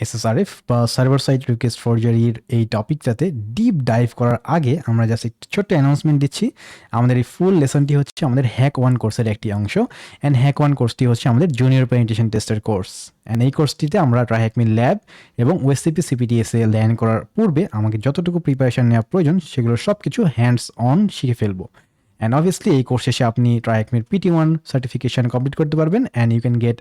এসএসআরএফ বা server side request ফরজারির এই টপিকটাতে deep dive করার আগে আমরা জাস্ট একটু ছোট্ট অ্যানাউন্সমেন্ট দিচ্ছি। আমাদের এই ফুল লেসনটি হচ্ছে আমাদের হ্যাক ওয়ান কোর্সের একটি অংশ, অ্যান্ড হ্যাক ওয়ান কোর্সটি হচ্ছে আমাদের জুনিয়র পেনিটেশন টেস্টের কোর্স। অ্যান্ড এই কোর্সটিতে আমরা ট্রাইহ্যাকমি ল্যাব এবং ওএসসিপি সিপিটিএসে ল্যান্ড করার পূর্বে আমাকে যতটুকু প্রিপারেশন নেওয়া প্রয়োজন সেগুলো সব কিছু হ্যান্ডস অন শিখে ফেলবো। অ্যান্ড অবভিয়াসলি এই কোর্স শেষে আপনি ট্রাইহ্যাকমির PT1 সার্টিফিকেশন কমপ্লিট করতে পারবেন, and you can get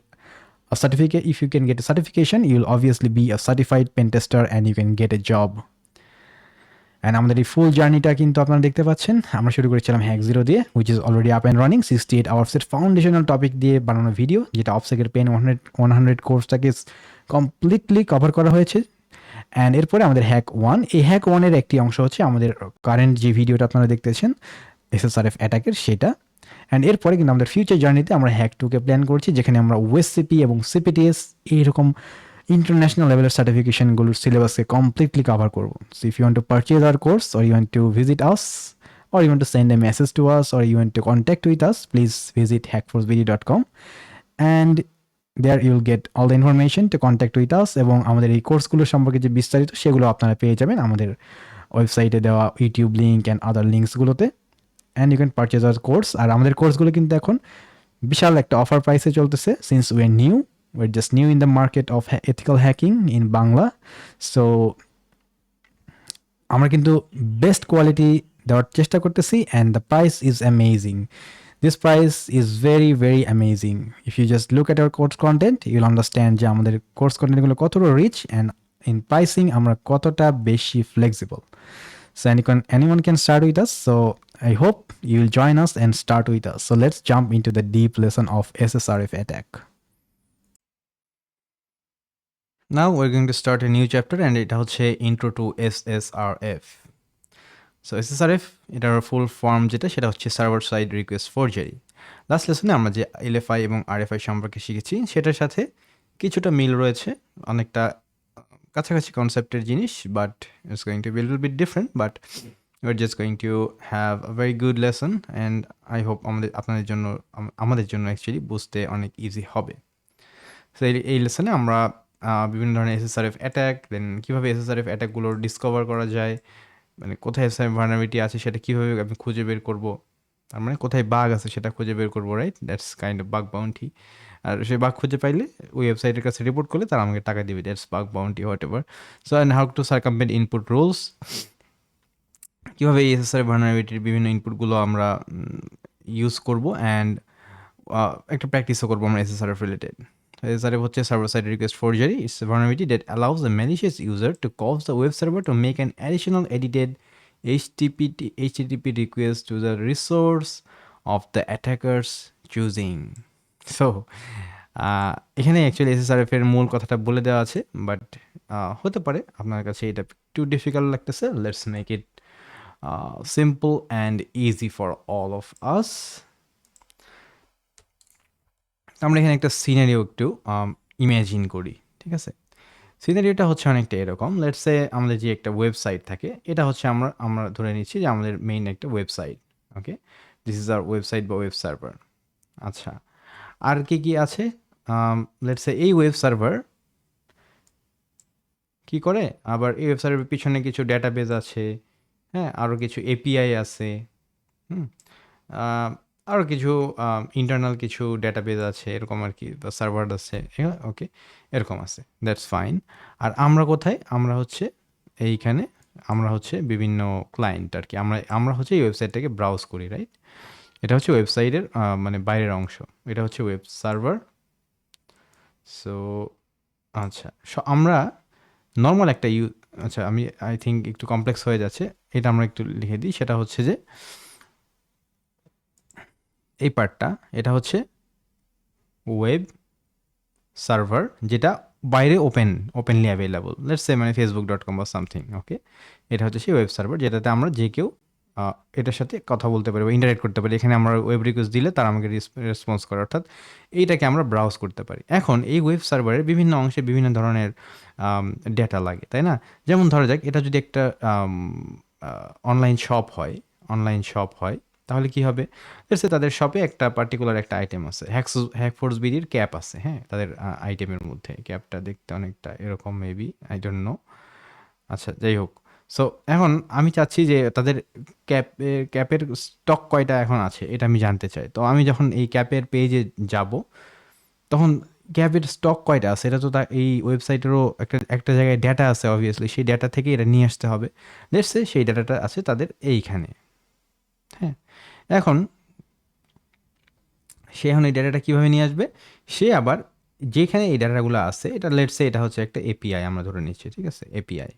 a certificate. If you can get a certification, you'll obviously be a certified pen tester and you can get a job. And আমাদের এই ফুল জার্নিটা কিন্তু আপনারা দেখতে পাচ্ছেন। আমরা শুরু করেছিলাম হ্যাক জিরো দিয়ে, which is already up and running 68 আওয়ার্সের ফাউন্ডেশনাল টপিক দিয়ে বানানো ভিডিও, যেটা অফসেকের পেন 100 কোর্সটাকে কমপ্লিটলি কভার করা হয়েছে। অ্যান্ড এরপরে আমাদের হ্যাক ওয়ান, এই হ্যাক ওয়ানের একটি অংশ হচ্ছে আমাদের কারেন্ট যে ভিডিওটা আপনারা দেখতেছেন এসএসআরএফ অ্যাটাকের, সেটা। অ্যান্ড এরপরে কিন্তু আমাদের ফিউচার জার্নিতে আমরা হ্যাক টুকে প্ল্যান করছি, যেখানে আমরা ওএসসিপি এবং সিপিটিএস এইরকম ইন্টারন্যাশনাল লেভেলের সার্টিফিকেশনগুলোর সিলেবাসকে কমপ্লিটলি কভার করবো। So if you want to purchase our course, or you want to visit us, or you want to send a message to us, or you want to contact with us, please visit hackforcevideo.com, and there you'll get all the information to contact with us, এবং আমাদের এই কোর্সগুলো সম্পর্কে যে বিস্তারিত সেগুলো আপনারা পেয়ে যাবেন আমাদের ওয়েবসাইটে দেওয়া ইউটিউব লিঙ্ক অ্যান্ড আদার লিঙ্কসগুলোতে, and you can purchase our course. আর আমাদের কোর্সগুলো কিন্তু এখন বিশাল একটা অফার প্রাইসে চলতেছে, since we are new, we're just new in the market of ethical hacking in Bangla. So আমরা কিন্তু বেস্ট কোয়ালিটি দেওয়ার চেষ্টা করতেছি, and the price is amazing. This price is very very amazing. If you just look at our course content, you'll understand যে আমাদের course কন্টেন্টগুলো কতটা rich, and in pricing আমরা কতটা বেশি flexible. So anyone can start with us. So I hope you'll join us and start with us. So let's jump into the deep lesson of SSRF attack. Now we're going to start a new chapter, and it হচ্ছে intro to SSRF. So SSRF এটার full form যেটা, সেটা হচ্ছে server side request forgery. Last লেসনে আমরা যে LFI এবং RFI সম্পর্কে শিখেছি সেটার সাথে কিছুটা মিল রয়েছে, অনেকটা কাছাকাছি কনসেপ্টের জিনিস, but it's going to be little bit different, but we're just going to have a very good lesson, and I hope আমাদের জন্য অ্যাকচুয়ালি বুঝতে অনেক ইজি হবে। সো এই লেসনে আমরা বিভিন্ন ধরনের SSRF অ্যাটাক, দেন কীভাবে SSRF অ্যাটাকগুলো ডিসকভার করা যায়, মানে কোথায় SSRF ভালনারেবিলিটি আছে সেটা কীভাবে আমি খুঁজে বের করব, তার মানে কোথায় বাগ আছে সেটা খুঁজে বের করবো, right? That's kind of bug bounty. আর সেই বাগ খুঁজে পাইলে ওই ওয়েবসাইটের কাছে রিপোর্ট করলে তারা আমাকে টাকা দিবে, that's bug bounty, whatever. So and how to circumvent input rules, কীভাবে এই SSRF ভালনারেবিলিটির বিভিন্ন ইনপুটগুলো আমরা ইউজ করবো, অ্যান্ড একটা প্র্যাকটিসও করবো আমরা SSRF রিলেটেড। SSRF হচ্ছে server side request forgery. It's a vulnerability that allows a malicious user to cause the web server to make an additional edited HTTP request to the resource of the attacker's choosing. So এখানে actually SSRF এর মূল কথাটা বলে দেওয়া আছে, but হতে পারে আপনার কাছে এটা একটু ডিফিকাল্ট লাগতেছে। Let's make it simple and easy for all of us. আমরা এখানে একটা সিনারিও একটু ইমাজিন করি, ঠিক আছে? সিনারিওটা হচ্ছে অনেকটা এরকম। লেটস সে আমাদের যে একটা ওয়েবসাইট থাকে, এটা হচ্ছে আমরা ধরে নিচ্ছি যে আমাদের মেইন একটা website, okay? This is hour website বা ওয়েব সার্ভার। আচ্ছা, আর কি আছে? লেটস সে এই ওয়েব সার্ভার কি করে, আবার এই ওয়েব সার্ভারের পিছনে কিছু ডেটাবেজ আছে, হ্যাঁ, আরও কিছু API আছে, আরও কিছু ইন্টারনাল কিছু ডেটাবেজ আছে, এরকম আর কি, বা সার্ভার আছে, ওকে, এরকম আছে, দ্যাটস ফাইন। আর আমরা কোথায়? আমরা হচ্ছে এইখানে, আমরা হচ্ছে বিভিন্ন ক্লায়েন্ট আর কি, আমরা হচ্ছে এই ওয়েবসাইটটাকে ব্রাউজ করি, রাইট? এটা হচ্ছে ওয়েবসাইটের মানে বাইরের অংশ, এটা হচ্ছে ওয়েব সার্ভার। সো আচ্ছা, আমরা নর্মাল একটা আচ্ছা, আমি আই থিঙ্ক একটু কমপ্লেক্স হয়ে যাচ্ছে, এটা আমরা একটু লিখে দিই। সেটা হচ্ছে যে এই পার্টটা, এটা হচ্ছে ওয়েব সার্ভার, যেটা বাইরে ওপেনলি অ্যাভেলেবল, লেটস সে মানে facebook.com বা সামথিং, ওকে? এটা হচ্ছে সেই ওয়েব সার্ভার যেটাতে আমরা যে কেউ এটার সাথে কথা বলতে পারি বা ইন্টারেক্ট করতে পারি। এখানে আমরা ওয়েব রিকোয়েস্ট দিলে তারা আমাকে রেসপন্স করে, অর্থাৎ এইটাকে আমরা ব্রাউজ করতে পারি। এখন এই ওয়েব সার্ভারের বিভিন্ন অংশে বিভিন্ন ধরনের ডেটা লাগে, তাই না? যেমন ধরা যাক, এটা যদি একটা অনলাইন শপ হয়, তাহলে কি হবে, সে তাদের শপে একটা পার্টিকুলার একটা আইটেম আছে, হ্যাকফোর্স বিডির ক্যাপ আছে, হ্যাঁ, তাদের আইটেমের মধ্যে ক্যাপটা দেখতে অনেকটা এরকম মেবি, আই ডোন্ট নো। আচ্ছা, যাই হোক। সো এখন আমি চাচ্ছি যে তাদের ক্যাপের স্টক কয়টা এখন আছে এটা আমি জানতে চাই। তো আমি যখন এই ক্যাপের পেজে যাব, তখন ক্যাপের স্টক কয়টা আছে এটা তো এই ওয়েবসাইটেরও একটা একটা জায়গায় ডেটা আছে অবভিয়াসলি, সেই ডেটা থেকে এটা নিয়ে আসতে হবে। লেটস সে সেই ডেটাটা আছে তাদের এইখানে, হ্যাঁ। এখন সে এখন এই ডেটাটা কীভাবে নিয়ে আসবে, সে আবার যেখানে এই ডেটাগুলো আছে, এটা লেটস সে এটা হচ্ছে একটা এপিআই আমরা ধরে নিচ্ছি, ঠিক আছে, এপিআই।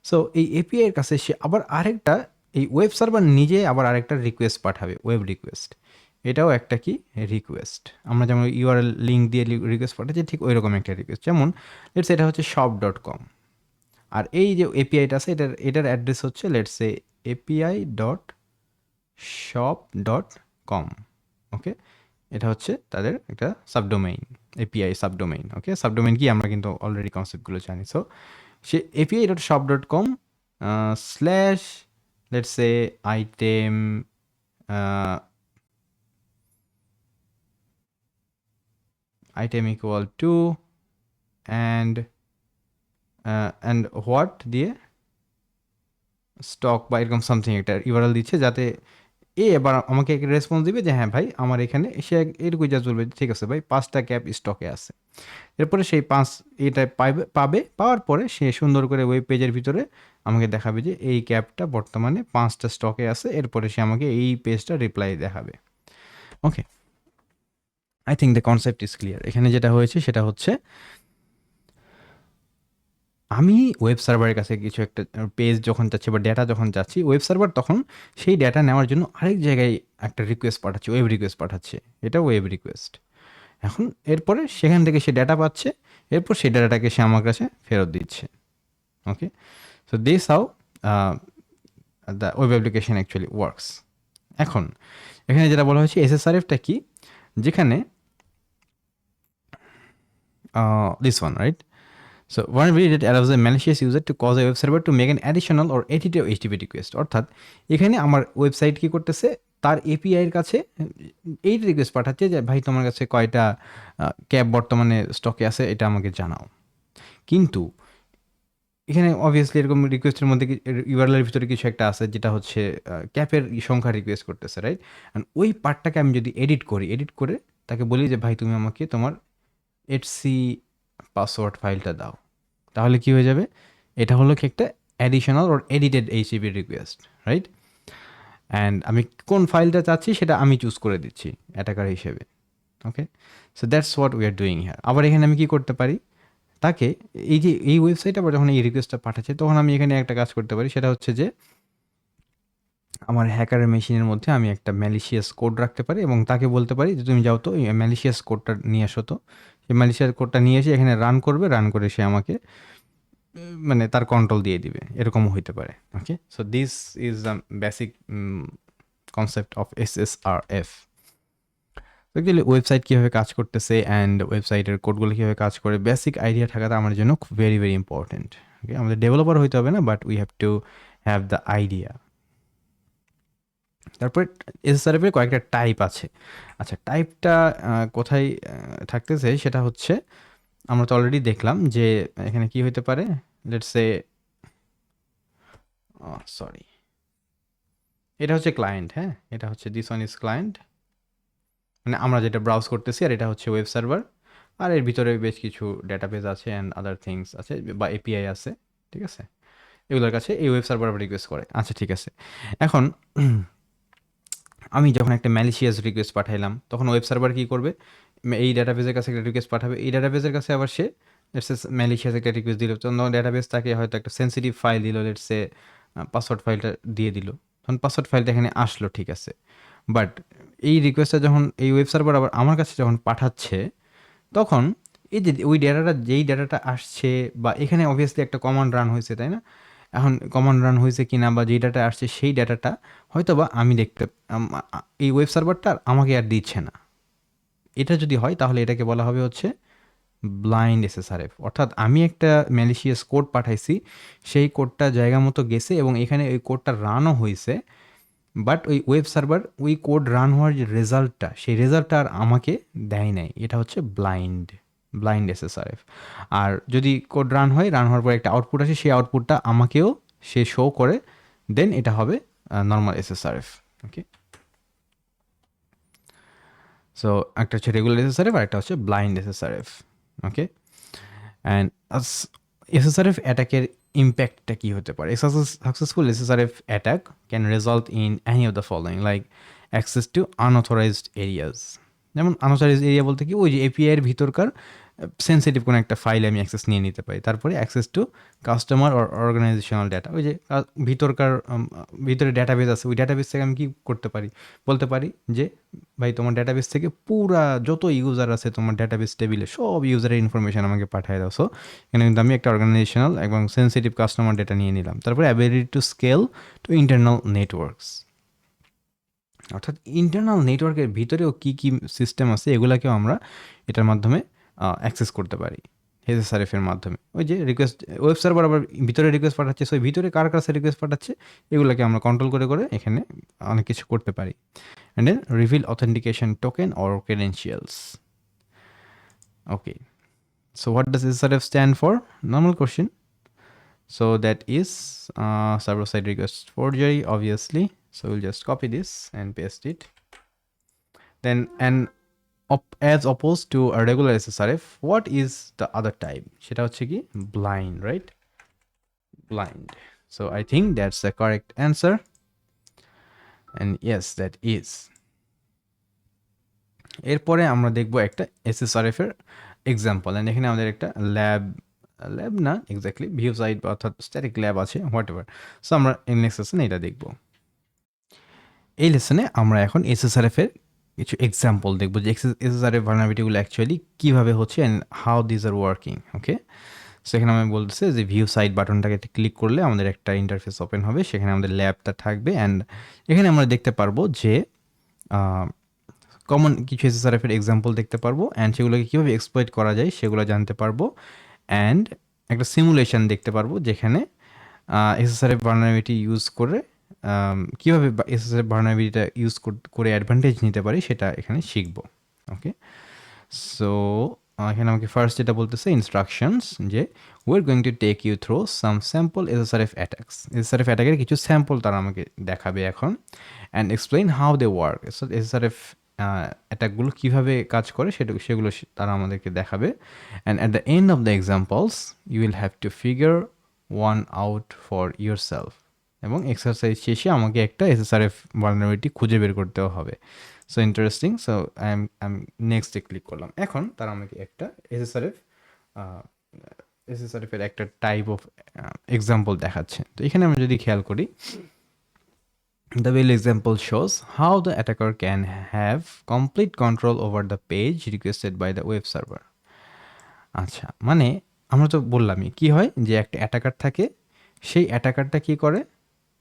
সো এই এপিআই এর কাছে সে আবার আরেকটা, এই ওয়েব সার্ভার নিজে আবার আরেকটা রিকোয়েস্ট পাঠাবে, ওয়েব রিকোয়েস্ট। এটাও একটা কি রিকোয়েস্ট, আমরা যেমন ইউআরএল লিঙ্ক দিয়ে রিকোয়েস্ট পাঠাচ্ছি, ঠিক ওই রকম একটা রিকোয়েস্ট। যেমন লেটস এটা হচ্ছে shop.com, আর এই যে এপিআইটা আছে এটার অ্যাড্রেস হচ্ছে লেটস সে api.shop.com। ওকে, এটা হচ্ছে তাদের একটা সাবডোমেইন, এপিআই সাবডোমেইন। ওকে, সাবডোমেইন কি আমরা কিন্তু অলরেডি কনসেপ্টগুলো জানি। So say api.shop.com slash let's say item item equal to and what দিয়ে স্টক বা এরকম সামথিং একটা ইউআরএল দিচ্ছে, যাতে এবার আমাকে একটা রেসপন্স দিবে যে হ্যাঁ ভাই আমার এখানে সে এটুকুই যা বলবে, ঠিক আছে ভাই 5টা ক্যাপ স্টকে আছে। এরপরে সেই 5 এটা পাওয়ার পরে সে সুন্দর করে ওয়েব পেজের ভিতরে আমাকে দেখাবে যে এই ক্যাপটা বর্তমানে 5টা স্টকে আছে। এরপরে সে আমাকে এই পেজটা রিপ্লাই দেখাবে। Okay, I think the concept is clear. এখানে যেটা হয়েছে সেটা হচ্ছে আমি ওয়েব সার্ভারের কাছে কিছু একটা পেজ যখন যাচ্ছি বা ডেটা যখন যাচ্ছি, ওয়েব সার্ভার তখন সেই ডেটা নেওয়ার জন্য আরেক জায়গায় একটা রিকোয়েস্ট পাঠাচ্ছে, ওয়েব রিকোয়েস্ট পাঠাচ্ছে, এটা ওয়েব রিকোয়েস্ট। এখন এরপরে সেখান থেকে সে ডেটা পাচ্ছে, এরপর সেই ডেটাটাকে সে আমার কাছে ফেরত দিচ্ছে। Okay, so this how the web application actually works. এখন এখানে যেটা বলা হয়েছে এসএসআরএফটা কি, যেখানে this one right. So vulnerability that allows a malicious user to cause a web server to make an additional or edit a HTTP request। অর্থাৎ এখানে আমার ওয়েবসাইট কি করতেছে, তার এপিআই এর কাছে এই রিকোয়েস্ট পাঠাচ্ছে যে ভাই তোমার কাছে কয়টা ক্যাব বর্তমানে স্টকে আছে এটা আমাকে জানাও। কিন্তু এখানে অবভিয়াসলি এরকম রিকোয়েস্টের মধ্যে ইউআরএল এর ভিতরে কিছু একটা আছে যেটা হচ্ছে ক্যাপের সংখ্যা রিকোয়েস্ট করতেছে, রাইট। অ্যান্ড ওই পার্টটাকে আমি যদি এডিট করে তাকে বলি যে ভাই তুমি আমাকে তোমার এটসি পাসওয়ার্ড ফাইলটা দাও, তাহলে কি হয়ে যাবে, এটা হলো কি একটা additional or edited HTTP request, right. And আমি কোন ফাইলটা চাচ্ছি সেটা আমি চুজ করে দিচ্ছি অ্যাটাকার হিসেবে। Okay, so that's what we are doing here. আবার এখানে আমি কি করতে পারি, তাকে এই যে এই ওয়েবসাইটে আবার যখন এই রিকোয়েস্টটা পাঠাচ্ছে তখন আমি এখানে একটা কাজ করতে পারি, সেটা হচ্ছে যে আমার হ্যাকারের মেশিনের মধ্যে আমি একটা ম্যালিশিয়াস কোড রাখতে পারি এবং তাকে বলতে পারি যে তুমি যাও তো এই ম্যালিশিয়াস কোডটা নিয়ে আসো। তো সেই ম্যালিশিয়াস কোডটা নিয়ে এসে এখানে রান করবে, রান করে সে আমাকে মানে তার কন্ট্রোল দিয়ে দিবে, এরকমও হইতে পারে। Okay, so this is the basic concept of SSRF. Actually website কীভাবে কাজ করতেছে অ্যান্ড ওয়েবসাইটের কোডগুলো কীভাবে কাজ করে, বেসিক আইডিয়া থাকাটা আমার জন্য ভেরি ভেরি ইম্পর্টেন্ট। ওকে, আমাদের ডেভেলপার হইতে হবে না, but we have to have the idea. তারপরে এসএসআরএফ এর কয়েকটা টাইপ আছে। আচ্ছা, টাইপটা কোথায় থাকতেছে সেটা হচ্ছে আমরা তো অলরেডি দেখলাম যে এখানে কি হইতে পারে, লেটস সে সরি এটা হচ্ছে ক্লায়েন্ট, হ্যাঁ, এটা হচ্ছে দিস ওয়ান ইজ ক্লায়েন্ট, মানে আমরা যেটা ব্রাউজ করতেছি, আর এটা হচ্ছে ওয়েব সার্ভার, আর এর ভিতরে বেশ কিছু ডেটাবেস আছে অ্যান্ড আদার থিংস আছে বা এপিআই আছে, ঠিক আছে, এগুলোর কাছে এই ওয়েব সার্ভার রিকোয়েস্ট করে। আচ্ছা ঠিক আছে, এখন আমি যখন একটা ম্যালিশিয়াস রিকোয়েস্ট পাঠাইলাম তখন ওয়েব সার্ভার কী করবে, এই ডেটাবেসের কাছে একটা রিকোয়েস্ট পাঠাবে, এই ডেটাবেসের কাছে আবার সে লেটসে ম্যালিশিয়াস একটা রিকোয়েস্ট দিল, তখন ডেটাবেস তাকে হয়তো একটা সেন্সিটিভ ফাইল দিল, লেটসে পাসওয়ার্ড ফাইলটা দিয়ে দিল, তখন পাসওয়ার্ড ফাইলটা এখানে আসলো, ঠিক আছে। বাট এই রিকোয়েস্টটা যখন এই ওয়েব সার্ভার আবার আমার কাছে যখন পাঠাচ্ছে, তখন এই যে ওই ডেটাটা যেই ডেটাটা আসছে বা এখানে অবভিয়াসলি একটা কমান্ড রান হয়েছে, তাই না। এখন কমান্ড রান হয়েছে কিনা বা যেই ডাটা আসছে সেই ডাটাটা হয়তো বা আমি দেখতে এই ওয়েব সার্ভারটা আমাকে আর দিচ্ছে না। এটা যদি হয় তাহলে এটাকে বলা হবে হচ্ছে ব্লাইন্ড এসএসআরএফ। অর্থাৎ আমি একটা ম্যালিশিয়াস কোড পাঠাইছি, সেই কোডটা জায়গা মতো গেছে এবং এখানে ওই কোডটা রানও হয়েছে, বাট ওই ওয়েব সার্ভার ওই কোড রান হওয়ার যে রেজাল্টটা, সেই রেজাল্টটা আর আমাকে দেয় নাই। এটা হচ্ছে ব্লাইন্ড এসএসআরএফ। আর যদি কোড রান হওয়ার পর একটা আউটপুট আসে, সেই আউটপুটটা আমাকেও সে শো করে, দেন এটা হবে নর্মাল এসএসআরএফ। ওকে, সো একটা হচ্ছে রেগুলার এসএসআরএফ আর একটা হচ্ছে ব্লাইন্ড এসএসআরএফ। ওকে, অ্যান্ড এসএসআরএফ অ্যাটাকের ইম্প্যাক্টটা কী হতে পারে? Successful SSRF attack can result in any of the following, like access to unauthorised areas. যেমন আনঅথরাইজড এরিয়া বলতে কি, ওই যে এপিআই এর ভিতরকার সেন্সিটিভ কোনো একটা ফাইলে আমি অ্যাক্সেস নিয়ে নিতে পারি। তারপরে access to customer or organisational data, ওই যে ভিতরে ডাটাবেস আছে, ওই ডাটাবেস থেকে আমি কী করতে পারি, বলতে পারি যে ভাই তোমার ডাটাবেস থেকে পুরা যত ইউজার আছে তোমার ডাটাবেস টেবিলে সব ইউজারের ইনফরমেশন আমাকে পাঠিয়ে দাও। সো এখানে কিন্তু আমি একটা অর্গানাইজেশনাল এবং সেন্সিটিভ কাস্টমার ডেটা নিয়ে নিলাম। তারপরে ability to scale to internal networks, অর্থাৎ ইন্টারনাল নেটওয়ার্কের ভিতরেও কী কী সিস্টেম আছে এগুলাকেও আমরা এটার মাধ্যমে অ্যাক্সেস করতে পারি এসএসআরএফ এর মাধ্যমে। ওই যে রিকোয়েস্ট, ওয়েব সার্ভার আবার ভিতরে রিকোয়েস্ট পাঠাচ্ছে, সো ভিতরে কার কাছে রিকোয়েস্ট পাঠাচ্ছে এগুলোকে আমরা কন্ট্রোল করে করে এখানে অনেক কিছু করতে পারি। And then reveal authentication token or credentials. Okay, so what does SSRF stand for? Normal question. So that is server-side request forgery, obviously. So we'll just copy this and paste it. Then, as opposed to a regular SSRF, what is the other type? সেটা হচ্ছে কি blind, right? Blind. So I think that's the correct answer. And yes, that is. এরপরে আমরা দেখব একটা এসএসআরএফ এর example. And এখানে আমাদের একটা ল্যাব না এক্স্যাক্টলি ভিউ সাইট অর্থাৎ স্ট্যাটিক ল্যাব আছে, হোয়াট এভার। সো আমরা নেক্সট লেসনে এটা দেখব। এই লেসনে আমরা এখন এসএসআরএফ এর কিছু এক্সাম্পল দেখব যে এসএসআরএফ ভালনারেবিলিটিগুলো অ্যাকচুয়ালি কীভাবে হচ্ছে and how these are working. Okay, so এখানে আমি বলতেছে যে ভিউ সাইট বাটনটাকে ক্লিক করলে আমাদের একটা ইন্টারফেস ওপেন হবে, সেখানে আমাদের ল্যাবটা থাকবে। অ্যান্ড এখানে আমরা দেখতে পারবো যে কমন কিছু এসএসআরএফ এর এক্সাম্পল দেখতে পারবো, অ্যান্ড সেগুলোকে কীভাবে এক্সপ্লয়েট করা যায় সেগুলো জানতে পারবো। অ্যান্ড একটা সিমুলেশন দেখতে পারবো যেখানে এসএসআরএফ ভালনারেবিলিটি ইউজ করে কীভাবে এসএসআরএফ ভালনারেবিলিটিটা ইউজ করে অ্যাডভান্টেজ নিতে পারি সেটা এখানে শিখব। ওকে, সো এখানে আমাকে ফার্স্ট যেটা বলতেছে ইনস্ট্রাকশনস, যে we are going to take you through some sample SSRF attacks. SSRF অ্যাটাকের কিছু স্যাম্পল তারা আমাকে দেখাবে এখন, and explain how they work. SSRF অ্যাটাকগুলো কীভাবে কাজ করে সেগুলো তারা আমাদেরকে দেখাবে। And at the end of the examples you will have to figure one out for yourself. এবং এক্সারসাইজ শেষে আমাকে একটা এসএসআরএফ ভালনারেবিলিটি খুঁজে বের করতেও হবে। So interesting. So I M নেক্সটে ক্লিক করলাম। এখন তারা আমাকে একটা এসএসআরএফের একটা টাইপ অফ এক্সাম্পল দেখাচ্ছে। তো এখানে আমরা যদি খেয়াল করি, the well example shows how the attacker can have complete control over the page requested by the web server. আচ্ছা, মানে আমরা তো বললামই কি হয় যে একটা অ্যাটাকার থাকে, সেই অ্যাটাকারটা কি করে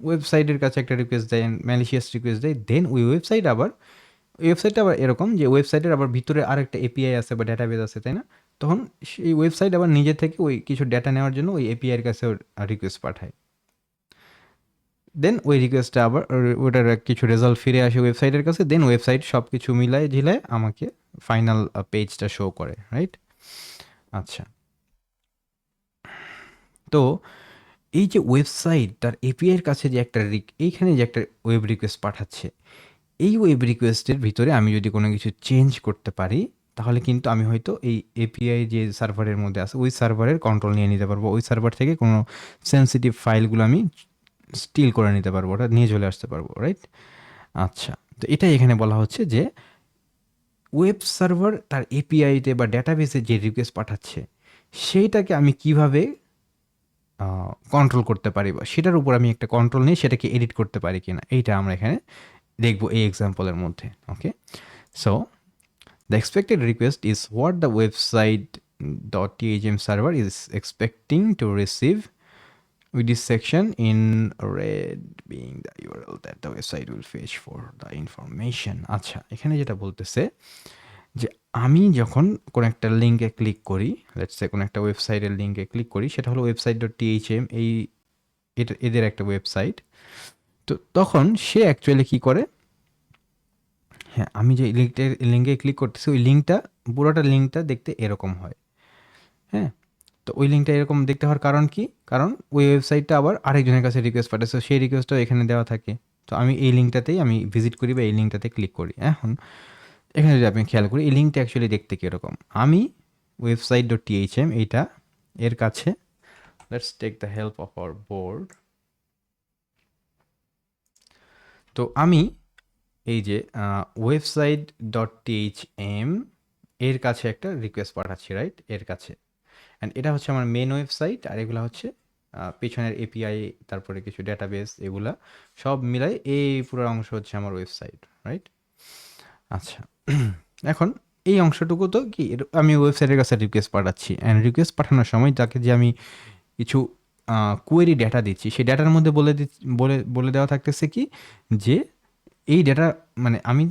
ওয়েবসাইটের কাছে একটা রিকোয়েস্ট দেয়, ম্যালিশিয়াস রিকোয়েস্ট দেয়। দেন ওই ওয়েবসাইটটা আবার এরকম যে ওয়েবসাইটের আবার ভিতরে আরেকটা এপিআই আছে বা ডেটাবেস আছে, তাই না? তখন সেই ওয়েবসাইট আবার নিজে থেকে ওই কিছু ডেটা নেওয়ার জন্য ওই এপিআইয়ের কাছে রিকোয়েস্ট পাঠায়। দেন ওই রিকোয়েস্টটা আবার ওটার কিছু রেজাল্ট ফিরে আসে ওয়েবসাইটের কাছে। দেন ওয়েবসাইট সব কিছু মিলায় ঝিলায় আমাকে ফাইনাল পেজটা শো করে, রাইট? আচ্ছা, তো এই যে ওয়েবসাইট তার এপিআইয়ের কাছে যে একটা এইখানে যে একটা ওয়েব রিকোয়েস্ট পাঠাচ্ছে, এই ওয়েব রিকোয়েস্টের ভিতরে আমি যদি কোনো কিছু চেঞ্জ করতে পারি, তাহলে কিন্তু আমি হয়তো এই এপিআই যে সার্ভারের মধ্যে আছে ওই সার্ভারের কন্ট্রোল নিয়ে নিতে পারবো। ওই সার্ভার থেকে কোনো সেন্সিটিভ ফাইলগুলো আমি স্টিল করে নিতে পারবো, ওটা নিয়ে চলে আসতে পারবো, রাইট? আচ্ছা, তো এটাই এখানে বলা হচ্ছে যে ওয়েব সার্ভার তার এপিআইতে বা ডেটাবেসে যে রিকোয়েস্ট পাঠাচ্ছে সেইটাকে আমি কিভাবে কন্ট্রোল করতে পারি, বা সেটার উপর আমি একটা কন্ট্রোল নিয়ে সেটাকে এডিট করতে পারি কিনা, এইটা আমরা এখানে দেখবো এই এক্সাম্পলের মধ্যে। Okay, so the expected request is what the website .thm server is expecting to receive, with this section in red being the URL that the website will fetch for the information. আচ্ছা, এখানে যেটা বলতেছে যে আমি যখন কোনো একটা লিঙ্কে ক্লিক করি, লেটস সে কোনো একটা ওয়েবসাইটের লিঙ্কে ক্লিক করি, সেটা হলো website.thm, এদের একটা ওয়েবসাইট। তো তখন সে অ্যাকচুয়ালি কী করে, হ্যাঁ আমি যে লিঙ্কে ক্লিক করতেছি ওই লিঙ্কটা, পুরোটা লিঙ্কটা দেখতে এরকম হয়। হ্যাঁ, তো ওই লিঙ্কটা এরকম দেখতে হওয়ার কারণ কি, কারণ ওই ওয়েবসাইটটা আবার আরেকজনের কাছে রিকোয়েস্ট পাঠাচ্ছে, সেই রিকোয়েস্টটাও এখানে দেওয়া থাকে। তো আমি এই লিঙ্কটাতেই আমি ভিজিট করি বা এই লিঙ্কটাতে ক্লিক করি। এখন এখানে যদি আপনি খেয়াল করি এই লিঙ্কটা অ্যাকচুয়ালি দেখতে কীরকম, আমি ওয়েবসাইট ডট টিএইচএম এইটা এর কাছে, let's take the help of our board. তো আমি এই যে ওয়েবসাইট ডট টিএইচএম এর কাছে একটা রিকোয়েস্ট পাঠাচ্ছি, রাইট, এর কাছে। অ্যান্ড এটা হচ্ছে আমার মেন ওয়েবসাইট, আর এগুলো হচ্ছে পেছনের এপিআই, তারপরে কিছু ডেটাবেস, এগুলা সব মিলাই এই পুরো অংশ হচ্ছে আমার ওয়েবসাইট, রাইট। আচ্ছা, এখন এই অংশটুকু তো কি আমি ওয়েবসাইটের কাছে রিকোয়েস্ট পাঠাচ্ছি, অ্যান্ড রিকোয়েস্ট পাঠানোর সময় তাকে যে আমি কিছু কোয়েরি ডেটা দিচ্ছি, সেই ডেটার মধ্যে বলে দেওয়া থাকতেছে কি যে এই ডেটা মানে আমি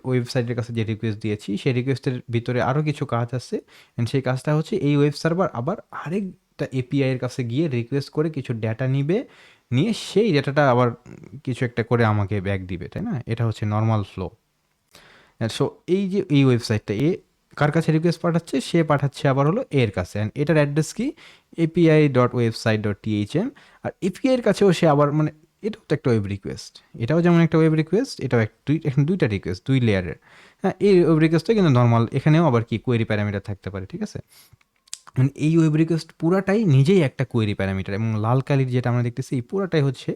ওয়েবসাইটের কাছে যে রিকোয়েস্ট দিয়েছি সেই রিকোয়েস্টের ভিতরে আরও কিছু কাজ আছে, অ্যান্ড সেই কাজটা হচ্ছে এই ওয়েব সার্ভার আবার আরেকটা এপিআই এর কাছে গিয়ে রিকোয়েস্ট করে কিছু ডেটা নিয়ে সেই ডেটাটা আবার কিছু একটা করে আমাকে ব্যাক দিবে, তাই না? এটা হচ্ছে নর্মাল ফ্লো। সো এই যে এই ওয়েবসাইটটা কার কাছে রিকোয়েস্ট পাঠাচ্ছে, সে পাঠাচ্ছে আবার হলো এর কাছে, অ্যান্ড এটার অ্যাড্রেস কি API dot website dot THM. আর এপিআই এর কাছেও সে আবার মানে এটাও তো একটা ওয়েব রিকোয়েস্ট, এটাও যেমন একটা ওয়েব রিকোয়েস্ট, এটাও এখানে দুইটা রিকোয়েস্ট, দুই লেয়ারের। হ্যাঁ, এই ওয়েব রিকোয়েস্টটা কিন্তু নর্মাল, এখানেও আবার কি কোয়েরি প্যারামিটার থাকতে পারে, ঠিক আছে? মানে এই ওয়েব রিকোয়েস্ট পুরাটাই নিজেই একটা কোয়েরি প্যারামিটার, এবং লাল কালির যেটা আমরা দেখতেছি এই পুরাটাই হচ্ছে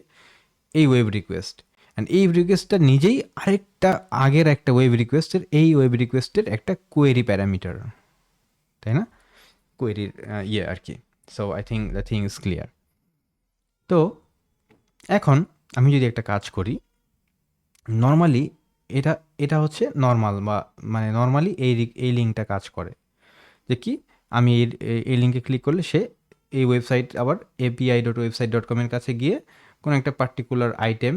এই ওয়েব রিকোয়েস্ট। অ্যান্ড এই রিকোয়েস্টটা নিজেই আরেকটা আগের একটা ওয়েব রিকোয়েস্টের, এই ওয়েব রিকোয়েস্টের একটা কোয়েরি প্যারামিটার, তাই না? কোয়েরির আর কি। So I think the thing is clear. তো এখন আমি যদি একটা কাজ করি, নর্মালি এটা এটা হচ্ছে নর্মাল বা মানে নর্মালি এই লিঙ্কটা কাজ করে যে কি, আমি এই লিঙ্কে ক্লিক করলে সে এই ওয়েবসাইট আবার এপিআই ডট ওয়েবসাইট ডট কমের কাছে গিয়ে কোনো একটা পার্টিকুলার আইটেম,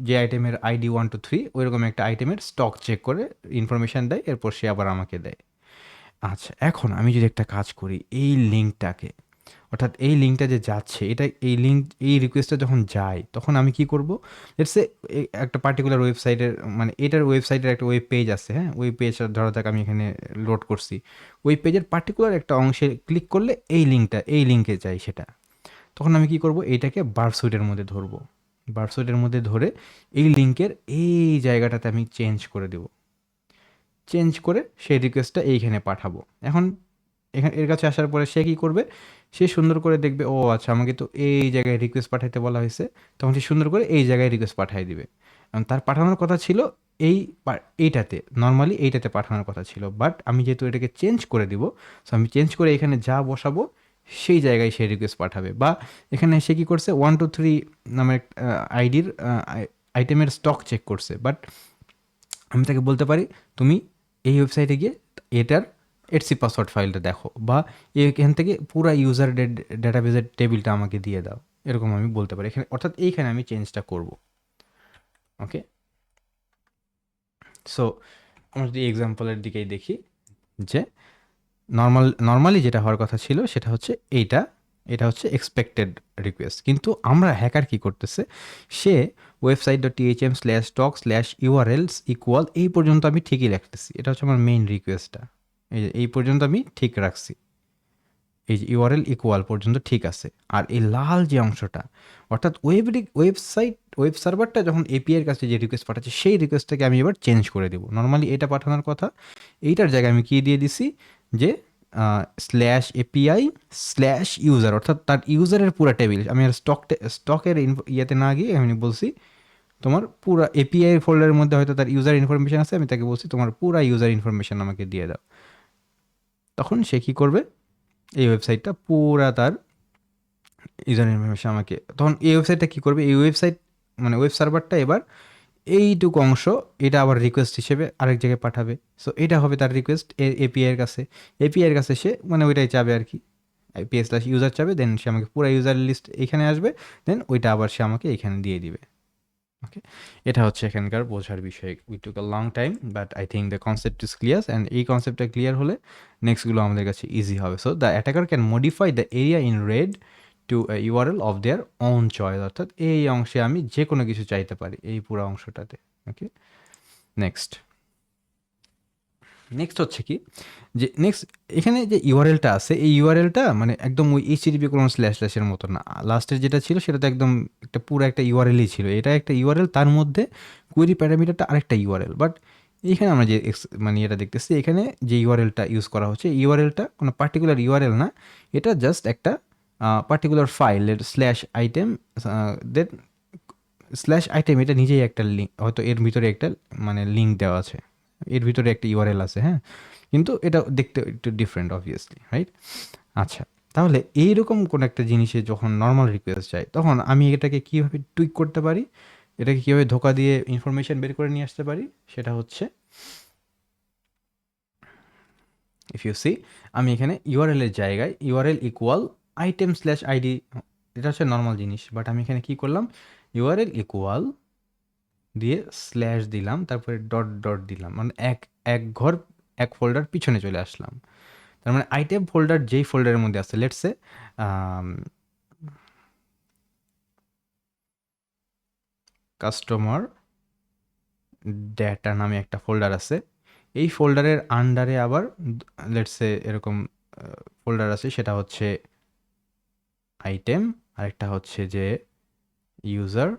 যে আইটেমের আইডি 1 2 3 ওইরকম একটা আইটেমের স্টক চেক করে ইনফরমেশান দেয়, এরপর সে আবার আমাকে দেয়। আচ্ছা, এখন আমি যদি একটা কাজ করি এই লিঙ্কটাকে, অর্থাৎ এই লিঙ্কটা যে যাচ্ছে এটা এই রিকোয়েস্টটা যখন যায় তখন আমি কি করব, লেটস সে একটা পার্টিকুলার ওয়েবসাইটের মানে এটার ওয়েবসাইটের একটা ওয়েব পেজ আছে, হ্যাঁ, ওই পেজটা ধরা যাক আমি এখানে লোড করছি, ওই পেজের পার্টিকুলার একটা অংশে ক্লিক করলে এই লিঙ্কে যায় সেটা। তখন আমি কি করব, এইটাকে বারসুইটের মধ্যে ধরবো, বারসুইটের মধ্যে ধরে এই লিঙ্কের এই জায়গাটাতে আমি চেঞ্জ করে দেব, চেঞ্জ করে সেই রিকোয়েস্টটা এইখানে পাঠাবো। এখন এর কাছে আসার পরে সে কী করবে, সে সুন্দর করে দেখবে ও আচ্ছা আমাকে তো এই জায়গায় রিকোয়েস্ট পাঠাইতে বলা হয়েছে, তখন সে সুন্দর করে এই জায়গায় রিকোয়েস্ট পাঠিয়ে দিবে। এবং তার পাঠানোর কথা ছিল এইটাতে, নর্মালি এইটাতে পাঠানোর কথা ছিল, বাট আমি যেহেতু এটাকে চেঞ্জ করে দিব, সো আমি চেঞ্জ করে এখানে যা বসাবো সেই জায়গায় সে রিকোয়েস্ট পাঠাবে। বা এখানে সে কী করছে 1 2 3 নামের আইডির আইটেমের স্টক চেক করছে, বাট আমি তাকে বলতে পারি তুমি এই ওয়েবসাইটে গিয়ে এটার এটসি পাসওয়ার্ড ফাইলটা দেখো, বা এখান থেকে পুরো ইউজার ডেটাবেসের টেবিলটা আমাকে দিয়ে দাও, এরকম আমি বলতে পারি এখানে, অর্থাৎ এইখানে আমি চেঞ্জটা করব। ওকে, সো আমরা যদি এক্সাম্পলের দিকেই দেখি যে নর্মালি যেটা হওয়ার কথা ছিল সেটা হচ্ছে এটা হচ্ছে এক্সপেক্টেড রিকোয়েস্ট, কিন্তু আমরা হ্যাকার কি করতেছে, সে website dot THM slash stock slash URLs equal এই পর্যন্ত আমি ঠিকই রাখতেছি, এটা হচ্ছে আমার মেইন রিকোয়েস্টটা, এই পর্যন্ত আমি ঠিক রাখছি, এই যে ইউআরএল ইকুয়াল পর্যন্ত ঠিক আছে। আর এই লাল যে অংশটা, অর্থাৎ ওয়েব সার্ভারটা যখন এপিআই এর কাছে যে রিকোয়েস্ট পাঠাচ্ছে সেই রিকোয়েস্টটাকে আমি এবার চেঞ্জ করে দেবো। নর্মালি এটা পাঠানোর কথা, এইটার জায়গায় আমি কী দিয়ে দিছি যে স্ল্যাশ এপিআই স্ল্যাশ ইউজার, অর্থাৎ তার ইউজারের পুরো টেবিল, আমি আর স্টকের ইয়েতে না গিয়ে আমি বলছি তোমার পুরো এপিআই ফোল্ডারের মধ্যে হয়তো তার ইউজার ইনফরমেশান আছে, আমি তাকে বলছি তোমার পুরো ইউজার ইনফরমেশান আমাকে দিয়ে দাও। তখন সে কী করবে, এই ওয়েবসাইটটা পুরা তার ইউজার ইনফরমেশন আমাকে, তখন এই ওয়েবসাইটটা কী করবে, এই ওয়েবসাইট মানে ওয়েব সার্ভারটা এবার এইটুকু অংশ এটা আবার রিকোয়েস্ট হিসেবে আরেক জায়গায় পাঠাবে। সো এটা হবে তার রিকোয়েস্ট এপিআই এর কাছে, এপিআই এর কাছে সে মানে ওইটাই চাবে আর কি, আইপিএস স্ল্যাশ ইউজার চাবে, দেন সে আমাকে পুরো ইউজার লিস্ট এইখানে আসবে, দেন ওইটা আবার সে আমাকে এইখানে দিয়ে দিবে। ওকে, এটা হচ্ছে এখানকার বোঝার বিষয়। We took a long time but I think the concept is clear, and এই কনসেপ্টটা ক্লিয়ার হলে নেক্সটগুলো আমাদের কাছে ইজি হবে। So the attacker can modify the area in red to URL of their own choice, অর্থাৎ এই অংশে আমি যে কোনো কিছু চাইতে পারি এই পুরো অংশটাতে। ওকে, নেক্সট নেক্সট হচ্ছে কি যে নেক্সট এখানে যে ইউআরএলটা আছে এই ইউআরএলটা মানে একদম ওই এইচটিটিপি কোনো স্ল্যাশ স্ল্যাশের মতো না, লাস্টের যেটা ছিল সেটা তো একদম একটা পুরো একটা ইউআরএলই ছিল, এটা একটা ইউআরএল, তার মধ্যে কোয়েরি প্যারামিটারটা আরেকটা ইউআরএল। বাট এখানে আমরা যে মানে এটা দেখতেছি এখানে যে ইউআরএলটা ইউজ করা হচ্ছে ইউআরএলটা কোনো পার্টিকুলার ইউআরএল না, এটা জাস্ট একটা পার্টিকুলার ফাইল স্ল্যাশ আইটেম, দেন স্ল্যাশ আইটেম এটা নিজেই একটা লিঙ্ক, হয়তো এর ভিতরে একটা মানে লিঙ্ক দেওয়া আছে, এর ভিতরে একটা ইউআরএল আছে, হ্যাঁ, কিন্তু এটা দেখতে একটু ডিফারেন্ট অবভিয়াসলি, রাইট? আচ্ছা, তাহলে এইরকম কোনো একটা জিনিসে যখন নর্মাল রিকোয়েস্ট যায় তখন আমি এটাকে কীভাবে টুইক করতে পারি, এটাকে কীভাবে ধোকা দিয়ে ইনফরমেশন বের করে নিয়ে আসতে পারি, সেটা হচ্ছে ইফ ইউ সি আমি এখানে ইউআরএল এর জায়গায় URL equal item slash ID, এটা হচ্ছে নর্মাল জিনিস, বাট আমি এখানে কি করলাম ইউআরএল ইকুয়াল দিয়ে স্ল্যাশ দিলাম, তারপরে ডট ডট দিলাম, মানে এক এক ঘর এক ফোল্ডার পিছনে চলে আসলাম। তার মানে আইটেম ফোল্ডার যেই ফোল্ডারের মধ্যে আছে, লেটসে কাস্টমার ডেটা নামে একটা ফোল্ডার আছে, এই ফোল্ডারের আন্ডারে আবার লেটসে এরকম ফোল্ডার আছে, সেটা হচ্ছে আইটেম, আরেকটা হচ্ছে যে ইউজার,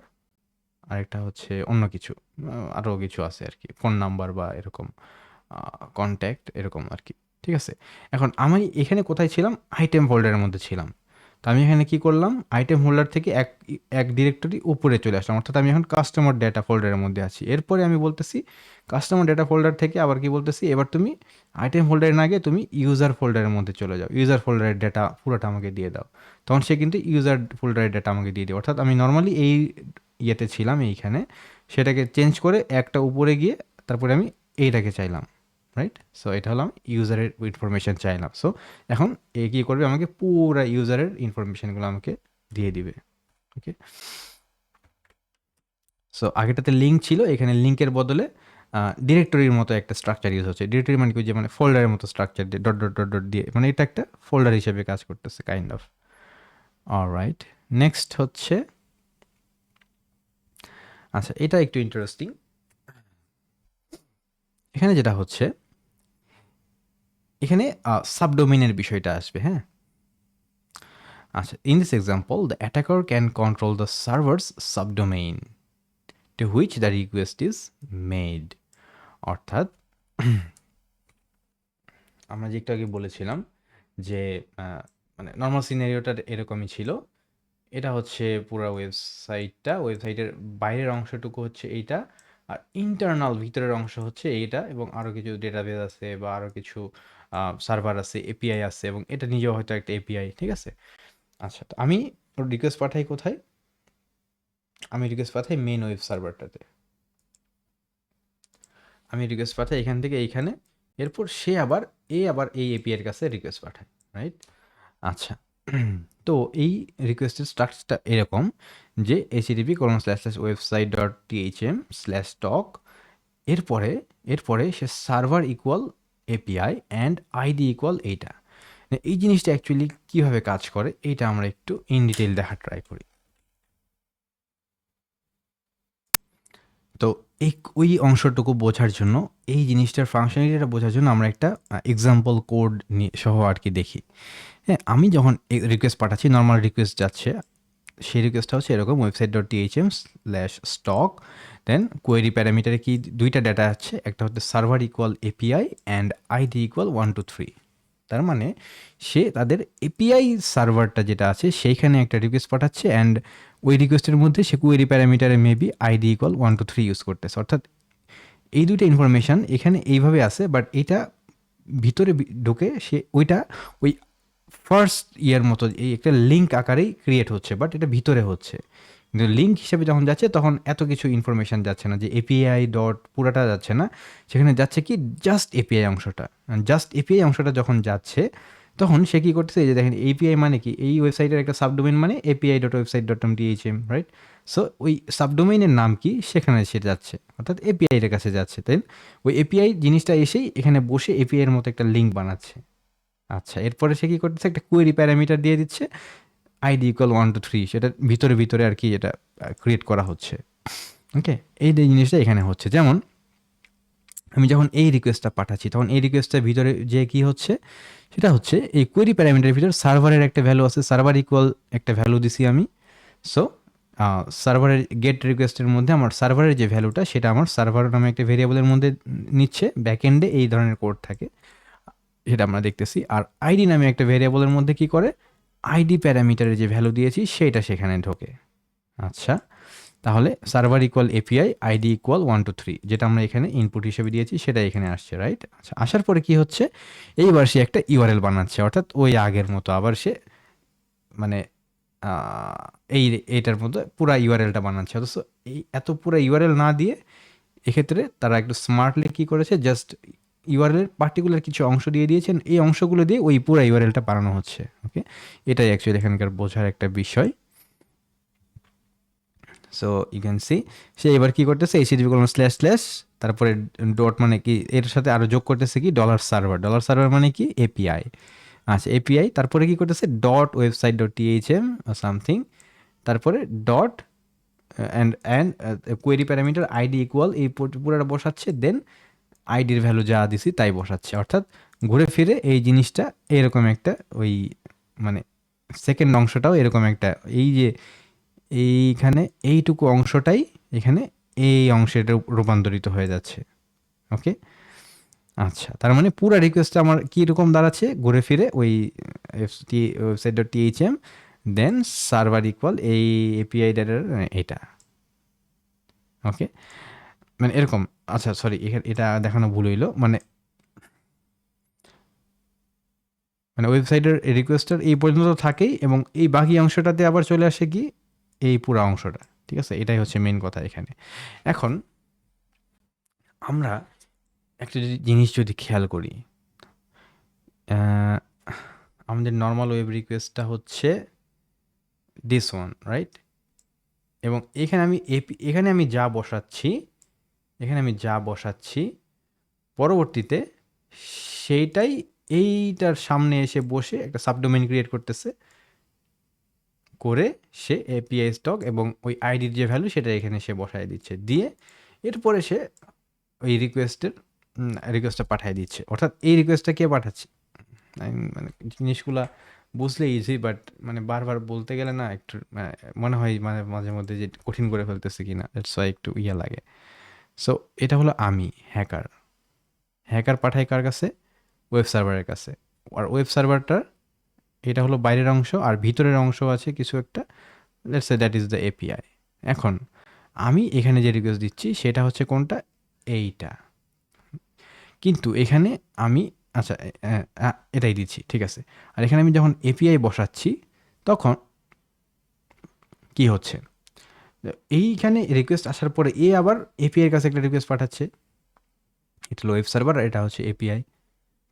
আরেকটা হচ্ছে অন্য কিছু, আরও কিছু আছে আর কি, ফোন নাম্বার বা এরকম কন্ট্যাক্ট এরকম আর কি, ঠিক আছে? এখন আমি এখানে কোথায় ছিলাম, আইটেম ফোল্ডারের মধ্যে ছিলাম, তো আমি এখানে কি করলাম আইটেম ফোল্ডার থেকে এক এক ডিরেক্টরি উপরে চলে আসলাম, অর্থাৎ আমি এখন কাস্টমার ডেটা ফোল্ডারের মধ্যে আছি। এরপরে আমি বলতেছি কাস্টমার ডেটা ফোল্ডার থেকে আবার কি বলতেছি, এবার তুমি আইটেম ফোল্ডারে না গিয়ে তুমি ইউজার ফোল্ডারের মধ্যে চলে যাও, ইউজার ফোল্ডারের ডেটা পুরোটা আমাকে দিয়ে দাও, তখন সে কিন্তু ইউজার ফোল্ডারের ডেটা আমাকে দিয়ে দেবে। অর্থাৎ আমি নর্মালি এই ইয়েতে ছিলাম এইখানে, সেটাকে চেঞ্জ করে একটা উপরে গিয়ে তারপরে আমি এইটাকে চাইলাম, রাইট? সো এটা হলাম ইউজারের ইনফরমেশান চাইলাম। সো এখন এ কী করবে, আমাকে পুরো ইউজারের ইনফরমেশানগুলো আমাকে দিয়ে দিবে। ওকে, সো আগেটাতে লিঙ্ক ছিল, এখানে লিঙ্কের বদলে ডিরেক্টরির মতো একটা স্ট্রাকচার ইউজ হচ্ছে। ডিরেক্টরি মানে কি, যে মানে ফোল্ডারের মতো স্ট্রাকচার দিয়ে ডট ডট ডট ডট দিয়ে, মানে এটা একটা ফোল্ডার হিসেবে কাজ করতেছে কাইন্ড অফ। অলরাইট, নেক্সট হচ্ছে, আচ্ছা এটা একটু ইন্টারেস্টিং, এখানে যেটা হচ্ছে এখানে সাবডোমেইনের বিষয়টা আসবে, হ্যাঁ। আচ্ছা, in this example the attacker can control the server's subdomain to which the request is made. অর্থাৎ আমরা যে একটু আগে বলেছিলাম যে মানে নর্মাল সিনারিওটা এরকমই ছিল, এটা হচ্ছে পুরো ওয়েবসাইটের বাইরের অংশটুকু হচ্ছে এইটা, আর ইন্টারনাল ভিতরের অংশ হচ্ছে এইটা, এবং আরও কিছু ডেটাবেস আছে বা আরও কিছু সার্ভার আছে, এপিআই আছে, এবং এটা নিজেও হয়তো একটা এপিআই, ঠিক আছে? আচ্ছা, তো আমি রিকোয়েস্ট পাঠাই কোথায়, আমি রিকোয়েস্ট পাঠাই মেন ওয়েব সার্ভারটাতে, আমি রিকোয়েস্ট পাঠাই এখান থেকে এইখানে, এরপর সে আবার এই এপিআইয়ের কাছে রিকোয়েস্ট পাঠায়, রাইট? আচ্ছা, তো এই রিকোয়েস্টের স্ট্রাকচারটা এরকম যে http://website.thm/talk, এরপরে এরপরে সে server equal API and ID equal এইটা। এই জিনিসটা অ্যাকচুয়ালি কীভাবে কাজ করে এইটা আমরা একটু ইন ডিটেইল দেখা ট্রাই করি। তো ওই অংশটুকু বোঝার জন্য, এই জিনিসটার ফাংশনালিটিটা বোঝার জন্য আমরা একটা এক্সাম্পল কোড সহ আর কি দেখি। হ্যাঁ, আমি যখন রিকোয়েস্ট পাঠাচ্ছি, নর্মাল রিকোয়েস্ট যাচ্ছে, সেই রিকোয়েস্টটা হচ্ছে এরকম website.thm/stock, দেন কোয়েরি প্যারামিটারে কি দুইটা ডেটা আছে, একটা হচ্ছে server equal API and ID equal 1 2 3। তার মানে সে তাদের এপিআই সার্ভারটা যেটা আছে সেইখানে একটা রিকোয়েস্ট পাঠাচ্ছে, অ্যান্ড ওই রিকোয়েস্টের মধ্যে সে কোয়েরি প্যারামিটারে মেবি আইডি ইকুয়াল 1 2 3 ইউজ করতেছে। অর্থাৎ এই দুইটা ইনফরমেশান এখানে এইভাবে আছে, বাট এটা ভিতরে ঢুকে সে ওই ফার্স্ট ইয়ার মতো এই একটা লিঙ্ক আকারেই ক্রিয়েট হচ্ছে, বাট এটা ভিতরে হচ্ছে, কিন্তু লিঙ্ক হিসেবে যখন যাচ্ছে তখন এত কিছু ইনফরমেশান যাচ্ছে না, যে এপিআই ডট পুরাটা যাচ্ছে না, সেখানে যাচ্ছে কি জাস্ট এপিআই অংশটা। জাস্ট এপিআই অংশটা যখন যাচ্ছে তখন সে কী করতেছে, এই যে দেখেন এপিআই মানে কি, এই ওয়েবসাইটের একটা সাবডোমেইন মানে api.website.com/thm, রাইট? সো ওই সাবডোমেইনের নাম কি সেখানে সে যাচ্ছে, অর্থাৎ এপিআইয়ের কাছে যাচ্ছে, তাই ওই এপিআই জিনিসটা এসেই এখানে বসে এপিআইয়ের মতো একটা লিঙ্ক বানাচ্ছে। আচ্ছা, এরপরে সে কী করতেছে, একটা কোয়েরি প্যারামিটার দিয়ে দিচ্ছে, আইডি ইকুয়াল 1 to 3 সেটার ভিতরে ভিতরে আর কি এটা ক্রিয়েট করা হচ্ছে। ওকে, এই যে জিনিসটা এখানে হচ্ছে, যেমন আমি যখন এই রিকোয়েস্টটা পাঠাচ্ছি তখন এই রিকোয়েস্টের ভিতরে যে কি হচ্ছে সেটা হচ্ছে এই কোয়েরি প্যারামিটারের ভিতর সার্ভারের একটা ভ্যালু আছে, সার্ভার ইকুয়াল একটা ভ্যালু দিছি আমি। সো সার্ভারের গেট রিকোয়েস্টের মধ্যে আমার সার্ভারের যে ভ্যালুটা সেটা আমার সার্ভার নামে একটা ভেরিয়েবলের মধ্যে নিচ্ছে, ব্যাকএন্ডে এই ধরনের কোড থাকে সেটা আমরা দেখতেছি। আর আইডি নামে একটা ভেরিয়েবলের মধ্যে কি করে, আইডি প্যারামিটারের যে ভ্যালু দিয়েছি সেটা সেখানে ঢোকে। আচ্ছা, তাহলে server equal API ID equal 1 to 3 যেটা আমরা এখানে ইনপুট হিসেবে দিয়েছি সেটা এখানে আসছে, রাইট? আচ্ছা, আসার পরে কি হচ্ছে, এইবার সে একটা ইউআরএল বানাচ্ছে, অর্থাৎ ওই আগের মতো আবার সে মানে এই এইটার মধ্যে পুরা ইউআরএলটা বানাচ্ছে। অথচ এই এত পুরা ইউআরএল না দিয়ে এক্ষেত্রে তারা একটু স্মার্টলি কী করেছে, জাস্ট ইউআরএলের পার্টিকুলার কিছু অংশ দিয়ে দিয়েছেন, এই অংশগুলো দিয়ে ওই পুরা ইউআরএলটা বানানো হচ্ছে। ওকে, এটাই অ্যাকচুয়ালি এখানকার বোঝার একটা বিষয়। সো ইউ ক্যান সি সে এবার কী করতেছে, এইচটিটিপি কোলন স্ল্যাশ স্ল্যাশ তারপরে ডট মানে কি, এর সাথে আরও যোগ করতেছে কি ডলার সার্ভার, ডলার সার্ভার মানে কি এপিআই। আচ্ছা, এপিআই তারপরে কি করতেছে dot website dot THM something, তারপরে dot and query parameter ID equal এই পুরোটা বসাচ্ছে, দেন আইডির ভ্যালু যা দিছি তাই বসাচ্ছে। অর্থাৎ ঘুরে ফিরে এই জিনিসটা এরকম একটা ওই মানে সেকেন্ড অংশটাও এরকম একটা, এই যে এইখানে এইটুকু অংশটাই এখানে এই অংশে রূপান্তরিত হয়ে যাচ্ছে। ওকে, আচ্ছা, তার মানে পুরো রিকোয়েস্টটা আমার কীরকম দাঁড়াচ্ছে, ঘুরে ফিরে ওই ওয়েবসাইট ডট টিএইচএম দেন সার্ভার ইকুয়াল এই এপিআই ডেটার এটা। ওকে, মানে এরকম। আচ্ছা সরি, এটা দেখানো ভুল হইলো, মানে মানে ওয়েবসাইটের রিকোয়েস্টার এই পর্যন্ত থাকেই এবং এই বাকি অংশটাতে আবার চলে আসে কি এই পুরো অংশটা। ঠিক আছে, এটাই হচ্ছে মেন কথা এখানে। এখন আমরা একটা জিনিস যদি খেয়াল করি, আমাদের নর্মাল ওয়েব রিকোয়েস্টটা হচ্ছে দিস ওয়ান, রাইট? এবং এখানে আমি যা বসাচ্ছি, পরবর্তীতে সেইটাই এইটার সামনে এসে বসে একটা সাবডোমেইন ক্রিয়েট করতেছে, করে সে এপিআই স্টক এবং ওই আইডির যে ভ্যালু সেটা এখানে সে বসায় দিচ্ছে, দিয়ে এরপরে সে ওই রিকোয়েস্টটা পাঠিয়ে দিচ্ছে। অর্থাৎ এই রিকোয়েস্টটা কে পাঠাচ্ছে, মানে জিনিসগুলা বুঝলে ইজি, বাট মানে বারবার বলতে গেলে না একটু মনে হয় মানে মাঝে মধ্যে যে কঠিন করে ফেলতেছে কিনা, দ্যাটস ওয়াই একটু ইয়ে লাগে। সো এটা হলো আমি হ্যাকার পাঠাই কার কাছে, ওয়েব সার্ভারের কাছে। আর ওয়েব সার্ভারটার এটা হলো বাইরের অংশ, আর ভিতরের অংশ আছে কিছু একটা, let's say that is the API. এখন আমি এখানে যে রিকোয়েস্ট দিচ্ছি সেটা হচ্ছে কোনটা, এইটা। কিন্তু এখানে আমি আচ্ছা এটাই দিচ্ছি, ঠিক আছে। আর এখানে আমি যখন এপিআই বসাচ্ছি তখন কি হচ্ছে, এইখানে রিকোয়েস্ট আসার পরে এ আবার এপিআইয়ের কাছে একটা রিকোয়েস্ট পাঠাচ্ছে, এটা হলো ওয়েব সার্ভার আর এটা হচ্ছে এপিআই।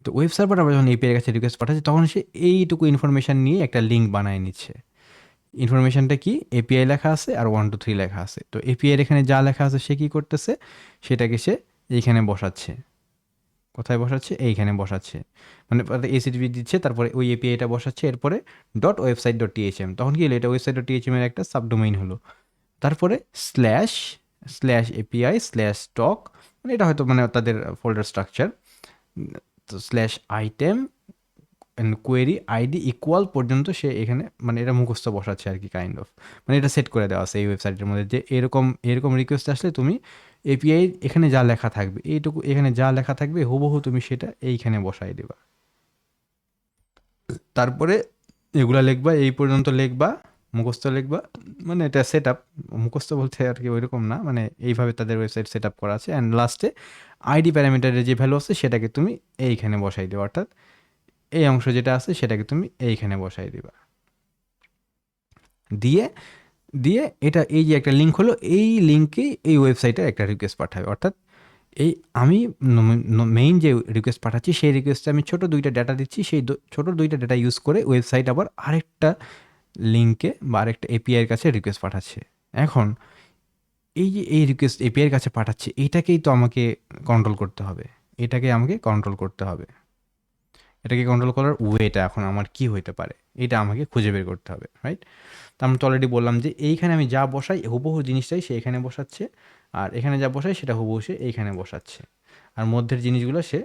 তো ওয়েব সার্ভার আবার যখন এপিআইয়ের কাছে রিকোয়েস্ট পাঠাচ্ছে তখন সে এইটুকু ইনফরমেশান নিয়ে একটা লিঙ্ক বানায় নিচ্ছে। ইনফরমেশানটা কি, এপিআই লেখা আছে আর 1 to 3 লেখা আছে। তো এপিআইয়ের এখানে যা লেখা আছে সে কী করতেছে, সেটাকে সে এইখানে বসাচ্ছে। কোথায় বসাচ্ছে, এইখানে বসাচ্ছে, মানে এসিটিভি দিচ্ছে, তারপরে ওই এপিআইটা বসাচ্ছে, এরপরে ডট ওয়েবসাইট ডট টিএইচএম, তখন কি হলো, এটা ওয়েবসাইট ডট টিএইচএম এর একটা সাবডোমেইন হলো। তারপরে স্ল্যাশ এপিআই স্ল্যাশ স্টক, মানে এটা হয়তো মানে তাদের ফোল্ডার স্ট্রাকচার, তো slash item query ID equal পর্যন্ত সে এখানে মানে এটা মুখস্থ বসাচ্ছে আর কি, কাইন্ড অফ, মানে এটা সেট করে দেওয়া আছে এই ওয়েবসাইটের মধ্যে যে এরকম রিকোয়েস্ট আসলে তুমি এপিআই এখানে যা লেখা থাকবে, এইটুকু এখানে যা লেখা থাকবে হুবহু তুমি সেটা এইখানে বসাই দেবা। তারপরে এগুলা লিখবা, এই পর্যন্ত লিখবা, মুখস্থ লিখবা, মানে এটা সেট আপ, মুখস্থ বলতে আর কি ওইরকম না, মানে এইভাবে তাদের ওয়েবসাইট সেট আপ করা আছে। অ্যান্ড লাস্টে আইডি প্যারামিটারের যে ভ্যালু আছে সেটাকে তুমি এইখানে বসাই দেবে, অর্থাৎ এই অংশ যেটা আছে সেটাকে তুমি এইখানে বসাই দিবা, দিয়ে দিয়ে এটা এই যে একটা লিঙ্ক হলো, এই লিঙ্কে এই ওয়েবসাইটে একটা রিকোয়েস্ট পাঠাবে। অর্থাৎ এই আমি মেইন যে রিকোয়েস্ট পাঠাচ্ছি সেই রিকোয়েস্টে আমি ছোটো দুইটা ডেটা দিচ্ছি, সেই ছোটো দুইটা ডেটা ইউজ করে ওয়েবসাইট আবার আরেকটা লিঙ্কে বা আরেকটা এপিআইয়ের কাছে রিকোয়েস্ট পাঠাচ্ছে। এখন এই যে এই রিকোয়েস্ট এপিআইয়ের কাছে পাঠাচ্ছে, এইটাকেই তো আমাকে কন্ট্রোল করতে হবে, এটাকে কন্ট্রোল করার ওয়েটা এখন আমার কি হইতে পারে, এটা আমাকে খুঁজে বের করতে হবে, রাইট? তো আমরা তো অলরেডি বললাম যে এইখানে আমি যা বসাই হুবহু জিনিসটাই সে এখানে বসাচ্ছে, আর এখানে যা বসাই সেটা হুবহু সে এইখানে বসাচ্ছে, আর মধ্যের জিনিসগুলো সে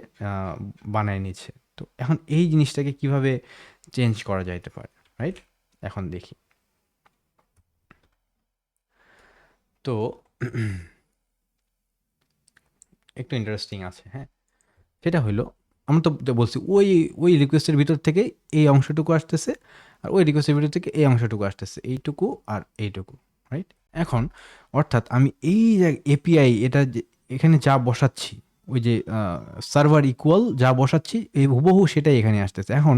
বানায় নিচ্ছে। তো এখন এই জিনিসটাকে কিভাবে চেঞ্জ করা যাইতে পারে, রাইট? এখন দেখি। তো একটু ইন্টারেস্টিং আছে, হ্যাঁ। সেটা হইলো, আমরা তো বলছি ওই ওই রিকোয়েস্টের ভিতর থেকে এই অংশটুকু আসতেছে, আর ওই রিকোয়েস্টের ভিতর থেকে এই অংশটুকু আসতেছে, এইটুকু আর এইটুকু, রাইট? এখন অর্থাৎ আমি এই যে এপিআই এটা এখানে যা বসাচ্ছি, ওই যে সার্ভার ইকুয়াল যা বসাচ্ছি এই হুবহু সেটাই এখানে আসতেছে। এখন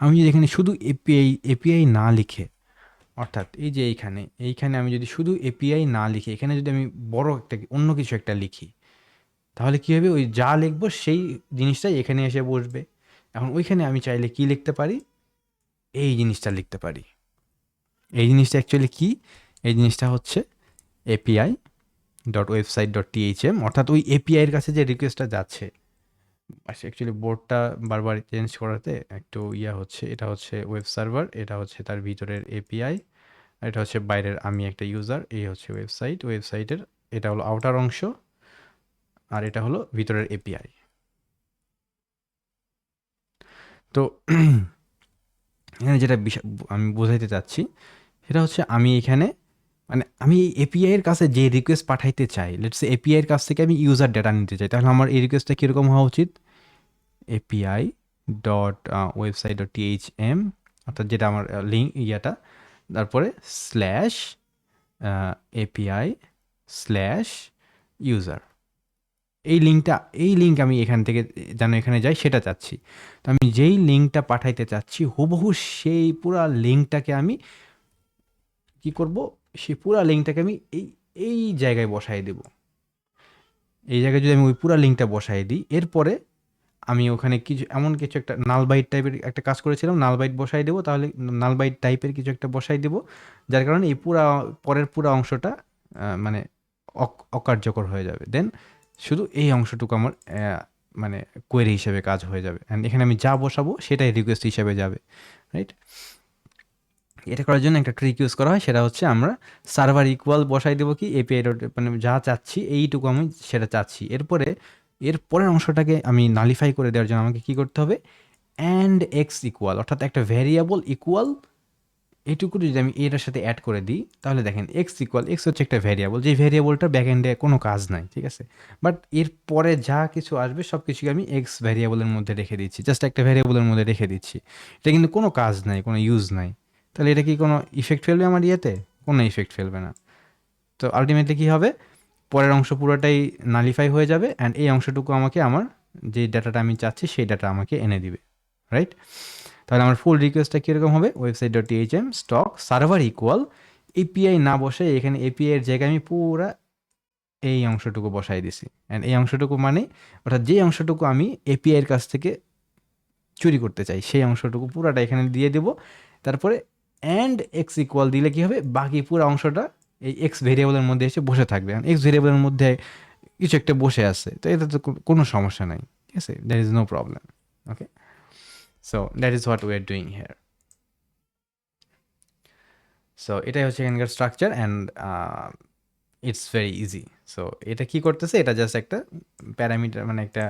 আমি যদি এখানে শুধু এপিআই না লিখে, অর্থাৎ এই যে এইখানে আমি যদি শুধু এপিআই না লিখে এখানে যদি আমি বড় একটা অন্য কিছু একটা লিখি, তাহলে কী হবে, ওই যা লিখবো সেই জিনিসটাই এখানে এসে বসবে। এখন ওইখানে আমি চাইলে কি লিখতে পারি, এই জিনিসটা লিখতে পারি। এই জিনিসটা অ্যাকচুয়ালি কি, এই জিনিসটা হচ্ছে API dot website dot THM, অর্থাৎ ওই এপিআইয়ের কাছে যে রিকোয়েস্টটা যাচ্ছে। আচ্ছা, অ্যাকচুয়ালি বোর্ডটা বারবার চেঞ্জ করাতে একটু হচ্ছে। এটা হচ্ছে ওয়েব সার্ভার, এটা হচ্ছে তার ভিতরের এপিআই, আর এটা হচ্ছে বাইরের আমি একটা ইউজার। এই হচ্ছে ওয়েবসাইটের এটা হলো আউটার অংশ, আর এটা হলো ভিতরের এপিআই। তো এখানে যেটা আমি বোঝাইতে চাচ্ছি সেটা হচ্ছে আমি এখানে মানে আমি এই এপিআই এর কাছে যে রিকোয়েস্ট পাঠাইতে চাই, লেটস সে এপিআই এর কাছ থেকে আমি ইউজার ডেটা নিতে চাই, তাহলে আমার এই রিকোয়েস্টটা কীরকম হওয়া উচিত, API dot website dot THM, অর্থাৎ যেটা আমার লিঙ্ক তারপরে স্ল্যাশ এপিআই স্ল্যাশ ইউজার। এই লিঙ্ক আমি এখান থেকে যেন এখানে যাই সেটা চাচ্ছি। তো আমি যেই লিঙ্কটা পাঠাইতে চাচ্ছি হুবহু সেই পুরা লিঙ্কটাকে আমি কি করব, সেই পুরা লিঙ্কটাকে আমি এই জায়গায় বসাই দেব। এই জায়গায় যদি আমি ওই পুরা লিঙ্কটা বসাই দিই, এরপরে আমি ওখানে কিছু একটা নাল বাইট টাইপের একটা কাজ করেছিলাম, নাল বাইট বসাই দেবো, তাহলে নাল বাইট টাইপের কিছু একটা বসাই দেবো, যার কারণে এই পরের পুরা অংশটা মানে অকার্যকর হয়ে যাবে। দেন শুধু এই অংশটুকু আমার মানে কোয়েরি হিসেবে কাজ হয়ে যাবে, অ্যান্ড এখানে আমি যা বসাবো সেটাই রিকোয়েস্ট হিসেবে যাবে, রাইট? এটা করার জন্য একটা ট্রিক ইউজ করা হয়, সেটা হচ্ছে আমরা সার্ভার ইকুয়াল বসাই দেবো কি এপিআই ডট, মানে যা চাচ্ছি এইটুকু আমি সেটা চাচ্ছি। এর পরের অংশটাকে আমি নালিফাই করে দেওয়ার জন্য আমাকে কী করতে হবে, অ্যান্ড এক্স ইকুয়াল, অর্থাৎ একটা ভ্যারিয়েবল ইকুয়াল এইটুকু যদি আমি এটার সাথে অ্যাড করে দিই, তাহলে দেখেন এক্স হচ্ছে একটা ভ্যারিয়েবল, যে ভ্যারিয়েবলটার ব্যাকএন্ডে কোনো কাজ নাই, ঠিক আছে? বাট এর পরে যা কিছু আসবে সব কিছুকে আমি এক্স ভ্যারিয়েবলের মধ্যে রেখে দিচ্ছি, জাস্ট একটা ভ্যারিয়েবলের মধ্যে রেখে দিচ্ছি। এটা কিন্তু কোনো কাজ নাই, কোনো ইউজ নাই। তাহলে এটা কি কোনো ইফেক্ট ফেলবে আমার কোনো ইফেক্ট ফেলবে না। তো আলটিমেটলি কী হবে, পরের অংশ পুরোটাই নালিফাই হয়ে যাবে, অ্যান্ড এই অংশটুকু আমাকে আমার যে ডাটাটা আমি চাচ্ছি সেই ডাটা আমাকে এনে দিবে, রাইট? তাহলে আমার ফুল রিকোয়েস্টটা কীরকম হবে, website dot THM stock server equal API না বসে এখানে এপিআই এর জায়গায় আমি পুরা এই অংশটুকু বসাই দিছি, অ্যান্ড এই অংশটুকু মানে অর্থাৎ যে অংশটুকু আমি এপিআই এর কাছ থেকে চুরি করতে চাই সেই অংশটুকু পুরাটা এখানে দিয়ে দেবো। তারপরে অ্যান্ড এক্স ইকুয়াল দিলে কী হবে, বাকি পুরো অংশটা এই এক্স ভেরিয়েবলের মধ্যে এসে বসে থাকবে, কারণ এক্স ভেরিয়েবলের মধ্যে কিছু একটা বসে আছে, তো এটা তো কোনো সমস্যা নাই, ঠিক আছে? There is no problem. Okay, so that is what we are doing here. So এটাই হচ্ছে এখানকার structure, and it's very easy. So এটা কি করতেছে, এটা জাস্ট একটা প্যারামিটার, মানে একটা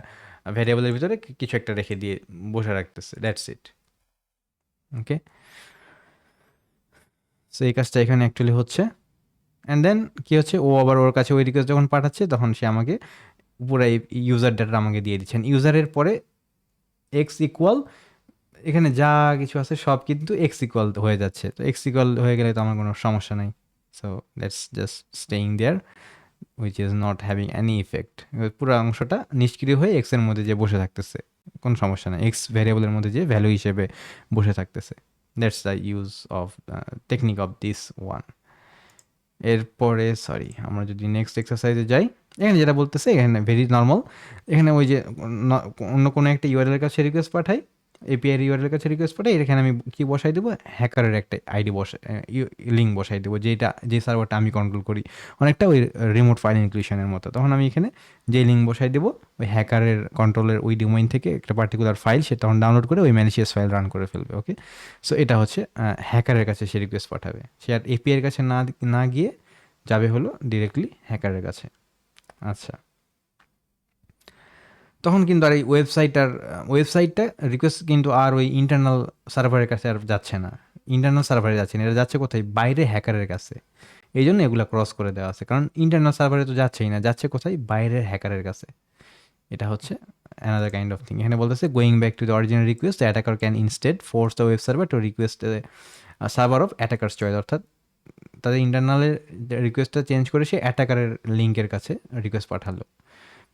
ভ্যারিয়েবলের ভিতরে কিছু একটা রেখে দিয়ে বসে রাখতেছে, দ্যাটস ইট। ওকে, সো এই কাজটা এখানে অ্যাকচুয়ালি হচ্ছে, অ্যান্ড দেন কী হচ্ছে, ও আবার ওর কাছে ওই রিকোয়েস্ট যখন পাঠাচ্ছে তখন সে আমাকে পুরো ইউজার ডাটা আমাকে দিয়ে দিচ্ছেন। ইউজারের পরে এক্স ইকুয়াল এখানে যা কিছু আছে সব কিন্তু এক্স ইকুয়াল হয়ে যাচ্ছে, তো এক্স ইকুয়াল হয়ে গেলে তো আমার কোনো সমস্যা নাই। So that's just staying there which is not having any effect. পুরো অংশটা নিষ্ক্রিয় হয়ে এক্সের মধ্যে যে বসে থাকতেছে, কোনো সমস্যা নেই, এক্স ভ্যারিয়েবলের মধ্যে যে ভ্যালু হিসেবে বসে থাকতেছে। That's the use of technique of this one. এরপরে আমরা যদি নেক্সট এক্সারসাইজে যাই, এখানে যেটা বলতেছে এখানে ভেরি নর্মাল, এখানে ওই যে অন্য কোনো একটা ইউআরএল এর কাছে রিকোয়েস্ট পাঠাই, এপিআই ইউআরএল এর কাছে রিকোয়েস্ট পাঠাই, এখানে আমি কি বসাই দেবো, হ্যাকারের একটা আইডি লিঙ্ক বসাই দেবো, যে সার্ভারটা আমি কন্ট্রোল করি, অনেকটা ওই রিমোট ফাইল ইনক্লুশনের মতো। তখন আমি এখানে যে লিঙ্ক বসাই দেবো, ওই হ্যাকারের কন্ট্রোলের ওই ডোমেইন থেকে একটা পার্টিকুলার ফাইল সে তখন ডাউনলোড করে ওই ম্যালিশিয়াস ফাইল রান করে ফেলবে। ওকে, সো এটা হচ্ছে হ্যাকারের কাছে সে রিকোয়েস্ট পাঠাবে, সে আর এপিআই এর কাছে না গিয়ে যাবে হলো ডিরেক্টলি হ্যাকারের কাছে। আচ্ছা, তখন কিন্তু আর এই ওয়েবসাইটটা রিকোয়েস্ট কিন্তু আর ওই ইন্টারনাল সার্ভারের কাছে আর যাচ্ছে না, ইন্টারনাল সার্ভারে যাচ্ছে না, এটা যাচ্ছে কোথায়, বাইরে হ্যাকারের কাছে। এই জন্য এগুলো ক্রস করে দেওয়া আছে, কারণ ইন্টারনাল সার্ভারে তো যাচ্ছেই না, যাচ্ছে কোথায়, বাইরের হ্যাকারের কাছে। এটা হচ্ছে অ্যানাদার কাইন্ড অফ থিং। এখানে বলতেছে going back to the original request, the attacker can instead force the web server to request server of attackers choice, অর্থাৎ তাদের ইন্টারনালের রিকোয়েস্টটা চেঞ্জ করে সে অ্যাটাকারের লিঙ্কের কাছে রিকোয়েস্ট পাঠালো।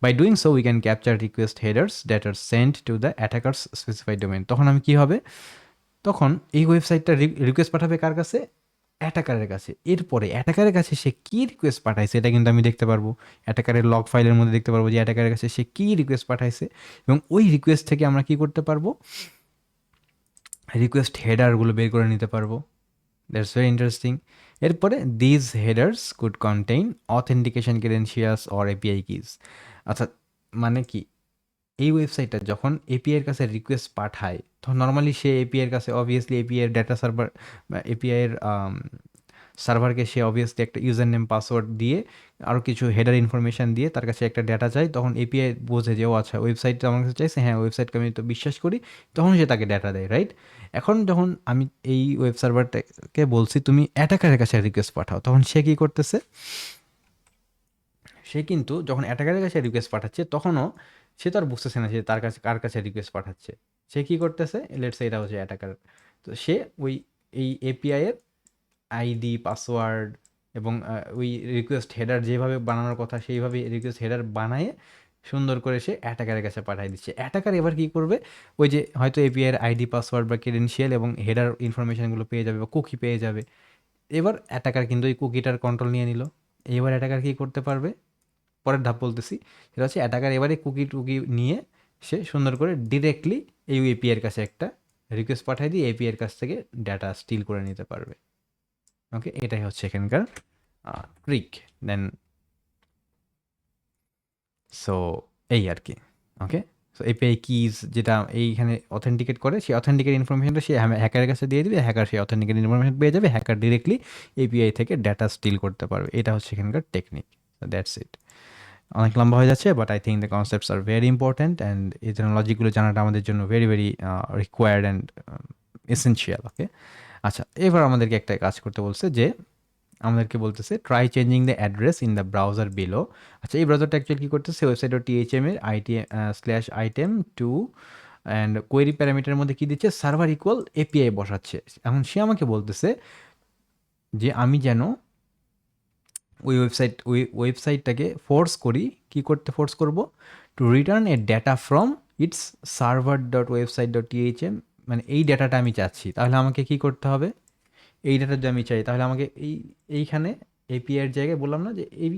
By doing so, we can capture request headers that are sent to the attacker's specified domain. তখন আমি কি হবে, তখন এই ওয়েবসাইটটা রিকোয়েস্ট পাঠাবে কার কাছে, অ্যাটাকারের কাছে। এরপরে অ্যাটাকারের কাছে সে কী রিকোয়েস্ট পাঠাইছে এটা কিন্তু আমি দেখতে পারবো, অ্যাটাকারের লগ ফাইলের মধ্যে দেখতে পারবো যে অ্যাটাকারের কাছে সে কী রিকোয়েস্ট পাঠাইছে, এবং ওই রিকোয়েস্ট থেকে আমরা কি করতে পারবো, রিকোয়েস্ট হেডারগুলো বের করে নিতে পারবো। That's very interesting. এরপরে these headers could contain authentication credentials or API keys. অর্থাৎ মানে কি, এই ওয়েবসাইটটা যখন এপিআই এর কাছে রিকোয়েস্ট পাঠায়, তখন নর্মালি সে এপিআই এর কাছে অবভিয়াসলি এপিআই এর ডেটা সার্ভার বা এপিআই এর সার্ভারকে সে অবভিয়াসলি একটা ইউজার নেম পাসওয়ার্ড দিয়ে আরও কিছু হেডার ইনফরমেশান দিয়ে তার কাছে একটা ডেটা চাই। তখন এপিআই বোঝে যে ও আচ্ছা ওয়েবসাইটটা আমার কাছে চাইছে, হ্যাঁ ওয়েবসাইটকে আমি তো বিশ্বাস করি, তখন সে তাকে ডেটা দেয়, রাইট? এখন যখন আমি এই ওয়েব সার্ভারটাকে বলছি তুমি অ্যাটাকারের কাছে রিকোয়েস্ট পাঠাও, তখন সে কী করতেছে, সে কিন্তু যখন অ্যাটাকারের কাছে রিকোয়েস্ট পাঠাচ্ছে তখনও সে তো আর বুঝতেছে না যে তার কাছে কার কাছে রিকোয়েস্ট পাঠাচ্ছে। সে কী করতেছে, লেটস সে এটা হচ্ছে অ্যাটাকার, তো সে ওই এই এপিআই এর আইডি পাসওয়ার্ড এবং ওই রিকোয়েস্ট হেডার যেভাবে বানানোর কথা সেইভাবে রিকোয়েস্ট হেডার বানায়ে সুন্দর করে সে অ্যাটাকারের কাছে পাঠিয়ে দিচ্ছে। অ্যাটাকার এবার কী করবে, ওই যে হয়তো এপিআই এর আইডি পাসওয়ার্ড বা ক্রেডেনশিয়াল এবং হেডার ইনফরমেশনগুলো পেয়ে যাবে বা কুকি পেয়ে যাবে। এবার অ্যাটাকার কিন্তু ওই কুকিটার কন্ট্রোল নিয়ে নিল। এবার অ্যাটাকার কী করতে পারবে, পরের ধাপ বলতেছি, সেটা হচ্ছে অ্যাটাকার এবারে কুকি টুকি নিয়ে সে সুন্দর করে ডিরেক্টলি এই এপিআই এর কাছে একটা রিকোয়েস্ট পাঠিয়ে দিয়ে এপিআই এর কাছ থেকে ডাটা স্টিল করে নিতে পারবে। ওকে, এটাই হচ্ছে এখানকার ট্রিক। দেন সো এই আর কি। ওকে, সো এপিআই কিজ যেটা এইখানে অথেন্টিকেট করে, সেই অথেন্টিকেট ইনফরমেশনটা সে হ্যাকারের কাছে দিয়ে দিবে, হ্যাকার সেই অথেন্টিকেট ইনফরমেশন পেয়ে যাবে, হ্যাকার ডিরেক্টলি এপিআই থেকে ডাটা স্টিল করতে পারবে। এটা হচ্ছে এখানকার টেকনিক। That's it. অনেক লম্বা হয়ে যাচ্ছে, but I think the concepts are very important and এই জন্য লজিকগুলো জানাটা আমাদের জন্য very very required and essential. Okay, আচ্ছা, এবার আমাদেরকে একটা কাজ করতে বলছে, যে আমাদেরকে বলতেছে try changing the address in the browser below. আচ্ছা, এই ব্রাউজারটা অ্যাকচুয়ালি কী করতেছে, ওয়েবসাইট ডট টিএইচএম এর /item 2 অ্যান্ড কোয়েরি প্যারামিটারের মধ্যে কী দিচ্ছে, সার্ভার ইকুয়াল এপিআই বসাচ্ছে। এখন সে আমাকে বলতেছে যে আমি যেন ওয়েবসাইটটাকে ফোর্স করি, কি করতে ফোর্স করব, to return A data from its server dot website dot THM. মানে এই ডেটাটা আমি চাচ্ছি, তাহলে আমাকে কি করতে হবে, এই ডেটা যদি আমি চাই তাহলে আমাকে এইখানে এপিআই এর জায়গায় বললাম না যে এই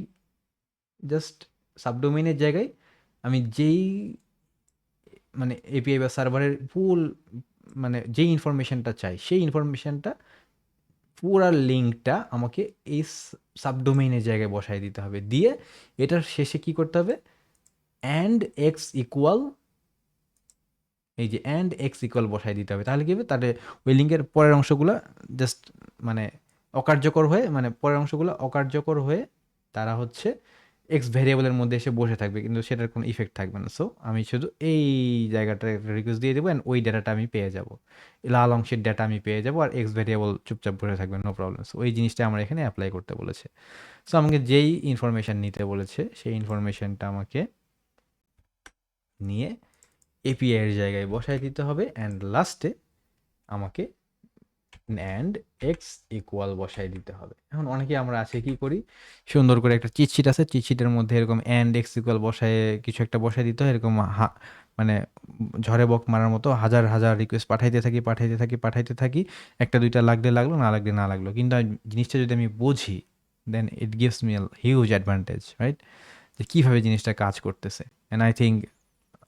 জাস্ট সাবডোমেইনের জায়গায় আমি যেই মানে এপিআই বা সার্ভারের ফুল মানে যেই ইনফরমেশনটা চাই সেই ইনফরমেশনটা পুরা লিঙ্কটা আমাকে এই সাবডোমেইনের জায়গায় বসাই দিতে হবে, দিয়ে এটার শেষে কি করতে হবে, অ্যান্ড এক্স ইকুয়াল, এই যে অ্যান্ড এক্স ইকুয়াল বসাই দিতে হবে। তাহলে কি হবে, তাহলে ওই লিঙ্কের পরের অংশগুলো জাস্ট মানে অকার্যকর হয়ে, মানে পরের অংশগুলো অকার্যকর হয়ে তারা হচ্ছে এক্স ভ্যারিয়েবলের মধ্যে এসে বসে থাকবে, কিন্তু সেটার কোনো ইফেক্ট থাকবে না। সো আমি শুধু এই জায়গাটা রিকোয়েস্ট দিয়ে দেবো অ্যান্ড ওই ডেটাটা আমি পেয়ে যাব, লাল অংশের ডেটা আমি পেয়ে যাব, আর এক্স ভ্যারিয়েবল চুপচাপ বসে থাকবে, নো প্রবলেম। সো ওই জিনিসটা আমরা এখানে অ্যাপ্লাই করতে বলেছে। সো আমাকে যেই ইনফরমেশান নিতে বলেছে সেই ইনফরমেশানটা আমাকে নিয়ে এপিআই এর জায়গায় বসায় দিতে হবে, অ্যান্ড লাস্টে আমাকে অ্যান্ড এক্স ইকুয়াল বসাই দিতে হবে। এখন অনেকে আমরা আছে কি করি, সুন্দর করে একটা চিটশিট আছে, চিটশিটের মধ্যে এরকম অ্যান্ড এক্স ইকুয়াল বসায় কিছু একটা বসাই দিতে হয়, এরকম মানে ঝড়ে বক মারার মতো হাজার হাজার রিকোয়েস্ট পাঠাইতে থাকি, একটা দুইটা লাগলে লাগলো, না লাগলে না লাগলো। কিন্তু জিনিসটা যদি আমি বুঝি, then it gives me huge advantage, right, যে কীভাবে জিনিসটা কাজ করতেছে। And I think,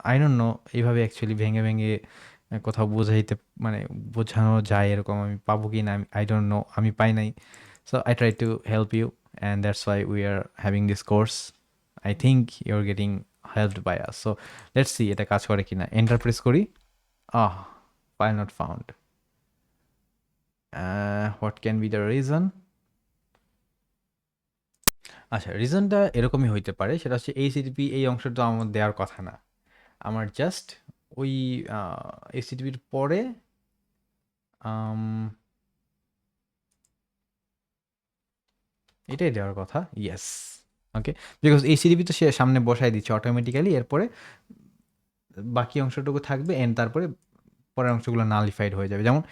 I don't know, এইভাবে অ্যাকচুয়ালি ভেঙে ভেঙে কোথাও বোঝাইতে মানে বোঝানো যায় এরকম আমি পাবো কি না আই ডোন্ট নো, আমি পাই নাই। So I try to help you and that's why we are having this course. I think you are getting helped by us. So let's see এটা কাজ করে কিনা। এন্টার প্রেস করি। File not found. What can be the reason? আচ্ছা, রিজনটা এরকমই হইতে পারে, সেটা হচ্ছে এইচটিটিপি এই অংশটা আমার দেওয়ার কথা না। আমার জাস্ট ওই এইচটিটিপির পরে এটাই দেওয়ার কথা, ইয়েস। ওকে, বিকজ এইচটিটিপি তো সে সামনে বসাই দিচ্ছে অটোমেটিক্যালি, এরপরে বাকি অংশটুকু থাকবে এন্ড তারপরে পরের অংশগুলো নালিফাইড হয়ে যাবে। যেমন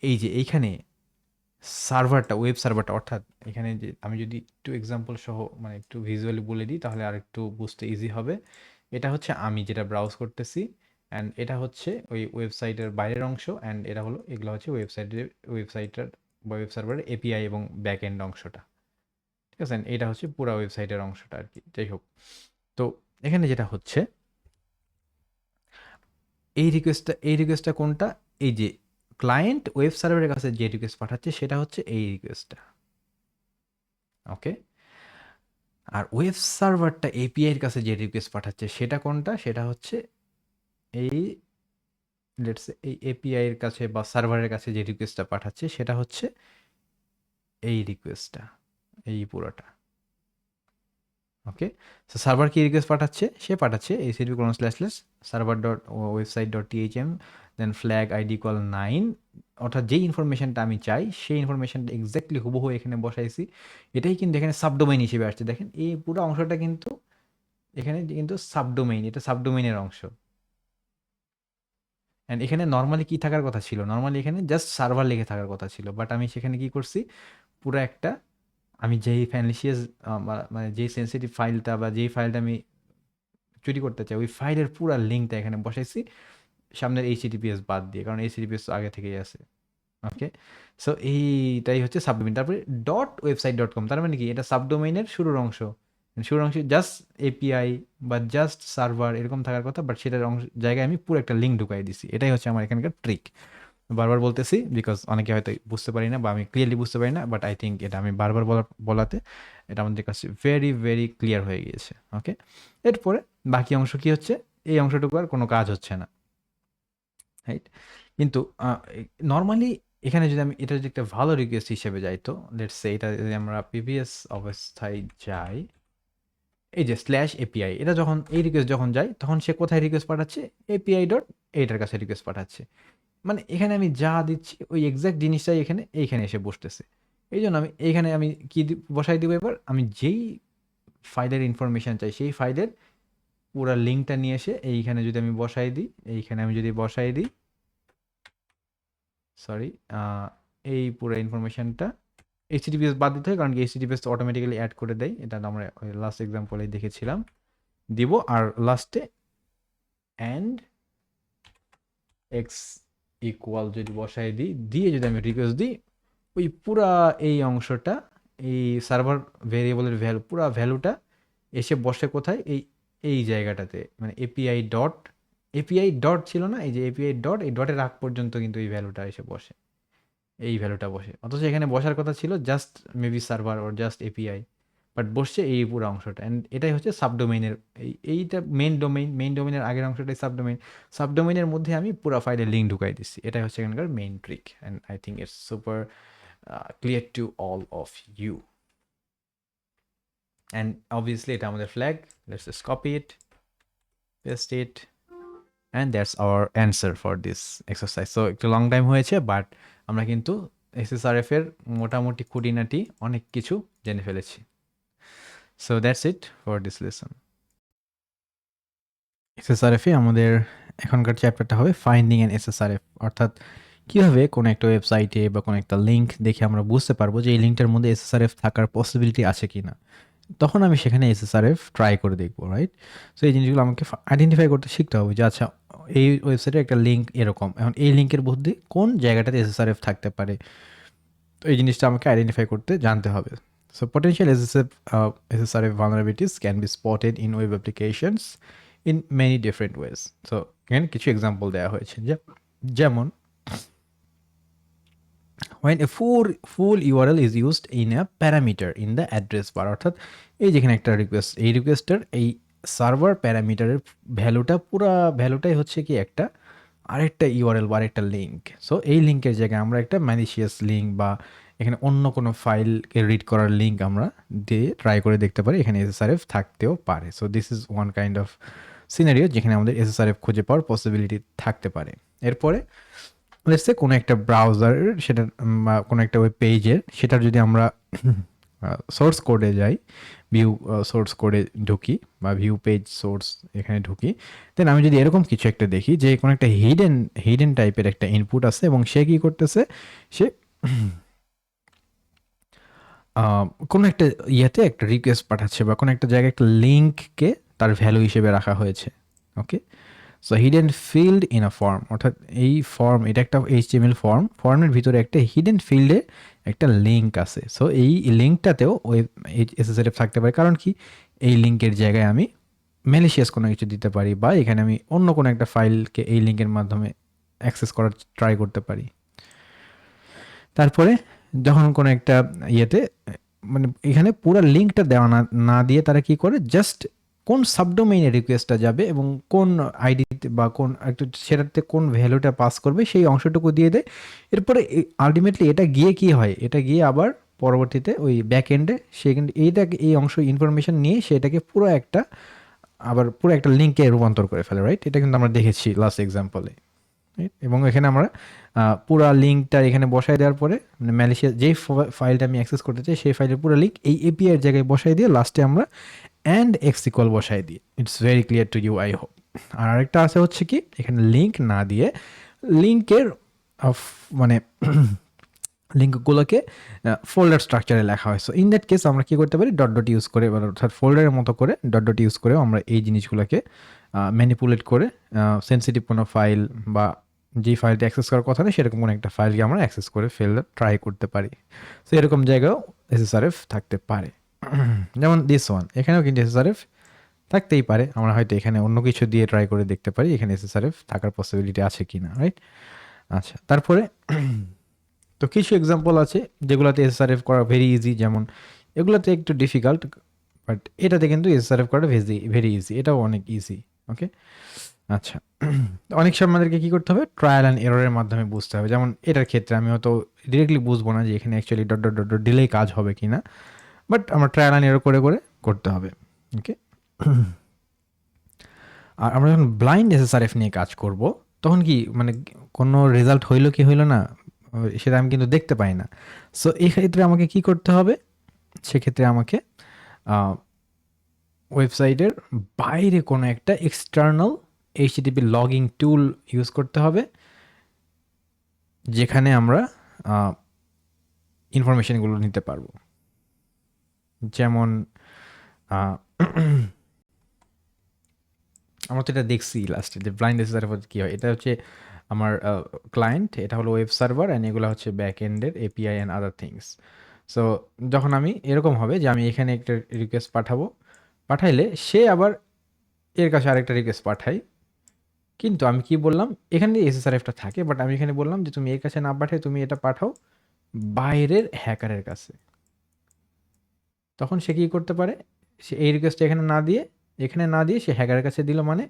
এই যে এইখানে সার্ভারটা, ওয়েব সার্ভারটা, অর্থাৎ এখানে যে আমি যদি একটু এক্সাম্পল সহ মানে একটু ভিজুয়ালি বলে দিই তাহলে আর একটু বুঝতে ইজি হবে। এটা হচ্ছে আমি যেটা ব্রাউজ করতেছি, অ্যান্ড এটা হচ্ছে ওই ওয়েবসাইটের বাইরের অংশ, অ্যান্ড এটা হলো এগুলো হচ্ছে ওয়েবসাইটের বা ওয়েব সার্ভারের এপিআই এবং ব্যাক এন্ড অংশটা। ঠিক আছে, এটা হচ্ছে পুরো ওয়েবসাইটের অংশটা আর কি। যাই হোক, তো এখানে যেটা হচ্ছে এই রিকোয়েস্টটা কোনটা? এই যে ক্লায়েন্ট ওয়েব সার্ভারের কাছে যে রিকোয়েস্ট পাঠাচ্ছে সেটা হচ্ছে এই রিকোয়েস্টটা। ওকে, আর ওয়েব সার্ভারটা এপিআই এর কাছে যে রিকোয়েস্ট পাঠাচ্ছে সেটা কোনটা? সেটা হচ্ছে এই লেটস এই এপিআই এর কাছে বা সার্ভারের কাছে যে রিকোয়েস্টটা পাঠাচ্ছে সেটা হচ্ছে এই রিকোয়েস্টটা, এই পুরোটা। ওকে, সো সার্ভার কি রিকোয়েস্ট পাঠাচ্ছে? সে পাঠাচ্ছে http server dot website dot THM then flag ID call 9, অর্থাৎ যেই ইনফরমেশনটা আমি চাই সেই ইনফরমেশনটা এক্স্যাক্টলি হুবহু এখানে বসাইছি। এটাই কিন্তু এখানে সাবডোমেইন হিসেবে আসছে। দেখেন এই পুরো অংশটা কিন্তু এখানে কিন্তু সাবডোমেইন, এটা সাবডোমেইনের অংশ। অ্যান্ড এখানে নর্মালি কি থাকার কথা ছিল? নর্মালি এখানে জাস্ট সার্ভার লিখে থাকার কথা ছিল, বাট আমি সেখানে কি করছি, পুরো একটা আমি যেই ফ্যালিশিয়াস মানে যেই সেন্সিটিভ ফাইলটা বা যেই ফাইলটা আমি চুরি করতে চাই ওই ফাইলের পুরো লিঙ্কটা এখানে বসাইছি সামনের এইচটিটিপিএস বাদ দিয়ে, কারণ এইচটিটিপিএস তো আগে থেকেই আছে। ওকে, সো এইটাই হচ্ছে সাবডোমেইন। তারপরে ডট ওয়েবসাইট ডট কম, তার মানে কি এটা সাবডোমেইনের শুরুর অংশ। শুরুর অংশে জাস্ট এপিআই বা জাস্ট সার্ভার এরকম থাকার কথা, বাট সেটার জায়গায় আমি পুরো একটা লিঙ্ক ঢুকাই দিছি। এটাই হচ্ছে আমার এখানকার ট্রিক। বারবার বলতেছি বিকজ অনেকে হয়তো বুঝতে পারি না বা আমি ক্লিয়ারলি বুঝতে পারি না, বাট আই থিঙ্ক এটা আমি বারবার বলাতে এটা আমাদের কাছে ভেরি ভেরি ক্লিয়ার হয়ে গিয়েছে। ওকে, এরপরে বাকি অংশ কি হচ্ছে? এই অংশটুকু আর কোনো কাজ হচ্ছে না, রাইট? কিন্তু নর্মালি এখানে যদি আমি এটা যদি একটা ভালো রিকোয়েস্ট হিসেবে যাই, তো লেটস সে এটা যদি আমরা প্রিভিয়াস অবস্থায় যাই, এই যে স্ল্যাশ এপিআই, এটা যখন এই রিকোয়েস্ট যখন যায় তখন সে কোথায় রিকোয়েস্ট পাঠাচ্ছে? এপিআই ডট এইটার কাছে রিকোয়েস্ট পাঠাচ্ছে। মানে এখানে আমি যা দিচ্ছি ওই এক্সাক্ট জিনিসটাই এইখানে এসে বসতেছে। এই জন্য আমি এইখানে আমি কি বসাই দিব? এবার আমি যেই ফাইলের ইনফরমেশন চাই সেই ফাইলের পুরো লিঙ্কটা নিয়ে এসে এইখানে যদি আমি বসাই দিই, এইখানে আমি যদি বসাই দিই, সরি, এই পুরো ইনফরমেশনটা এইচটিটিপিএস বাদ দিতে হয়, কারণ কি এইচটিটিপিএস তো অটোমেটিক্যালি অ্যাড করে দেয়। এটা আমরা ওই লাস্ট এক্সাম্পলেই দেখেছিলাম। দিব আর লাস্টে অ্যান্ড এক্স ইকুয়াল যদি বসাই দিই, দিয়ে যদি আমি রিকোয়েস্ট দিই, ওই পুরা এই অংশটা, এই সার্ভার ভেরিয়েবলের ভ্যালু, পুরা ভ্যালুটা এসে বসে কোথায়? এই জায়গাটাতে, মানে এপিআই ডট ছিল না, এই যে এপিআই ডট, এই ডটের আগ পর্যন্ত কিন্তু এই ভ্যালুটা এসে বসে, এই ভ্যালুটা বসে। অথচ এখানে বসার কথা ছিল just maybe server or just API, but বসছে এই পুরো অংশটা। অ্যান্ড এটাই হচ্ছে সাবডোমেইনের এইটা মেইন ডোমেইনের আগের অংশটাই সাবডোমেইন। সাবডোমেইনের মধ্যে আমি পুরো ফাইলের লিঙ্ক ঢুকাই দিচ্ছি। এটাই হচ্ছে এখানকার main trick, and I think it's super clear to all of you. And obviously এটা আমাদের flag. Let's just copy it, paste it, and that's our answer for this exercise. So একটু লং টাইম হয়েছে, but আমরা কিন্তু এসএসআরএফ এর মোটামুটি খুঁটিনাটি অনেক কিছু জেনে ফেলেছি। So that's it for this lesson. এসএসআরএফ এ আমাদের এখনকার চ্যাপ্টারটা হবে ফাইন্ডিং এন এসএসআরএফ, অর্থাৎ কিভাবে কোনো একটা ওয়েবসাইটে বা কোনো একটা লিঙ্ক দেখে আমরা বুঝতে পারবো যে এই লিঙ্কটার মধ্যে এসএসআরএফ থাকার পসিবিলিটি আছে কিনা। তখন আমি সেখানে এসএসআরএফ ট্রাই করে দেখবো, রাইট? সো এই জিনিসগুলো আমাকে আইডেন্টিফাই করতে শিখতে হবে যে আচ্ছা এই ওয়েবসাইটে একটা লিঙ্ক এরকম, এখন এই লিঙ্কের মধ্যে কোন জায়গাটাতে এসএসআরএফ থাকতে পারে, তো এই জিনিসটা আমাকে আইডেন্টিফাই করতে জানতে হবে। So potential SSRF vulnerabilities can be spotted in web applications in many different ways. So এখানে কিছু এক্সাম্পল দেওয়া হয়েছে, যে যেমন when a full URL is used in a parameter in the address bar, অর্থাৎ এই যেখানে একটা রিকোয়েস্ট, এই রিকোয়েস্টের এই সার্ভার প্যারামিটারের ভ্যালুটা পুরা ভ্যালুটাই হচ্ছে কি একটা আরেকটা ইউআরএল বা আরেকটা লিঙ্ক। সো এই লিঙ্কের জায়গায় আমরা একটা ম্যালিশিয়াস লিঙ্ক বা এখানে অন্য কোনো ফাইলকে রিড করার লিঙ্ক আমরা দিয়ে ট্রাই করে দেখতে পারি, এখানে এসএসআরএফ থাকতেও পারে। So this is one kind of scenario যেখানে আমাদের এসএসআরএফ খুঁজে পাওয়ার পসিবিলিটি থাকতে পারে। এরপরে লেটস সে কোনো একটা ব্রাউজার সেটা বা কোনো একটা ওয়েব পেজের সেটার যদি আমরা সোর্স কোডে যাই, ভিউ সোর্স কোডে ঢুকি বা ভিউ পেজ সোর্স এখানে ঢুকি, দেন আমি যদি এরকম কিছু একটা দেখি যে কোনো একটা হিডেন টাইপের একটা ইনপুট আছে এবং সে কি করতেছে, সে কোনো একটা ইয়েতে একটা রিকোয়েস্ট পাঠাচ্ছে বা কোনো একটা জায়গায় একটা লিঙ্ককে তার ভ্যালু হিসেবে রাখা হয়েছে। Okay, so hidden field in a form, অর্থাৎ এই ফর্ম এটা একটা এইচটিএমএল ফর্ম, ফর্মের ভিতরে একটা হিডেন ফিল্ডে একটা লিঙ্ক আছে। সো এই লিঙ্কটাতেও ওই এসএসএলএফ থাকতে পারে, কারণ কি এই লিঙ্কের জায়গায় আমি ম্যালিশিয়াস কোনো কিছু দিতে পারি বা এখানে আমি অন্য কোনো একটা ফাইলকে এই লিঙ্কের মাধ্যমে অ্যাক্সেস করার ট্রাই করতে পারি। তারপরে যখন কোনো একটা ইয়েতে মানে এখানে পুরো লিঙ্কটা দেওয়া না দিয়ে তারা কি করে, জাস্ট কোন সাবডোমেইনে রিকোয়েস্টটা যাবে এবং কোন আইডিতে বা কোন একটা সেটাতে কোন ভ্যালুটা পাস করবে সেই অংশটুকু দিয়ে দেয়। এরপরে আলটিমেটলি এটা গিয়ে কি হয়, এটা গিয়ে আবার পরবর্তীতে ওই ব্যাক এন্ডে সেখানে এই অংশ ইনফরমেশন নিয়ে সেটাকে পুরো একটা লিঙ্কে রূপান্তর করে ফেলে, রাইট? এটা কিন্তু আমরা দেখেছি লাস্ট এক্সাম্পলে। এবং এখানে আমরা পুরা লিঙ্কটা এখানে বসায় দেওয়ার পরে মানে ম্যালিশিয়াস যেই ফাইলটা আমি অ্যাক্সেস করতে চাই সেই ফাইলের পুরো লিঙ্ক এই এপিআই এর জায়গায় বসাই দিয়ে লাস্টে আমরা অ্যান্ড এক্স ইকুয়াল বসাই দিই। It's very clear to you, I hope. আর আরেকটা আছে হচ্ছে কি, এখানে লিঙ্ক না দিয়ে লিঙ্কের মানে লিঙ্কগুলোকে ফোল্ডার স্ট্রাকচারে লেখা হয়। সো ইন দ্যাট কেস আমরা কি করতে পারি, ডট ডট ইউজ করে অর্থাৎ ফোল্ডারের মতো করে ডট ডট ইউজ করেও আমরা এই জিনিসগুলোকে ম্যানিপুলেট করে সেন্সিটিভ কোনো ফাইল বা যে ফাইলটা অ্যাক্সেস করার কথা নেই সেরকম কোনো একটা ফাইলকে আমরা অ্যাক্সেস করে ট্রাই করতে পারি। সো এরকম জায়গায়ও এসএসআরএফ থাকতে পারে। যেমন দিস ওয়ান, এখানেও কিন্তু এসএসআরএফ থাকতেই পারে। আমরা হয়তো এখানে অন্য কিছু দিয়ে ট্রাই করে দেখতে পারি এখানে এসএসআরএফ থাকার পসিবিলিটি আছে কিনা, রাইট? আচ্ছা, তারপরে তো কিছু এক্সাম্পল আছে যেগুলোতে এসআরএফ করা ভেরি ইজি, যেমন এগুলোতে একটু ডিফিকাল্ট, বাট এটাতে কিন্তু এসআরএফ করা ভেরি ইজি, এটাও অনেক ইজি। ওকে, আচ্ছা। অনেক সময় আমাদেরকে কী করতে হবে, ট্রায়াল অ্যান্ড এররের মাধ্যমে বুঝতে হবে। যেমন এটার ক্ষেত্রে আমি হয়তো ডিরেক্টলি বুঝবো না যে এখানে actually dot dot dot dot দিলেই কাজ হবে কি না, বাট আমরা ট্রায়াল অ্যান্ড এরর করে করে করতে হবে। ওকে, আর আমরা যখন ব্লাইন্ড এসএসআরএফ নিয়ে কাজ করব তখন কি মানে কোনো রেজাল্ট হইলো কি হইলো না সেটা আমি কিন্তু দেখতে পাই না। সো এই ক্ষেত্রে আমাকে কি করতে হবে, সেক্ষেত্রে আমাকে ওয়েবসাইটের বাইরে কোনো একটা এক্সটার্নাল এইচটিটিপি লগিং টুল ইউজ করতে হবে যেখানে আমরা ইনফরমেশনগুলো নিতে পারবো। যেমন আমরা তো এটা দেখছি লাস্টে যে ব্লাইন্ড এসএসআরএফ কী হয়। এটা হচ্ছে আমার ক্লায়েন্ট, এটা হলো ওয়েব সার্ভার, অ্যান্ড এগুলো হচ্ছে ব্যাক এন্ডের API and other things. So যখন আমি এরকম হবে যে আমি এখানে একটা রিকোয়েস্ট পাঠাইলে সে আবার এর কাছে আরেকটা রিকোয়েস্ট পাঠাই, কিন্তু আমি কি বললাম এখানে এসএসআরএফটা থাকে, বাট আমি এখানে বললাম যে তুমি এর কাছে না পাঠাই তুমি এটা পাঠাও বাইরের হ্যাকারের কাছে। তখন সে কী করতে পারে, সে এই রিকোয়েস্টটা এখানে না দিয়ে সে হ্যাকারের কাছে দিল, মানে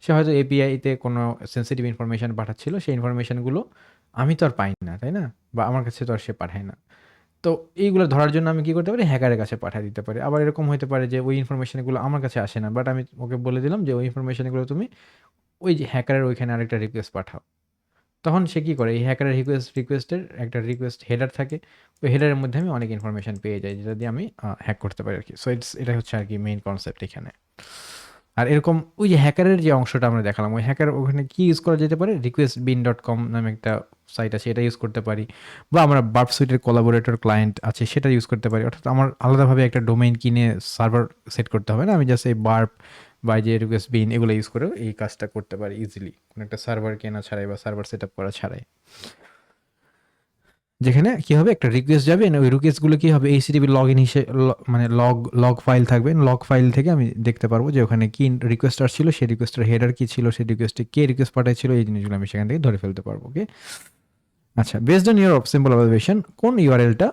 সে হয়তো এপিআইতে কোনো সেন্সিটিভ ইনফরমেশান পাঠাচ্ছিল, সেই ইনফরমেশানগুলো আমি তো আর পাই না, তাই না? বা আমার কাছে তো আর সে পাঠায় না। তো এইগুলো ধরার জন্য আমি কী করতে পারি, হ্যাকারের কাছে পাঠিয়ে দিতে পারি। আবার এরকম হতে পারে যে ওই ইনফরমেশানগুলো আমার কাছে আসে না, বাট আমি ওকে বলে দিলাম যে ওই ইনফরমেশানগুলো তুমি ওই যে হ্যাকারের ওইখানে আরেকটা রিকোয়েস্ট পাঠাও। তখন সে কী করে, এই হ্যাকারের রিকোয়েস্টের একটা রিকোয়েস্ট হেডার থাকে, ওই হেডারের মধ্যে আমি অনেক ইনফরমেশান পেয়ে যাই যেটা দিয়ে আমি হ্যাক করতে পারি আর কি। সো এটা হচ্ছে আর কি মেইন কনসেপ্ট এখানে। আর এরকম ওই যে হ্যাকারের যে অংশটা আমরা দেখালাম, ওই হ্যাকার ওখানে কি ইউজ করা যেতে পারে, requestbin.com নামে একটা সাইট আছে, এটা ইউজ করতে পারি, বা আমরা বার্ব সুইটের কোলাবোরেটর ক্লায়েন্ট আছে সেটা ইউজ করতে পারি। অর্থাৎ আমার আলাদাভাবে একটা ডোমেইন কিনে সার্ভার সেট করতে হবে না, আমি জাস্ট এই বার্ব বা যে রিকোয়েস্ট বিন এগুলো ইউজ করেও এই কাজটা করতে পারি ইজিলি, কোনো একটা সার্ভার কেনা ছাড়াই বা সার্ভার সেট আপ করা ছাড়াই। যেখানে কি হবে একটা রিকোয়েস্ট যাবে, ওই রিকোয়েস্টগুলো কি হবে এইচটিটিপি লগ ইন হিসেবে মানে লগ ফাইল থাকবে, লগ ফাইল থেকে আমি দেখতে পারবো যে ওখানে কি রিকোয়েস্ট আসছিল, সেই রিকোয়েস্টের হেডার কি ছিল, সেই রিকোয়েস্টে কে রিকোয়েস্ট পাঠাইছিল, এই জিনিসগুলো আমি সেখান থেকে ধরে ফেলতে পারবো। ওকে, আচ্ছা, based on your simple observation কোন ইউআরএলটা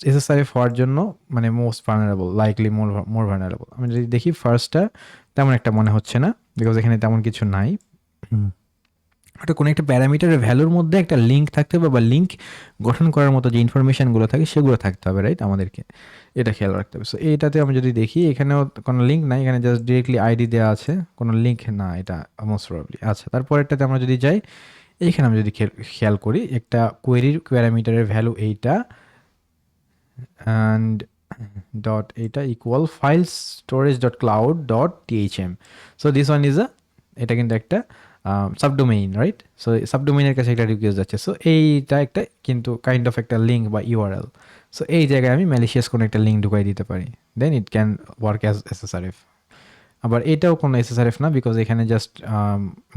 এসএসআরএফ হওয়ার জন্য মানে মোস্ট ভার্নারেবল, লাইকলি মোর ভার্নারেবল। আমি যদি দেখি ফার্স্টটা তেমন একটা মনে হচ্ছে না, বিকজ এখানে তেমন কিছু নাই। ওটা কোনো একটা প্যারামিটারের ভ্যালুর মধ্যে একটা লিঙ্ক থাকতে হবে, বা লিঙ্ক গঠন করার মতো যে ইনফরমেশনগুলো থাকে সেগুলো থাকতে হবে, রাইট? আমাদেরকে এটা খেয়াল রাখতে হবে। সো এইটাতে আমি যদি দেখি এখানেও কোনো লিঙ্ক নাই, এখানে জাস্ট ডিরেক্টলি আইডি দেওয়া আছে, কোনো লিঙ্ক না এটা মোস্ট প্রবাবলি। আচ্ছা, তারপরেরটাতে আমরা যদি যাই, এইখানে আমি যদি খেয়াল করি একটা কোয়েরির প্যারামিটারের ভ্যালু এইটা, অ্যান্ড ডট এইটা equal file storage dot cloud dot THM. So this one is এটা কিন্তু একটা সাবডোমেইন, রাইট? সো সাবডোমেইনের কাছে একটা রিকোয়েস্ট যাচ্ছে। সো এইটা একটা কিন্তু কাইন্ড অফ একটা লিঙ্ক বা ইউআরএল। সো এই জায়গায় আমি ম্যালিশিয়াস কোনো একটা লিঙ্ক ঢুকাই দিতে পারি, দেন ইট ক্যান ওয়ার্ক অ্যাজ এসএসআরএফ। আবার এটাও কোনো এসএসআরএফ না, বিকজ এখানে জাস্ট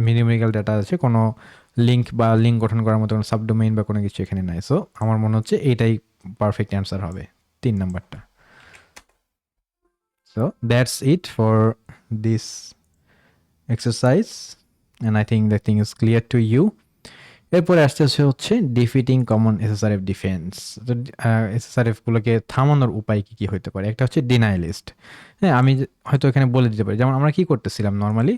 নিউমেরিক্যাল ডাটা আছে, কোনো লিঙ্ক বা লিঙ্ক গঠন করার মতো কোনো সাবডোমেইন বা কোনো কিছু এখানে নাই। সো আমার মনে হচ্ছে এইটাই পারফেক্ট অ্যান্সার হবে, 3 নাম্বারটা। So that's it for this exercise, and I think the thing is clear to you. এরপরে আসতে হচ্ছে ডিফিটিং কমন এসএসআরএফ ডিফেন্স। তো এসএসআরএফগুলোকে থামানোর উপায় কী কী হতে পারে? একটা হচ্ছে ডিনায়ালিস্ট। হ্যাঁ, আমি হয়তো এখানে বলে দিতে পারি, যেমন আমরা কি করতেছিলাম নর্মালি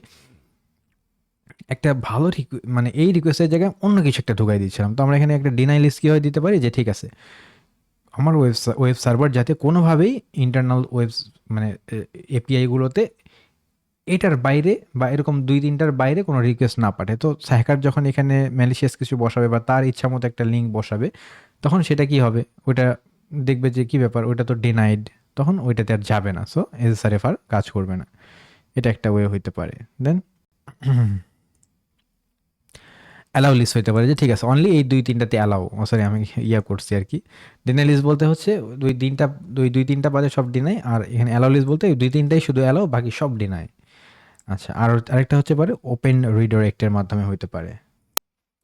একটা ভালো মানে এই রিকোয়েস্টের জায়গায় অন্য কিছু একটা ঢুকাই দিচ্ছিলাম। তো আমরা এখানে একটা ডিনায়ালিস্ট কীভাবে দিতে পারি যে ঠিক আছে, আমার ওয়েব সার্ভার যাতে কোনোভাবেই ইন্টারনাল মানে এপিআইগুলোতে এটার বাইরে বা এরকম ২-৩টার বাইরে কোনো রিকোয়েস্ট না পাঠায়। তো হ্যাকার যখন এখানে ম্যালিশিয়াস কিছু বসাবে বা তার ইচ্ছামতো একটা লিঙ্ক বসাবে, তখন সেটা কি হবে? ওইটা দেখবে যে কি ব্যাপার, ওইটা তো ডিনাইড, তখন ওইটাতে আর যাবে না। সো এসএসআরএফ আর কাজ করবে না। এটা একটা ওয়ে হইতে পারে। দেন অ্যালাউ লিস্ট হইতে পারে যে ঠিক আছে অনলি এই ২-৩টাতে অ্যালাউ, সরি আমি করছি আর কি। ডিনাই লিস্ট বলতে হচ্ছে ২-৩টা বাদে সব ডিনাই, আর এখানে অ্যালাউ লিস্ট বলতে ২-৩টাই শুধু অ্যালাউ, বাকি সব ডিনাই। আচ্ছা, আর আরেকটা হচ্ছে পারে ওপেন রিডাইরেক্টের মাধ্যমে হইতে পারে।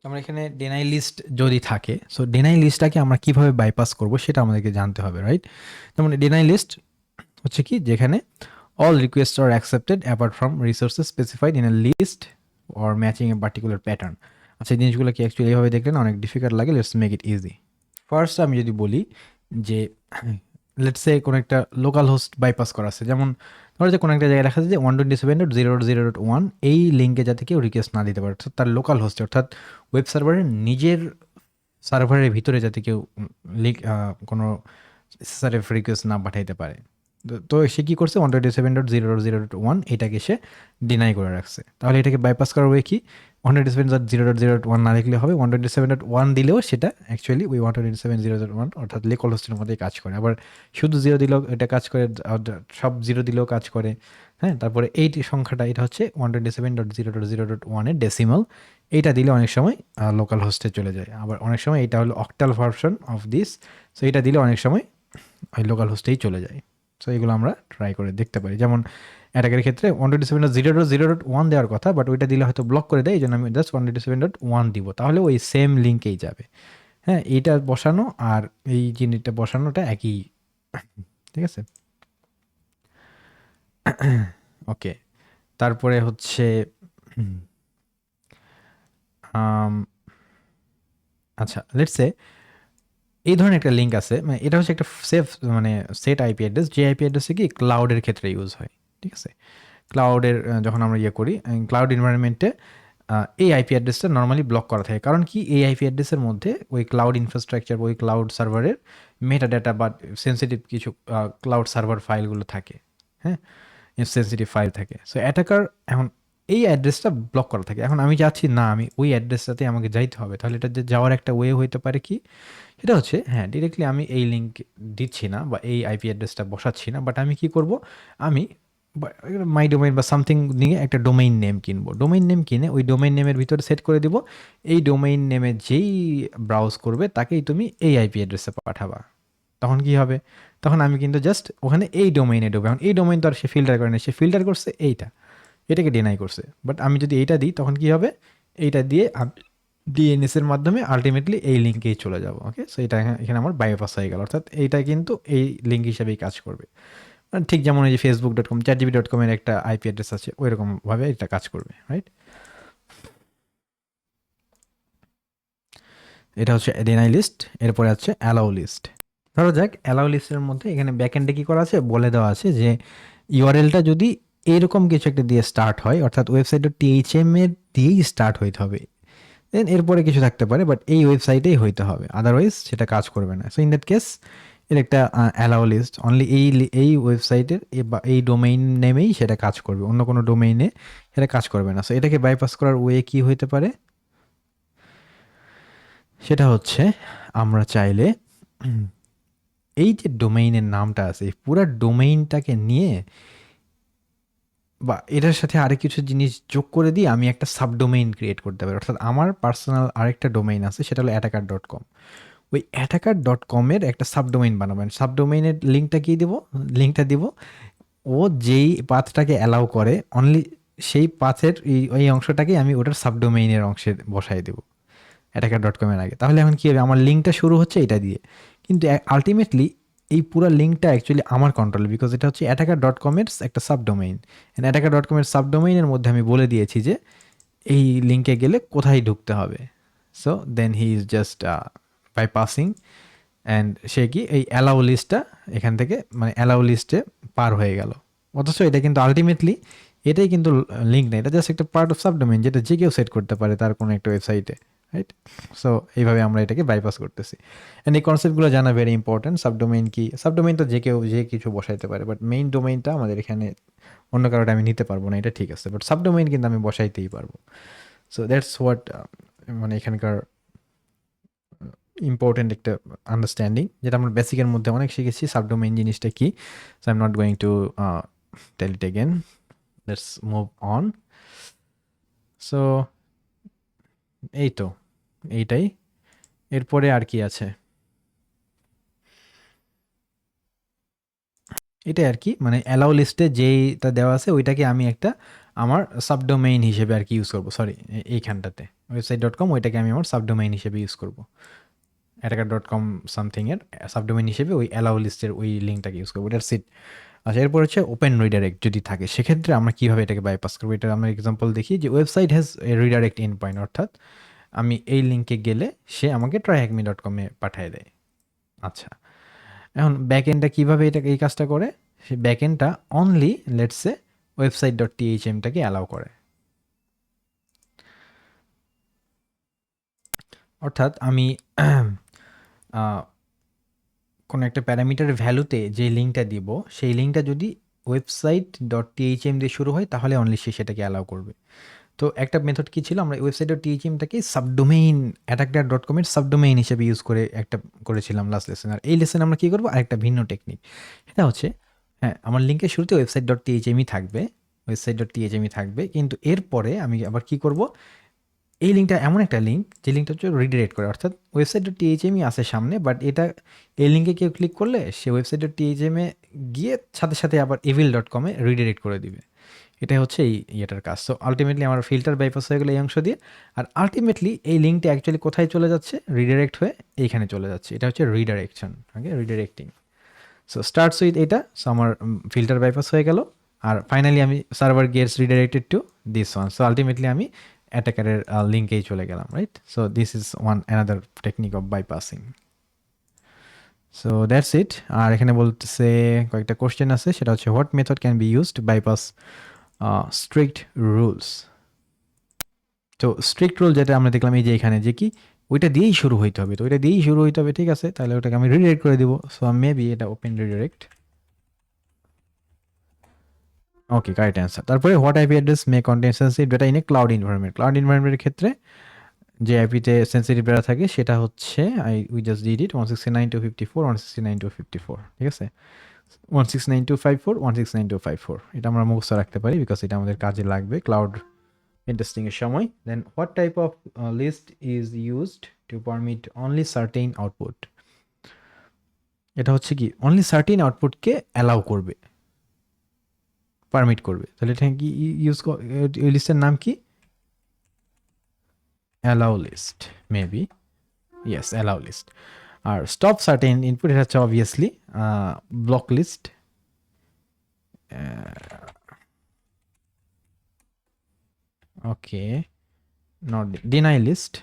আমরা এখানে ডিনাই লিস্ট যদি থাকে, সো ডিনাই লিস্টটাকে আমরা কিভাবে বাইপাস করব সেটা আমাদেরকে জানতে হবে, রাইট? যেমন ডিনাই লিস্ট হচ্ছে কি, যেখানে all request are accepted apart from resources specified in a list or matching a particular pattern. আচ্ছা, এই জিনিসগুলো কি অ্যাকচুয়ালি এইভাবে দেখলে না অনেক ডিফিকাল্ট লাগে। Let's make it easy. First আমি যদি বলি যে লেটস সে কোনো একটা লোকাল হোস্ট বাইপাস করা আছে, যেমন ধরো যে কোনো একটা জায়গায় দেখা যায় যে 127.0.0.1 এই লিঙ্কে যাতে কেউ রিকোয়েস্ট না দিতে পারে, অর্থাৎ তার লোকাল হোস্টে, অর্থাৎ ওয়েব সার্ভারের নিজের সার্ভারের ভিতরে যাতে কেউ লিঙ্ক কোনো এসএসআরএফ রিকোয়েস্ট না পাঠাইতে পারে। তো সে কী করছে, 127.0.0.1 এটাকে সে ডিনাই করে রাখছে। তাহলে এটাকে বাইপাস করার ওয়ে কি? 127.0.0.1 না লিখলে হবে 127.1 দিলেও সেটা অ্যাকচুয়ালি ওই 127.0.1 অর্থাৎ লোকাল হোস্টের মধ্যেই কাজ করে। আবার শুধু 0 দিলেও এটা কাজ করে, সব 0 দিলেও কাজ করে। হ্যাঁ, তারপরে এই সংখ্যাটা এটা হচ্ছে 127.0.0.1 এর ডেসিমাল, এইটা দিলে অনেক সময় লোকাল হোস্টে চলে যায়। আবার অনেক সময় এটা হলো octal version of this, so এটা দিলে অনেক সময় ওই লোকাল হোস্টেই চলে যায়। সো এগুলো আমরা ট্রাই করে দেখতে পারি। যেমন অ্যাটাকের ক্ষেত্রে 127.0.0.1 দেওয়ার কথা, বাট ওইটা দিলে হয়তো ব্লক করে দেয়, এই জন্য আমি জাস্ট 127.1 দিব, তাহলে ওই সেম লিঙ্কেই যাবে। হ্যাঁ, এইটা বসানো আর এই জিনিসটা বসানোটা একই। ঠিক আছে, ওকে। তারপরে হচ্ছে আচ্ছা, লেটস সে এই ধরনের একটা লিঙ্ক আছে, মানে এটা হচ্ছে একটা মানে সেট আইপি অ্যাড্রেস, যে আইপি অ্যাড্রেসে কি ক্লাউডের ক্ষেত্রে ইউজ হয়। ঠিক আছে, ক্লাউডের যখন আমরা করি ক্লাউড এনভায়রনমেন্টে এই আইপি অ্যাড্রেসটা নর্মালি ব্লক করা থাকে। কারণ কি, এই আইপি অ্যাড্রেসের মধ্যে ওই ক্লাউড ইনফ্রাস্ট্রাকচার, ওই ক্লাউড সার্ভারের মেটা ডেটা বা সেন্সিটিভ কিছু ক্লাউড সার্ভার ফাইলগুলো থাকে। হ্যাঁ, সেন্সিটিভ ফাইল থাকে। সো অ্যাটাকার এখন এই অ্যাড্রেসটা ব্লক করা থাকে। এখন আমি চাচ্ছি না আমি ওই অ্যাড্রেসটাতে আমাকে যাইতে হবে, তাহলে এটা যে যাওয়ার একটা ওয়ে হইতে পারে কি, সেটা হচ্ছে হ্যাঁ ডিরেক্টলি আমি এই লিঙ্ক দিচ্ছি না বা এই আইপি অ্যাড্রেসটা বসাচ্ছি না, বাট আমি কি করব, আমি মাই ডোমেইন বা সামথিং নিয়ে একটা ডোমেইন নেম কিনবো। ডোমেইন নেম কিনে ওই ডোমেইন নেমের ভিতরে সেট করে দিব, এই ডোমেইন নেমে যেই ব্রাউজ করবে তাকেই তুমি এই আইপি অ্যাড্রেসে পাঠাবা। তখন কি হবে, তখন আমি কিন্তু জাস্ট ওখানে এই ডোমেইনে ঢুকবে। এখন এই ডোমেইন তো আর সে ফিল্টার করে না, সে ফিল্টার করছে এটাকে ডিনাই করছে। বাট আমি যদি এইটা দিই তখন কি হবে, এইটা দিয়ে ডিএনএস এর মাধ্যমে আলটিমেটলি এই লিঙ্কেই চলে যাব। ওকে, সো এটা এখানে আমার বাইপাস হয়ে গেল, অর্থাৎ এইটা কিন্তু এই লিঙ্ক হিসেবেই কাজ করবে। মানে ঠিক যেমন এই যে facebook.com chatgpt.com এর একটা আইপি অ্যাড্রেস আছে, ওইরকম ভাবে এটা কাজ করবে, রাইট? এটা হচ্ছে ডিনাই লিস্ট, এরপরে আছে অ্যালাউ লিস্ট। ধরো যাক অ্যালাউ লিস্টের মধ্যে এখানে ব্যাকএন্ডে কি করা আছে বলে দেওয়া আছে যে ইউআরএলটা যদি এরকম কিছু একটা দিয়ে স্টার্ট হয়, অর্থাৎ ওয়েবসাইটের টিএইচএম এর দিয়েই স্টার্ট হইতে হবে, দেন এরপরে কিছু থাকতে পারে, বাট এই ওয়েবসাইটেই হইতে হবে, আদারওয়াইজ সেটা কাজ করবে না। সো ইন দ্যাট কেস এর একটা অ্যালাউ লিস্ট অনলি এই ওয়েবসাইটের বা এই ডোমেইন নেমেই সেটা কাজ করবে, অন্য কোনো ডোমেইনে সেটা কাজ করবে না। সো এটাকে বাইপাস করার ওয়ে কি হইতে পারে, সেটা হচ্ছে আমরা চাইলে এই যে ডোমেইনের নামটা আছে এই পুরো ডোমেইনটাকে নিয়ে বা এটার সাথে আরেক কিছু জিনিস যোগ করে দিয়ে আমি একটা সাবডোমেইন ক্রিয়েট করতে পারি। অর্থাৎ আমার পার্সোনাল আরেকটা ডোমেইন আছে, সেটা হলো attacker.com। ওই attacker.com এর একটা সাবডোমেইন বানাবেন। সাবডোমেইনের লিঙ্কটা কি দিব? লিঙ্কটা দিব ও যেই পাথটাকে অ্যালাউ করে অনলি সেই পাথের এই অংশটাকেই আমি ওটার সাবডোমেইনের অংশে বসাই দেব attacker.com এর আগে। তাহলে এখন কি হবে, আমার লিঙ্কটা শুরু হচ্ছে এটা দিয়ে, কিন্তু আলটিমেটলি এই পুরো লিঙ্কটা অ্যাকচুয়ালি আমার কন্ট্রোলে, বিকজ এটা হচ্ছে attacker.com এর একটা সাবডোমেইন। এন্ড attacker.com এর সাবডোমেইনের মধ্যে আমি বলে দিয়েছি যে এই লিঙ্কে গেলে কোথায় ঢুকতে হবে। So then he is just bypassing, and সে কি এই অ্যালাউ লিস্টটা এখান থেকে মানে অ্যালাউ লিস্টে পার হয়ে গেল। অথচ এটা কিন্তু আলটিমেটলি এটাই কিন্তু লিঙ্ক না, এটা জাস্ট একটা পার্ট অফ সাবডোমেইন যেটা যে কেউ সেট করতে পারে তার কোনো একটা ওয়েবসাইটে, রাইট? সো এইভাবে আমরা এটাকে বাইপাস করতেছি। অ্যান্ড এই কনসেপ্টগুলো জানা ভেরি ইম্পর্টেন্ট। সাবডোমেইন কি, সাবডোমেইন তো যে কেউ যে কিছু বসাইতে পারে, বাট মেইন ডোমেইনটা আমাদের এখানে অন্য কারোটা আমি নিতে পারবো না, এটা ঠিক আছে, বাট সাবডোমেইন কিন্তু আমি বসাইতেই পারবো। সো দ্যাটস হোয়াট মানে এখানকার ইম্পর্টেন্ট একটা আন্ডারস্ট্যান্ডিং, যেটা আমরা বেসিকের মধ্যে অনেক শিখেছি সাবডোমেইন জিনিসটা কি। So I am not going to tell it again, let's move on. So এই তো এইটাই, এরপরে আর কি আছে এটাই আর কি, মানে অ্যালাউ লিস্টে যেইটা দেওয়া আছে ওইটাকে আমি একটা আমার সাবডোমেইন হিসেবে আর কি ইউজ করবো। সরি, এইখানটাতে website.com ওইটাকে আমি আমার সাবডোমেইন হিসেবে ইউজ করবো, attacker.com সামথিং এর সাবডোমেইন হিসেবে ওই অ্যালাউ লিস্টের ওই লিঙ্কটাকে ইউজ করবো, এটার সিট। আচ্ছা, এরপর হচ্ছে ওপেন রিডাইরেক্ট যদি থাকে, সেক্ষেত্রে আমরা কীভাবে এটাকে বাইপাস করবো, এটা আমরা এক্সাম্পল দেখি যে website has redirect in point, অর্থাৎ আমি এই লিঙ্কে গেলে সে আমাকে tryhackme.com-এ পাঠিয়ে দেয়। আচ্ছা, এখন ব্যাকএন্ডটা কীভাবে এটাকে এই কাজটা করে, সে ব্যাকএন্ডটা অনলি লেটসে website.thm-টাকে অ্যালাউ করে। অর্থাৎ আমি কোনো একটা প্যারামিটার ভ্যালুতে যে লিঙ্কটা দিব সেই লিঙ্কটা যদি website.thm দিয়ে শুরু হয় তাহলে অনলি সে সেটাকে অ্যালাউ করবে। তো একটা মেথড কি ছিল, আমরা website.thm-টাকে সাবডোমেইন attacker.com এর সাবডোমেইন হিসেবে ইউজ করে একটা করেছিলাম লাস্ট লেসন। আর এই লেসনে আমরা কি করবো, আরেকটা ভিন্ন টেকনিক। সেটা হচ্ছে হ্যাঁ, আমার লিঙ্কের শুরুতে website.thm থাকবে, website.thm থাকবে, কিন্তু এরপরে আমি আবার কি করব, এই লিঙ্কটা এমন একটা লিঙ্ক যে লিঙ্কটা হচ্ছে রিডিরেক্ট করে, অর্থাৎ website.thm আছে সামনে, বাট এটা এই লিঙ্কে কেউ ক্লিক করলে সে website.thm গিয়ে সাথে সাথে আবার evil.com-এ রিডিরেক্ট করে দিবে। এটাই হচ্ছে এই ইয়েটার কাজ। সো আলটিমেটলি আমার ফিল্টার বাইপাস হয়ে গেলো এই অংশ দিয়ে, আর আলটিমেটলি এই লিঙ্কটা অ্যাকচুয়ালি কোথায় চলে যাচ্ছে, রিডিরেক্ট হয়ে এইখানে চলে যাচ্ছে। এটা হচ্ছে redirection, okay, redirecting. So starts with এটা, সো আমার ফিল্টার বাইপাস হয়ে গেল, আর ফাইনালি আমি server gets redirected to this one. So ultimately আমি অ্যাটাকারের লিঙ্কেই চলে গেলাম, right? So this is one another technique of bypassing. So that's it. আর এখানে বলতেছে কয়েকটা কোশ্চেন আছে, সেটা হচ্ছে what method can be used bypass strict rules. তো স্ট্রিক্ট রুল যেটা আমরা দেখলাম এই যে এখানে যে কি ওইটা দিয়েই শুরু হইতে হবে, তো ওইটা দিয়েই শুরু হইতে হবে, ঠিক আছে, তাহলে ওটাকে আমি রিডাইরেক্ট করে দিব। সো মেবি এটা open redirect, okay, correct answer. তারপরে what IP address may contain sensitive data in a cloud environment. Cloud এনভায়রনমেন্টের ক্ষেত্রে যে আইপিতে সেন্সিটিভ ডেটা থাকে সেটা হচ্ছে উই জাস্ট ডিড ইট 169.254 169.254, ঠিক আছে, 169.254 169.254, এটা আমরা মুখস্থ রাখতে পারি বিকজ এটা আমাদের কাজে লাগবে ক্লাউড ইন্টারেস্টিং এর সময়। Then what type of list is used to permit only certain output. এটা হচ্ছে কি অনলি সার্টেইন আউটপুটকে অ্যালাউ করবে, পারমিট করবে, তাহলে এটা কি ইউজ, এই লিস্টের নাম কি, allow list maybe, yes allow list. আর স্টপ সার্টেন ইনপুট, এটা হচ্ছে obviously block list. Okay, not deny list,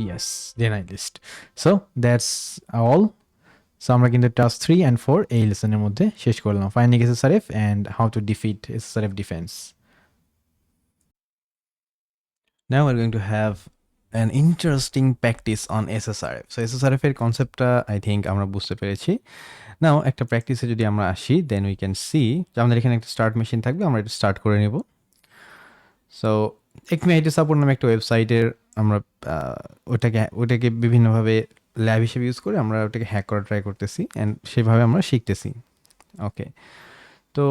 yes deny list. So that's all. So আমরা কিন্তু টাস্ক 3 and 4 এই লেসনের মধ্যে শেষ করলাম, finding SSRF and how to defeat SSRF defence. Now we're going to have an interesting practice on SSRF. So SSRF এর কনসেপ্টটা I think আমরা বুঝতে পেরেছি। নাও একটা প্র্যাকটিসে যদি আমরা আসি, দেন উই ক্যান সি যে আমাদের এখানে একটা স্টার্ট মেশিন থাকবে, আমরা এটা স্টার্ট করে নেব। সো একমি আইটি সাপোর্ট নামে একটা ওয়েবসাইটের আমরা ওটাকে বিভিন্নভাবে ল্যাব হিসেবে ইউজ করে আমরা ওটাকে হ্যাক করা ট্রাই করতেছি অ্যান্ড সেভাবে আমরা শিখতেছি। ওকে, তো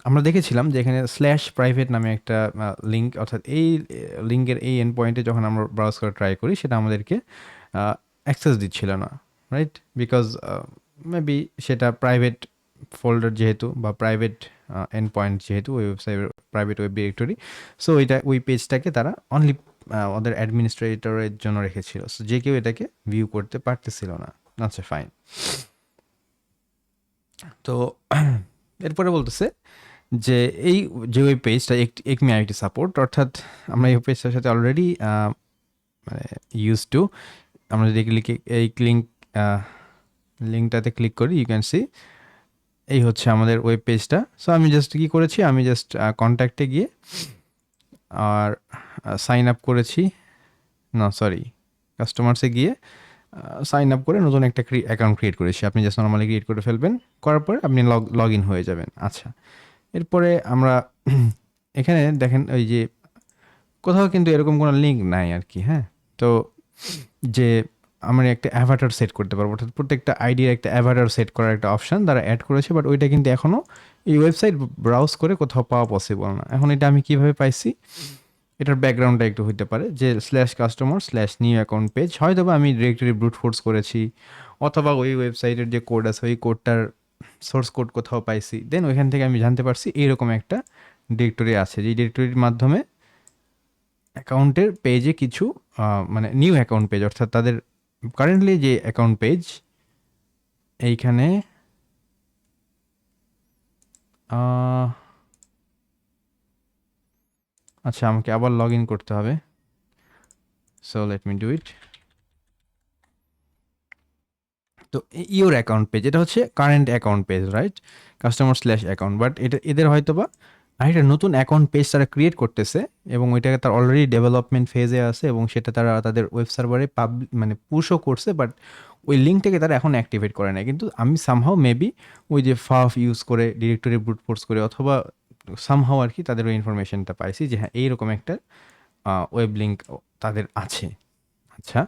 আমরা দেখেছিলাম যে এখানে স্ল্যাশ প্রাইভেট নামে একটা লিঙ্ক, অর্থাৎ এই লিঙ্কের এই এন্ড পয়েন্টে যখন আমরা ব্রাউজ করা ট্রাই করি সেটা আমাদেরকে অ্যাক্সেস দিচ্ছিল না, রাইট? বিকজ মেবি সেটা প্রাইভেট ফোল্ডার যেহেতু বা প্রাইভেট এন্ড পয়েন্ট যেহেতু ওই website private web directory, so ওই পেজটাকে তারা অনলি ওদের অ্যাডমিনিস্ট্রেটরের জন্য রেখেছিল, সো যে কেউ এটাকে ভিউ করতে পারতেছিল না। আচ্ছা ফাইন। তো এরপরে বলতেছে যে এই যে ওয়েব পেজটা একমি আইটি সাপোর্ট, অর্থাৎ আমরা এই পেজটার সাথে অলরেডি মানে ইউজ টু। আমরা যদি এই লিঙ্কটাতে ক্লিক করি, ইউ ক্যান সি এই হচ্ছে আমাদের ওয়েব পেজটা। সো আমি জাস্ট কী করেছি, আমি জাস্ট কন্ট্যাক্টে গিয়ে আর সাইন আপ করেছি, না সরি কাস্টমার্সে গিয়ে সাইন আপ করে নতুন একটা অ্যাকাউন্ট ক্রিয়েট করেছি। আপনি জাস্ট নর্মালি ক্রিয়েট করে ফেলবেন, করার পরে আপনি লগ ইন হয়ে যাবেন। আচ্ছা, এরপরে আমরা এখানে দেখেন ওই যে কোথাও কিন্তু এরকম কোনো লিঙ্ক নাই আর কি। হ্যাঁ, তো যে আমরা একটা অ্যাভাটার সেট করতে পারবো, অর্থাৎ প্রত্যেকটা আইডির একটা অ্যাভাটার সেট করার একটা অপশান তারা অ্যাড করেছে, বাট ওইটা কিন্তু এখনও এই ওয়েবসাইট ব্রাউজ করে কোথাও পাওয়া পসিবল না। এখন এটা আমি কিভাবে পাইছি, এটার ব্যাকগ্রাউন্ডটা একটু হইতে পারে যে /customer/new অ্যাকাউন্ট পেজ, হয়তো বা আমি ডিরেক্টরি ব্রুট ফোর্স করেছি, অথবা ওই ওয়েবসাইটের যে কোড আছে ওই কোডটার সোর্স কোড কোথাও পাইছি, দেন ওইখান থেকে আমি জানতে পারছি এইরকম একটা ডিরেক্টরি আছে, যে ডিরেক্টরির মাধ্যমে অ্যাকাউন্টের পেজে কিছু মানে নিউ অ্যাকাউন্ট পেজ, অর্থাৎ তাদের কারেন্টলি যে অ্যাকাউন্ট পেজ এইখানে আচ্ছা আমাকে আবার লগ ইন করতে হবে। So let me do it. তো ইওর অ্যাকাউন্ট পেজ, এটা হচ্ছে current account page, right? /Account, but এটা এদের হয়তো বা একটা নতুন অ্যাকাউন্ট পেজ তারা ক্রিয়েট করতেছে এবং ওইটাকে তার অলরেডি ডেভেলপমেন্ট ফেজে আছে এবং সেটা তারা তাদের ওয়েব সার্ভারে মানে পুশও করছে, বাট ওই লিঙ্কটাকে তারা এখন অ্যাক্টিভেট করে না। কিন্তু আমি সামহাও মেবি ওই যে ফাফ ইউজ করে ডিরেক্টরি ব্রুট ফোর্স করে অথবা সামহাও আর কি তাদের ওই ইনফরমেশনটা পাইছি যে হ্যাঁ এইরকম একটা ওয়েব লিঙ্ক তাদের আছে। আচ্ছা,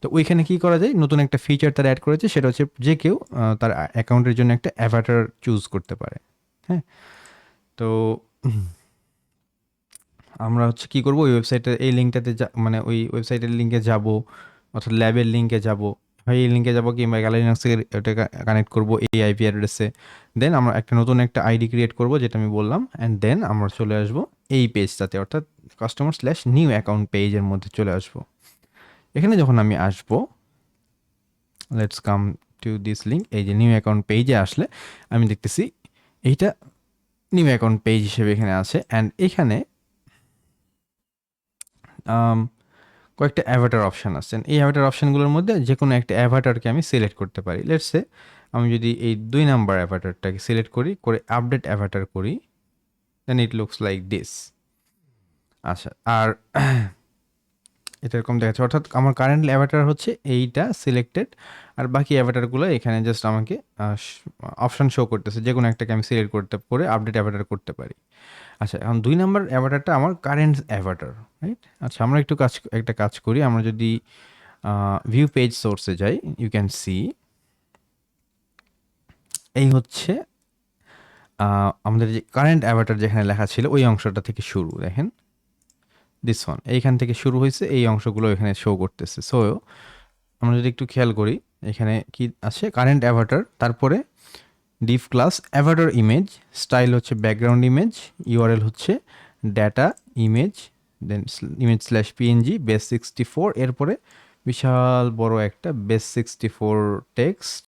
তো ওইখানে কি করা যায়, নতুন একটা ফিচার তারা অ্যাড করেছে, সেটা হচ্ছে যে কেউ তার অ্যাকাউন্টের জন্য একটা অ্যাভাটার চুজ করতে পারে। হ্যাঁ, তো আমরা হচ্ছে কী করবো, ওই ওয়েবসাইটের এই লিঙ্কটাতে মানে ওই ওয়েবসাইটের লিঙ্কে যাব, অর্থাৎ ল্যাবের লিঙ্কে যাব, হয় এই লিঙ্কে যাবো কিংবা গ্যালারি লিনাক্স থেকে ওটা কানেক্ট করবো এই আইপি অ্যাড্রেসে। দেন আমরা একটা নতুন একটা আইডি ক্রিয়েট করবো যেটা আমি বললাম, অ্যান্ড দেন আমরা চলে আসবো এই পেজটাতে, অর্থাৎ /নিউ অ্যাকাউন্ট পেজের মধ্যে চলে আসবো। এখানে যখন আমি আসবো, let's come to this link, এই যে নিউ অ্যাকাউন্ট পেজে আসলে আমি দেখতেছি এইটা নিউ অ্যাকাউন্ট পেজ হিসেবে এখানে আছে, অ্যান্ড এখানে কয়েকটা অ্যাভাটার অপশান আছে। এই অ্যাভাটার অপশানগুলোর মধ্যে যে কোনো একটা অ্যাভাটারকে আমি সিলেক্ট করতে পারি। লেটস সে আমি যদি এই 2 নাম্বার অ্যাভাটারটাকে সিলেক্ট করে আপডেট অ্যাভাটার করি, দেন ইট লুকস লাইক দিস। আচ্ছা, আর এটা এরকম দেখাচ্ছে, অর্থাৎ আমার কারেন্ট অ্যাভাটার হচ্ছে এইটা সিলেক্টেড, আর বাকি অ্যাভাটারগুলো এখানে জাস্ট আমাকে অপশান শো করতেছে, যে কোনো একটাকে আমি সিলেক্ট করে আপডেট অ্যাভাটার করতে পারি। আচ্ছা, এখন 2 নাম্বার অ্যাভাটারটা আমার কারেন্ট অ্যাভাটার, রাইট? আচ্ছা, আমরা একটা কাজ করি, আমরা যদি ভিউ পেজ সোর্সে যাই, ইউ ক্যান সি এই হচ্ছে আমাদের যে কারেন্ট অ্যাভাটার যেখানে লেখা ছিল ওই অংশটা থেকে শুরু, দেখেন দিস ওয়ান, এইখান থেকে শুরু হয়েছে, এই অংশগুলো এখানে শো করতেছে। সো আমরা যদি একটু খেয়াল করি, এখানে কি আছে, কারেন্ট অ্যাভাটার, তারপরে div class Avatar image, style হচ্ছে ব্যাকগ্রাউন্ড ইমেজ, ইউআরএল হচ্ছে ডাটা ইমেজ, দেন ইমেজ স্ল্যাশ পিএনজি বেস 64, এরপরে বিশাল বড় একটা বেস 64 টেক্সট,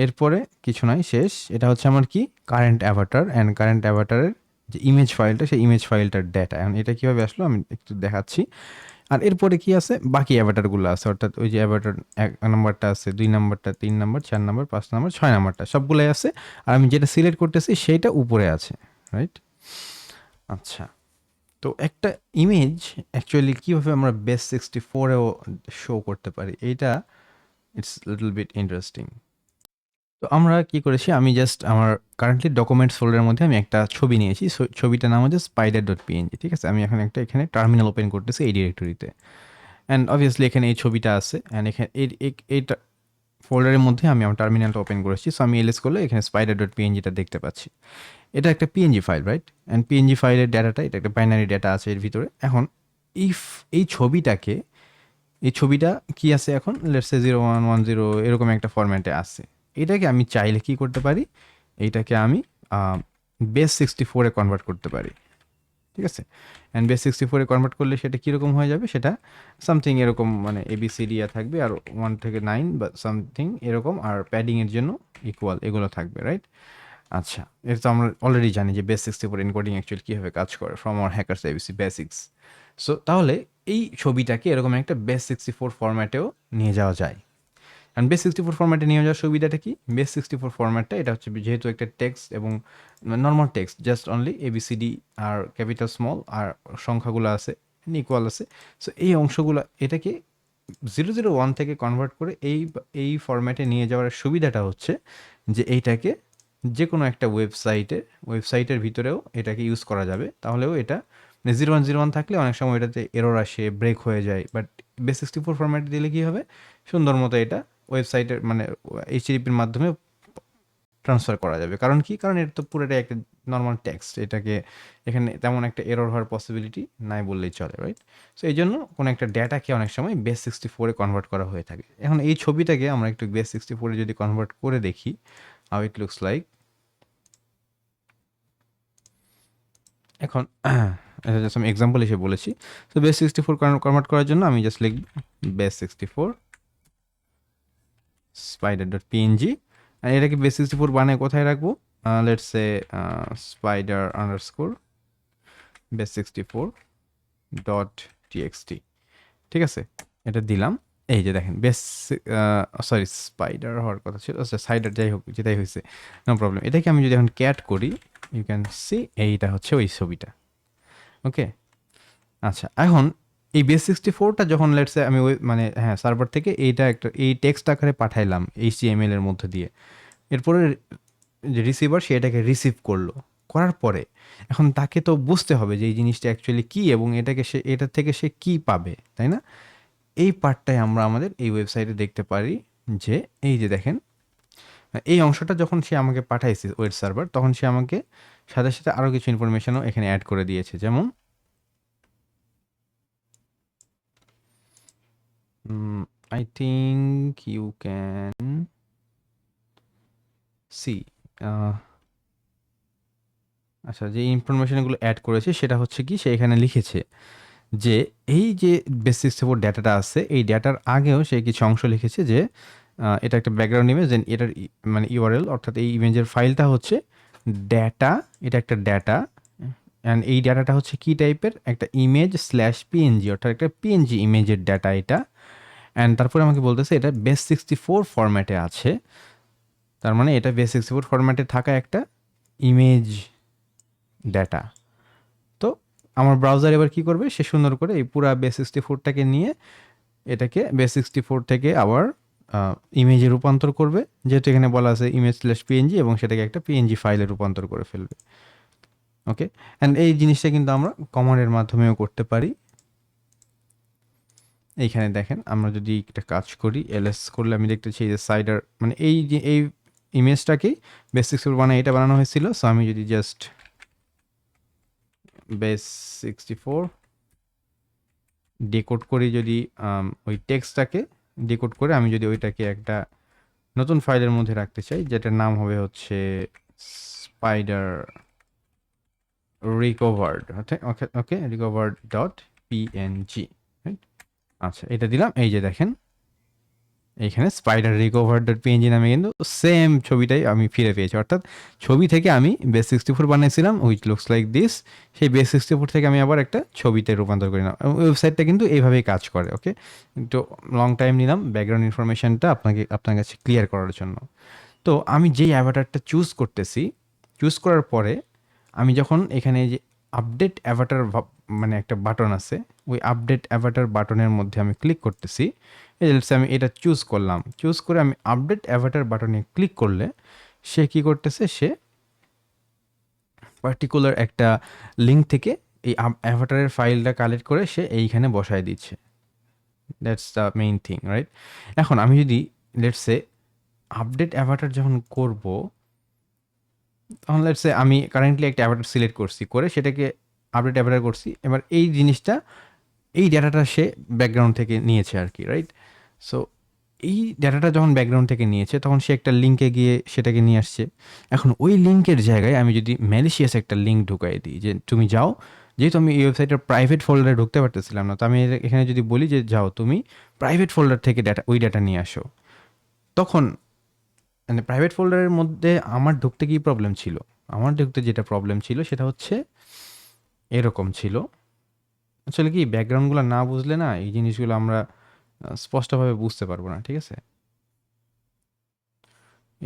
এরপরে কিছু নাই, শেষ। এটা হচ্ছে আমার কি কারেন্ট অ্যাভাটার, অ্যান্ড কারেন্ট অ্যাভাটারের যে ইমেজ ফাইলটা, সেই ইমেজ ফাইলটার ডেটা। এখন এটা কীভাবে আসলো আমি একটু দেখাচ্ছি। আর এরপরে কি আছে, বাকি অ্যাভাটারগুলো আছে, অর্থাৎ ওই যে অ্যাভাটার 1 নাম্বারটা আছে, 2 নাম্বারটা, 3 নাম্বার, 4 নাম্বার, 5 নাম্বার, 6 নাম্বারটা সবগুলোই আছে। আর আমি যেটা সিলেক্ট করতেছি সেইটা উপরে আছে, রাইট? আচ্ছা, তো একটা ইমেজ অ্যাকচুয়ালি কীভাবে আমরা বেস 64এও শো করতে পারি, এইটা ইটস লিটল বিট ইন্টারেস্টিং। তো আমরা কি করেছি, আমি জাস্ট আমার কারেন্টলি ডকুমেন্টস ফোল্ডারের মধ্যে আমি একটা ছবি নিয়েছি, ছবিটার নাম হচ্ছে spider.png, ঠিক আছে? আমি এখন একটা এখানে টার্মিনাল ওপেন করতেছি এই ডিরেক্টরিতে, অ্যান্ড অবভিয়াসলি এখানে এই ছবিটা আছে, অ্যান্ড এখানে এইটা ফোল্ডারের মধ্যে আমি আমার টার্মিনালটা ওপেন করেছি। সো আমি এলএস করলে এখানে spider.png-টা দেখতে পাচ্ছি। এটা একটা PNG file, right? And PNG ফাইলের ডাটাটা, এটা একটা বাইনারি ডাটা আছে এর ভিতরে। এখন ইফ এই ছবিটাকে, এই ছবিটা কি আছে এখন, লেটস সে 0110 এরকম একটা ফরম্যাটে আছে। এটাকে আমি চাইলে কি করতে পারি, এইটাকে আমি বেস 64-এ কনভার্ট করতে পারি, ঠিক আছে? অ্যান্ড বেস 64-এ কনভার্ট করলে সেটা কীরকম হয়ে যাবে, সেটা সামথিং এরকম, মানে ABCD থাকবে, আর 1 থেকে 9 বা সামথিং এরকম, আর প্যাডিংয়ের জন্য ইকুয়াল এগুলো থাকবে, রাইট? আচ্ছা, এটা তো আমরা অলরেডি জানি যে বেস 64 এনকোডিং অ্যাকচুয়ালি কীভাবে কাজ করে, from our hackers ABC basics. So তাহলে এই ছবিটাকে এরকম একটা বেস 64 ফরম্যাটেও নিয়ে যাওয়া যায়। অ্যান্ড বেস 64 ফরম্যাটে নিয়ে যাওয়ার সুবিধাটা কি, বেস 64 ফরম্যাটটা এটা হচ্ছে যেহেতু একটা টেক্সট এবং normal text, just only ABCD আর ক্যাপিটাল স্মল আর সংখ্যাগুলো আছে, ইকুয়াল আছে। সো এই অংশগুলো এটাকে 001 থেকে কনভার্ট করে এই ফরম্যাটে নিয়ে যাওয়ার সুবিধাটা হচ্ছে যে এইটাকে যে কোনো একটা ওয়েবসাইটের ভিতরেও এটাকে ইউজ করা যাবে। তাহলেও এটা মানে 0101 থাকলে অনেক সময় এটাতে এরর আসে, ব্রেক হয়ে যায়। বাট বেস 64 ফরম্যাটে দিলে কী হবে, সুন্দর মতো এটা ওয়েবসাইটের মানে HTTP-র মাধ্যমে ট্রান্সফার করা যাবে। কারণ কি, কারণ এটা তো পুরোটাই একটা নর্মাল টেক্সট, এটাকে এখানে তেমন একটা এরর হওয়ার পসিবিলিটি নাই বললেই চলে, রাইট? সো এই জন্য কোনো একটা ডেটাকে অনেক সময় বেস 64-এ কনভার্ট করা হয়ে থাকে। এখন এই ছবিটাকে আমরা একটু বেস 64-এ যদি কনভার্ট করে দেখি, হাউ ইট লুকস লাইক। এখন এটা জাস্ট আমি এক্সাম্পল হিসেবে বলেছি। তো বেস 64 কনভার্ট করার জন্য আমি জাস্ট লিখব বেস 64 spider.png, আর এটাকে বেস 64 বানায় কোথায় রাখবো, let's say spider underscore base 64.txt, ঠিক আছে? এটা দিলাম। এই যে দেখেন বেস, সরি স্পাইডার হওয়ার কথা ছিল, আচ্ছা সাইডার, যাই হোক যেটাই হয়েছে, নো প্রবলেম। এটাকে আমি যদি এখন ক্যাট করি, ইউ ক্যান সি এইটা হচ্ছে ওই ছবিটা, ওকে? আচ্ছা, এখন এই বেস 64টা যখন লেটসে আমি ওই মানে হ্যাঁ সার্ভার থেকে এইটা একটা এই টেক্সট আকারে পাঠাইলাম HTML এর মধ্যে দিয়ে, এরপরে যে রিসিভার সে এটাকে রিসিভ করলো, করার পরে এখন তাকে তো বুঝতে হবে যে এই জিনিসটা অ্যাকচুয়ালি কী এবং এটাকে সে এটা থেকে সে কী পাবে, তাই না? এই পার্টটাই আমরা আমাদের এই ওয়েবসাইটে দেখতে পারি যে এই যে দেখেন এই অংশটা যখন সে আমাকে পাঠাইছে ওয়েব সার্ভার, তখন সে আমাকে সাথে সাথে আরও কিছু ইনফরমেশনও এখানে অ্যাড করে দিয়েছে, যেমন I think you can see আচ্ছা, যে ইনফরমেশনগুলো অ্যাড করেছে সেটা হচ্ছে কি, সে এখানে লিখেছে যে এই যে বেস 64 ডাটাটা আছে, এই ডাটার আগেও সে কিছু অংশ লিখেছে যে এটা একটা ব্যাকগ্রাউন্ড ইমেজ, দেন এটার মানে ইউআরএল, অর্থাৎ এই ইমেজের ফাইলটা হচ্ছে ডেটা, এটা একটা ডেটা, অ্যান্ড এই ডাটাটা হচ্ছে কি টাইপের, একটা ইমেজ স্ল্যাশ পিএনজি, অর্থাৎ একটা পিএনজি ইমেজের ডাটা এটা। অ্যান্ড তারপরে আমাকে বলতেছে এটা বেস 64 ফরম্যাটে আছে, তার মানে এটা বেস 64 ফরম্যাটে থাকা একটা ইমেজ ডাটা। তো আমার ব্রাউজার এবার কি করবে, সে সুন্দর করে এই পুরা বেস 64টাকে নিয়ে এটাকে বেস 64 থেকে আবার ইমেজে রূপান্তর করবে, যেহেতু এখানে বলা আছে ইমেজ স্ল্যাশ পিএনজি, এবং সেটাকে একটা পিএনজি ফাইলে রূপান্তর করে ফেলবে, ওকে? অ্যান্ড এই জিনিসটা কিন্তু আমরা কমান্ডের মাধ্যমেও করতে পারি। এইখানে দেখেন আমরা যদি একটা কাজ করি, এলএস করলে আমি দেখতেছি এই যে সাইডার, মানে এই যে এই ইমেজটাকেই বেস 64 বানায় এটা বানানো হয়েছিল। সো আমি যদি জাস্ট বেস 64 ডিকোড করি, যদি ওই টেক্সটটাকে ডিকোড করে আমি যদি ওইটাকে একটা নতুন ফাইলের মধ্যে রাখতে চাই, যেটার নাম হবে হচ্ছে স্পাইডার রিকভার্ড। ওকে ওকে ওকে, রিকভার্ড ডট পিএনজি। আচ্ছা, এটা দিলাম। এই যে দেখেন এইখানে স্পাইডার রিকভার ডট পিএনজি নামে কিন্তু সেম ছবিটাই আমি ফিরে পেয়েছি। অর্থাৎ ছবি থেকে আমি বেস 64 বানিয়েছিলাম উইচ লুকস লাইক দিস, সেই বেস 64 থেকে আমি আবার একটা ছবিতে রূপান্তর করি না। ওয়েবসাইটটা কিন্তু এইভাবেই কাজ করে। ওকে, একটু লং টাইম নিলাম ব্যাকগ্রাউন্ড ইনফরমেশনটা আপনার কাছে ক্লিয়ার করার জন্য। তো আমি যেই অ্যাভাটারটা চুজ করতেছি, চুজ করার পরে আমি যখন এখানে যে আপডেট অ্যাভাটার মানে একটা বাটন আছে, ওই আপডেট অ্যাভাটার বাটনের মধ্যে আমি ক্লিক করতেছি। এই যে আমি এটা চুজ করলাম, চুজ করে আমি আপডেট অ্যাভাটার বাটনে ক্লিক করলে সে কি করতেছে, সে পার্টিকুলার একটা লিঙ্ক থেকে এই অ্যাভাটারের ফাইলটা কালেক্ট করে সে এইখানে বসায় দিচ্ছে। That's the main thing, right? এখন আমি যদি লেটস সে আপডেট অ্যাভাটার যখন করব, তখন লেটস সে আমি কারেন্টলি একটা অ্যাভাটার সিলেক্ট করছি, করে সেটাকে আপডেট অ্যাভাটার করছি। এবার এই জিনিসটা, এই ডেটাটা সে ব্যাকগ্রাউন্ড থেকে নিয়েছে আর কি, রাইট? সো এই ডেটাটা যখন ব্যাকগ্রাউন্ড থেকে নিয়েছে, তখন সে একটা লিঙ্কে গিয়ে সেটাকে নিয়ে আসছে। এখন ওই লিঙ্কের জায়গায় আমি যদি ম্যালিশিয়াস একটা লিঙ্ক ঢুকাই দিই, যে তুমি যাও, যেহেতু আমি এই ওয়েবসাইটের প্রাইভেট ফোল্ডারে ঢুকতে পারতেছিলাম না, তো আমি এখানে যদি বলি যে যাও তুমি প্রাইভেট ফোল্ডার থেকে ওই ডেটা নিয়ে আসো, তখন মানে প্রাইভেট ফোল্ডারের মধ্যে আমার ঢুকতে কি প্রবলেম ছিল? আমার ঢুকতে যেটা প্রবলেম ছিল সেটা হচ্ছে এরকম ছিল। আসলে কি ব্যাকগ্রাউন্ডগুলো না বুঝলে না এই জিনিসগুলো আমরা স্পষ্টভাবে বুঝতে পারবো না, ঠিক আছে?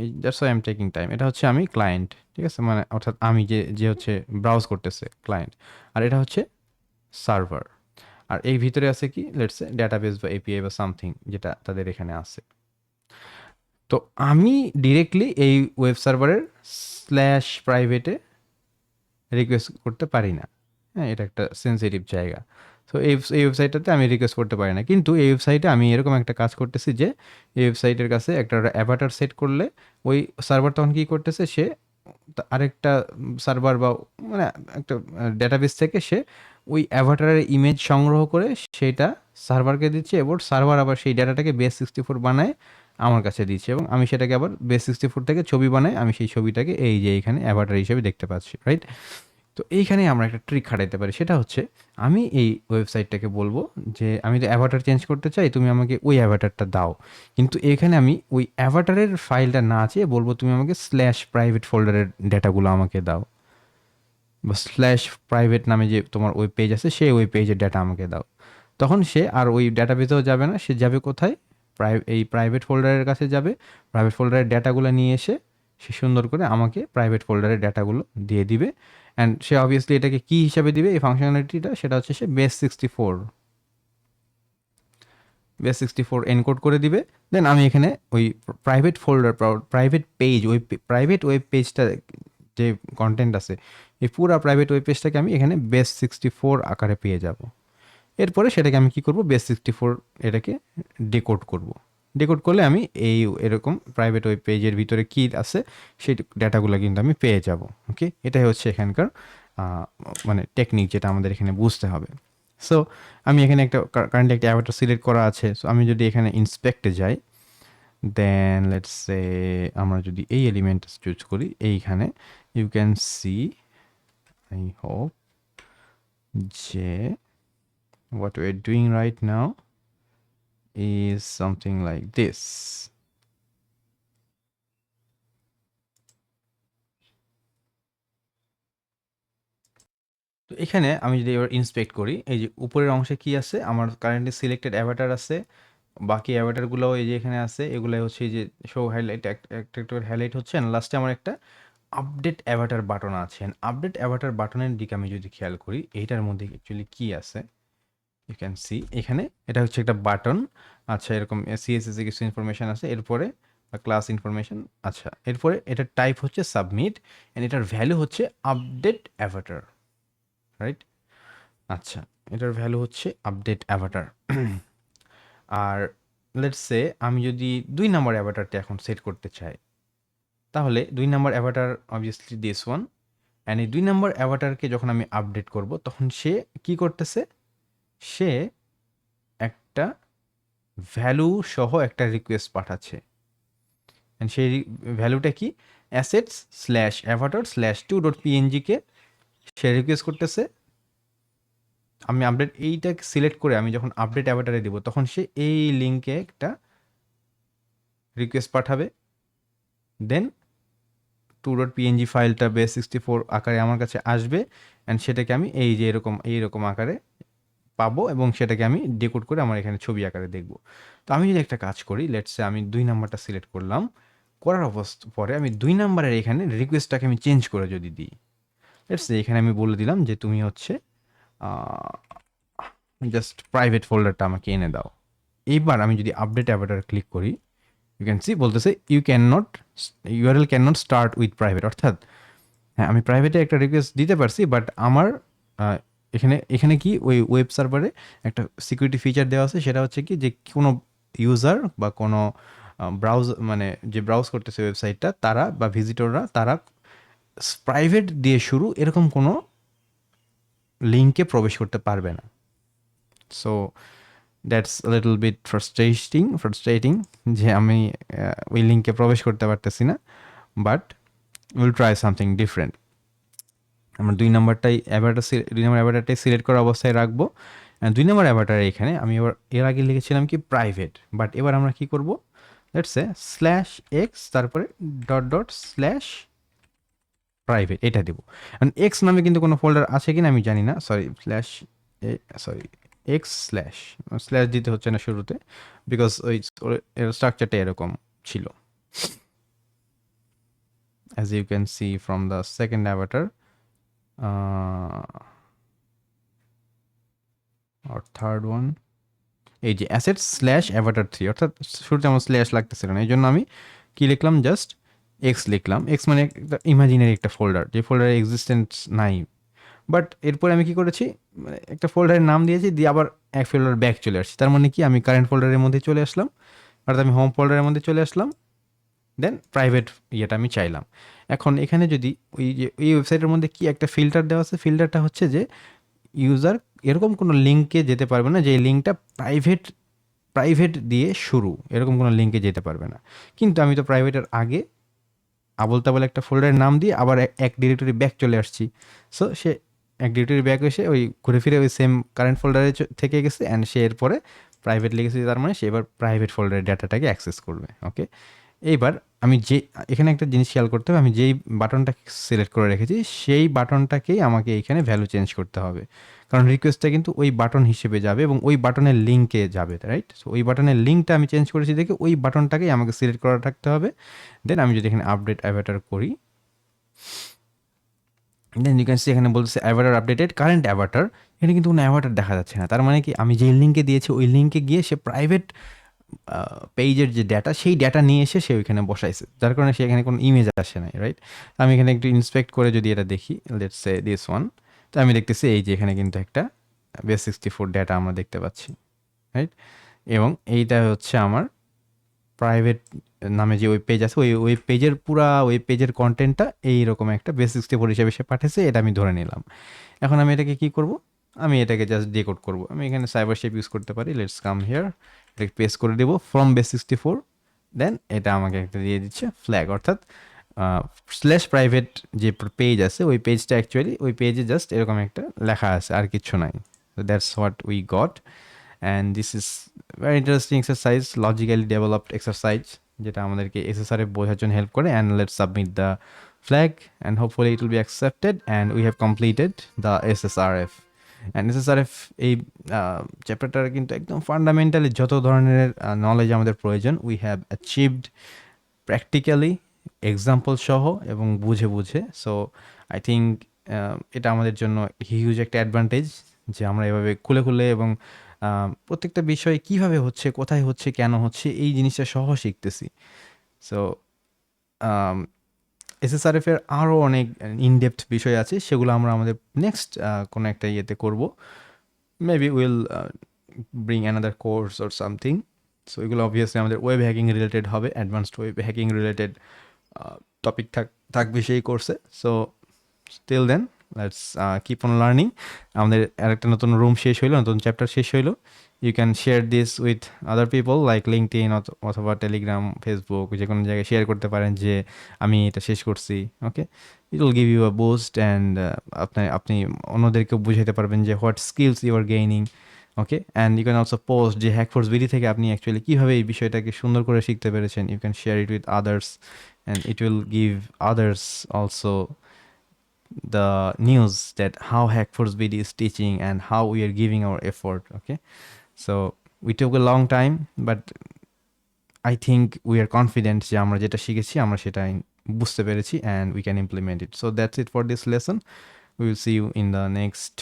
এই that's why I am taking time. এটা হচ্ছে আমি ক্লায়েন্ট, ঠিক আছে? মানে অর্থাৎ আমি যে যে হচ্ছে ব্রাউজ করতেছে ক্লায়েন্ট, আর এটা হচ্ছে সার্ভার। আর এই ভিতরে আছে কি, লেটস সে ডেটাবেস বা এপিআই বা সামথিং, যেটা তাদের এখানে আছে। তো আমি ডিরেক্টলি এই ওয়েব সার্ভারের স্ল্যাশ প্রাইভেটে রিকোয়েস্ট করতে পারি না। হ্যাঁ, এটা একটা সেন্সিটিভ জায়গা। তো এই ওয়েবসাইটটাতে আমি রিকোয়েস্ট করতে পারি না। কিন্তু এই ওয়েবসাইটে আমি এরকম একটা কাজ করতেছি যে, এই ওয়েবসাইটের কাছে একটা অ্যাভাটার সেট করলে ওই সার্ভার তখন কী করতেছে, সে আরেকটা সার্ভার বা মানে একটা ডেটাবেস থেকে সে ওই অ্যাভাটারের ইমেজ সংগ্রহ করে সেটা সার্ভারকে দিচ্ছে, এবং সার্ভার আবার সেই ডাটাটাকে বেস 64 বানায় আমার কাছে দিচ্ছে, এবং আমি সেটাকে আবার বেস 64 থেকে ছবি বানাই, আমি সেই ছবিটাকে এই যে এইখানে অ্যাভাটার হিসেবে দেখতে পাচ্ছি, রাইট? তো এইখানে আমরা একটা ট্রিক খাটাইতে পারি, সেটা হচ্ছে আমি এই ওয়েবসাইটটাকে বলবো যে আমি তো অ্যাভাটার চেঞ্জ করতে চাই, তুমি আমাকে ওই অ্যাভাটারটা দাও। কিন্তু এখানে আমি ওই অ্যাভাটারের ফাইলটা না চেয়ে বলবো তুমি আমাকে স্ল্যাশ প্রাইভেট ফোল্ডারের ডেটাগুলো আমাকে দাও, বা স্ল্যাশ প্রাইভেট নামে যে তোমার ওই পেজ আছে সেই ওই পেজের ডেটা আমাকে দাও। তখন সে আর ওই ডেটাবেসেও যাবে না, সে যাবে কোথায়? এই প্রাইভেট ফোল্ডারের কাছে যাবে, প্রাইভেট ফোল্ডারের ডেটাগুলো নিয়ে এসে সে সুন্দর করে আমাকে প্রাইভেট ফোল্ডারের ডেটাগুলো দিয়ে দিবে। অ্যান্ড সে অবভিয়াসলি এটাকে কী হিসাবে দিবে এই ফাংশনালিটিটা, সেটা হচ্ছে সে বেস 64 এনকোড করে দিবে। দেন আমি এখানে ওই প্রাইভেট ফোল্ডার, প্রাইভেট পেজ, ওই প্রাইভেট ওয়েব পেজটা যে কন্টেন্ট আছে, এই পুরা প্রাইভেট ওয়েব পেজটাকে আমি এখানে বেস 64 আকারে পেয়ে যাব। এরপরে সেটাকে আমি কি করব, বেস 64 এটাকে ডিকোড করব। ডিকোড করলে আমি এই এরকম প্রাইভেট ওয়েব পেজের ভিতরে কী আছে সেই ডেটাগুলো কিন্তু আমি পেয়ে যাব। ওকে, এটাই হচ্ছে এখানকার মানে টেকনিক, যেটা আমাদের এখানে বুঝতে হবে। সো আমি এখানে একটা কারেন্টলি একটা অ্যাভাটার সিলেক্ট করা আছে। সো আমি যদি এখানে ইন্সপেক্টে যাই, দেন লেটস সে আমরা যদি এই এলিমেন্ট চুজ করি, এইখানে you can see, I hope, যে what we're doing right now is something like this. তো এখানে আমি যদি এবার ইন্সপেক্ট করি, এই যে উপরের অংশে কি আছে, আমার কারেন্টলি সিলেক্টেড অ্যাভাটার আছে, বাকি অ্যাভাটারগুলোও এই যে এখানে আছে, এগুলো হচ্ছে এই যে শো হাইলাইট, একটা করে হাইলাইট হচ্ছে, অ্যান্ড লাস্টে আমার একটা আপডেট অ্যাভাটার বাটন আছে। আপডেট অ্যাভাটার বাটনের দিকে আমি যদি খেয়াল করি, এইটার মধ্যে অ্যাকচুয়ালি কি আছে, ইউ ক্যান সি এখানে এটা হচ্ছে একটা বাটন। আচ্ছা, এরকম সিএসএস এর কিছু ইনফরমেশন আছে, এরপরে ক্লাস ইনফরমেশন। আচ্ছা, এরপরে এটার টাইপ হচ্ছে সাবমিট, অ্যান্ড এটার ভ্যালু হচ্ছে আপডেট অ্যাভাটার, রাইট? আচ্ছা, এটার ভ্যালু হচ্ছে আপডেট অ্যাভাটার। আর লেটস সে আমি যদি 2 নম্বর অ্যাভাটারটা এখন সেট করতে চাই, তাহলে 2 নম্বর avatar obviously this one. And এই 2 নম্বর অ্যাভাটারকে যখন আমি আপডেট করব, তখন সে কি করতেছে, সে একটা ভ্যালু সহ একটা রিকোয়েস্ট পাঠাচ্ছে। অ্যান্ড সেই ভ্যালুটা কি, assets slash Avatar slash 2.png কে সে রিকোয়েস্ট করতেছে। আমি আপডেট এইটা সিলেক্ট করে আমি যখন আপডেট অ্যাভাটারে দিব তখন সে এই লিঙ্কে একটা রিকোয়েস্ট পাঠাবে, দেন 2.png ফাইলটা base64 আকারে আমার কাছে আসবে, অ্যান্ড সেটাকে আমি এই যে এইরকম আকারে পাবো এবং সেটাকে আমি ডিকোড করে আমার এখানে ছবি আকারে দেখব। তো আমি যদি একটা কাজ করি, লেটস সে আমি 2 নাম্বারটা সিলেক্ট করলাম, করার পরে আমি 2 নাম্বারের এখানে রিকোয়েস্টটাকে আমি চেঞ্জ করে যদি দিই, লেটস সে এখানে আমি বলে দিলাম যে তুমি হচ্ছে জাস্ট প্রাইভেট ফোল্ডারটা আমাকে এনে দাও। এইবার আমি যদি আপডেট অ্যাভাটার ক্লিক করি, ইউ ক্যান সি বলতেছে URL can not start with private, অর্থাৎ হ্যাঁ আমি প্রাইভেটে একটা রিকোয়েস্ট দিতে পারছি, বাট আমার এখানে এখানে কি ওই ওয়েব সার্ভারে একটা সিকিউরিটি ফিচার দেওয়া আছে, সেটা হচ্ছে কি যে কোনো ইউজার বা কোনো ব্রাউজ মানে যে ব্রাউজ করতেছে ওয়েবসাইটটা তারা বা ভিজিটররা তারা প্রাইভেট দিয়ে শুরু এরকম কোনো লিঙ্কে প্রবেশ করতে পারবে না। So that's little bit frustrating যে আমি ওই লিঙ্কে প্রবেশ করতে পারতেছি না, but will try something different. আমরা 2 নাম্বারটাই দুই নাম্বার অ্যাভাটারটাই সিলেক্ট করা অবস্থায় রাখবো। 2 নাম্বার অ্যাভাটারে এখানে আমি এবার এর আগে লিখেছিলাম কি প্রাইভেট, বাট এবার আমরা কি করব, লেটস সে স্ল্যাশ এক্স তারপরে ডট স্ল্যাশ প্রাইভেট এটা দেবো। কারণ এক্স নামে কিন্তু কোনো ফোল্ডার আছে কিনা আমি জানি না, সরি এক্স স্ল্যাশ দিতে হচ্ছে না শুরুতে, বিকজ ওই স্ট্রাকচারটা এরকম ছিল, as you can see from the second avatar or third one, এই যে অ্যাসেট স্ল্যাশ অ্যাভাটার 3, অর্থাৎ শুরুতে আমার স্ল্যাশ লাগতেছিল না, এই জন্য আমি কি লিখলাম, জাস্ট এক্স লিখলাম। এক্স মানে একটা ইমাজিনারি একটা ফোল্ডার, যে ফোল্ডারের এক্সিস্টেন্স নাই, বাট এরপরে আমি কি করেছি, মানে একটা ফোল্ডারের নাম দিয়েছি, দিয়ে আবার এক ফোল্ডার ব্যাক চলে আসছি, তার মানে কি আমি কারেন্ট ফোল্ডারের মধ্যে চলে আসলাম, অর্থাৎ আমি হোম ফোল্ডারের মধ্যে চলে আসলাম, দেন প্রাইভেট ইয়েটা আমি চাইলাম। এখন এখানে যদি ওই যে এই ওয়েবসাইটের মধ্যে কি একটা ফিল্টার দেওয়া আছে, ফিল্টারটা হচ্ছে যে ইউজার এরকম কোনো লিঙ্কে যেতে পারবে না যে লিঙ্কটা প্রাইভেট দিয়ে শুরু, এরকম কোনো লিঙ্কে যেতে পারবে না। কিন্তু আমি তো প্রাইভেটের আগে আবল তাবল একটা ফোল্ডারের নাম দিয়ে আবার এক ডিরেক্টরি ব্যাক চলে আসছি, সো সে এক ডিরেক্টরি ব্যাক এসে ওই ঘুরে ফিরে ওই সেম কারেন্ট ফোল্ডারে থেকে গেছে, অ্যান্ড সে এরপরে প্রাইভেট লিখেছে, তার মানে সে এবার প্রাইভেট ফোল্ডারের ডাটাটাকে অ্যাক্সেস করবে। ওকে, এইবার আমি যে এখানে একটা জিনিস খেয়াল করতে হবে, আমি যেই বাটনটা সিলেক্ট করে রেখেছি সেই বাটনটাকেই আমাকে এইখানে ভ্যালু চেঞ্জ করতে হবে, কারণ রিকোয়েস্টটা কিন্তু ওই বাটন হিসেবে যাবে এবং ওই বাটনের লিঙ্কে যাবে, রাইট? সো ওই বাটনের লিঙ্কটা আমি চেঞ্জ করেছি দেখে ওই বাটনটাকেই আমাকে সিলেক্ট করা থাকতে হবে। দেন আমি যদি এখানে আপডেট অ্যাভাটার করি, দেন ইউ ক্যান সি এখানে বলতেছে অ্যাভাটার আপডেটেড কারেন্ট অ্যাভাটার, এখানে কিন্তু কোনো অ্যাভাটার দেখা যাচ্ছে না, তার মানে কি আমি যেই লিঙ্কে দিয়েছি ওই লিঙ্কে গিয়ে সে প্রাইভেট পেজের যে ডেটা সেই ডেটা নিয়ে এসে সে ওইখানে বসাইছে, যার কারণে সে এখানে কোনো ইমেজ আসে নাই, রাইট? আমি এখানে একটু ইন্সপেক্ট করে যদি এটা দেখি, লেটস সে দিস ওয়ান, তো আমি দেখতেছি এই যে এখানে কিন্তু একটা base64 ডেটা আমরা দেখতে পাচ্ছি, রাইট? এবং এইটা হচ্ছে আমার প্রাইভেট নামে যে ওয়েব পেজ আছে, ওই ওয়েব পেজের ওয়েব পেজের কন্টেন্টটা এইরকম একটা base64 হিসেবে সে পাঠিয়েছে, এটা আমি ধরে নিলাম। এখন আমি এটাকে কি করব, আমি এটাকে জাস্ট ডিকোড করব। আমি এখানে সাইবার শেপ ইউজ করতে পারি, লেটস কাম হিয়ার, এটা পেস্ট করে দেবো ফ্রম base64, দেন এটা আমাকে একটা দিয়ে দিচ্ছে ফ্ল্যাগ, অর্থাৎ স্ল্যাশ প্রাইভেট যে পেজ আছে ওই পেজটা অ্যাকচুয়ালি ওই পেজে জাস্ট এরকম একটা লেখা আছে, আর কিছু নাই। So that's what we got, and this is very interesting exercise, logically developed exercise, যেটা আমাদেরকে SSRF বোঝার জন্য হেল্প করে। And let's submit the flag and hopefully it will be accepted and we have completed the SSRF. And SSRF এই চ্যাপ্টারটার কিন্তু একদম fundamentally যত ধরনের নলেজ আমাদের প্রয়োজন we have achieved practically, example সহ এবং বুঝে। সো আই থিঙ্ক এটা আমাদের জন্য হিউজ একটা অ্যাডভান্টেজ যে আমরা এভাবে খুলে এবং প্রত্যেকটা বিষয় কিভাবে হচ্ছে, কোথায় হচ্ছে, কেন হচ্ছে, এই জিনিসটা সহ শিখতেছি। সো SSRF এর আরও অনেক ইনডেপথ বিষয় আছে, সেগুলো আমরা আমাদের নেক্সট কোনো একটা ইয়েতে করব, maybe will bring another course or something. So এগুলো অবভিয়াসলি আমাদের ওয়েব হ্যাকিং রিলেটেড হবে, advanced web hacking related topic থাকবে সেই কোর্সে। So still then let's keep on learning. আমাদের আরেকটা নতুন রুম শেষ হইলো, নতুন চ্যাপ্টার শেষ হইলো, you can share this with other people like LinkedIn অথবা টেলিগ্রাম, ফেসবুক, যে কোনো জায়গায় শেয়ার করতে পারেন যে আমি এটা শেষ করছি। Okay, it will give you a boost and আপনি অন্যদেরকেও বুঝাতে পারবেন যে what skills you are gaining. Okay, and you can also post যে হ্যাকফোর্স বিডি থেকে আপনি অ্যাকচুয়ালি কীভাবে এই বিষয়টাকে সুন্দর করে শিখতে পেরেছেন। You can share it with others and it will give others also the news that how Hackforce BD is teaching and how we are giving our effort. Okay, so we took a long time, but I think we are confident যে আমরা যেটা শিখেছি আমরা সেটা বুঝতে পেরেছি and we can implement it. So that's it for this lesson. We will see you in the next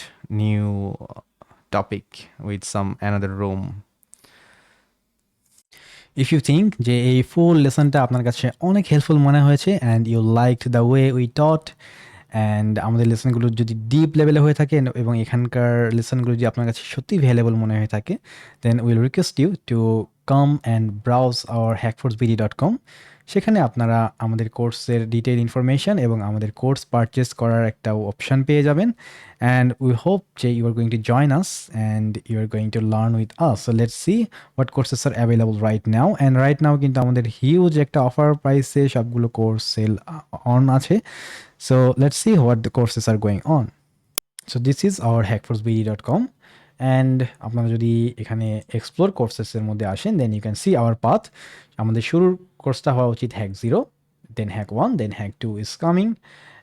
new topic with some another room. If you think যে এই ফুল লেসনটা আপনার কাছে অনেক হেল্পফুল মনে হয়েছে and you liked the way we taught, and আমাদের লেসনগুলো যদি deep লেভেলে হয়ে থাকে এবং এখানকার লেসনগুলো যদি আপনার কাছে সত্যি ভ্যালুয়েবল মনে হয়ে থাকে, then will request you to come and browse our hackforcebd.com। সেখানে আপনারা আমাদের কোর্সের ডিটেইল ইনফরমেশন এবং আমাদের কোর্স পারচেস করার একটা অপশান পেয়ে যাবেন। অ্যান্ড উই হোপ যে you are going to join us and you are going to learn with us. So let's see what courses are available right now. And right now কিন্তু আমাদের huge একটা offer প্রাইসে সবগুলো course sale on আছে। So let's see what the courses are going on. So this is our hackforcebd.com, and আপনারা যদি এখানে explore কোর্সেসের মধ্যে আসেন then you can see our path. আমাদের শুরুর কোর্সটা হওয়া উচিত hack 0, then hack 1, then hack 2 is coming.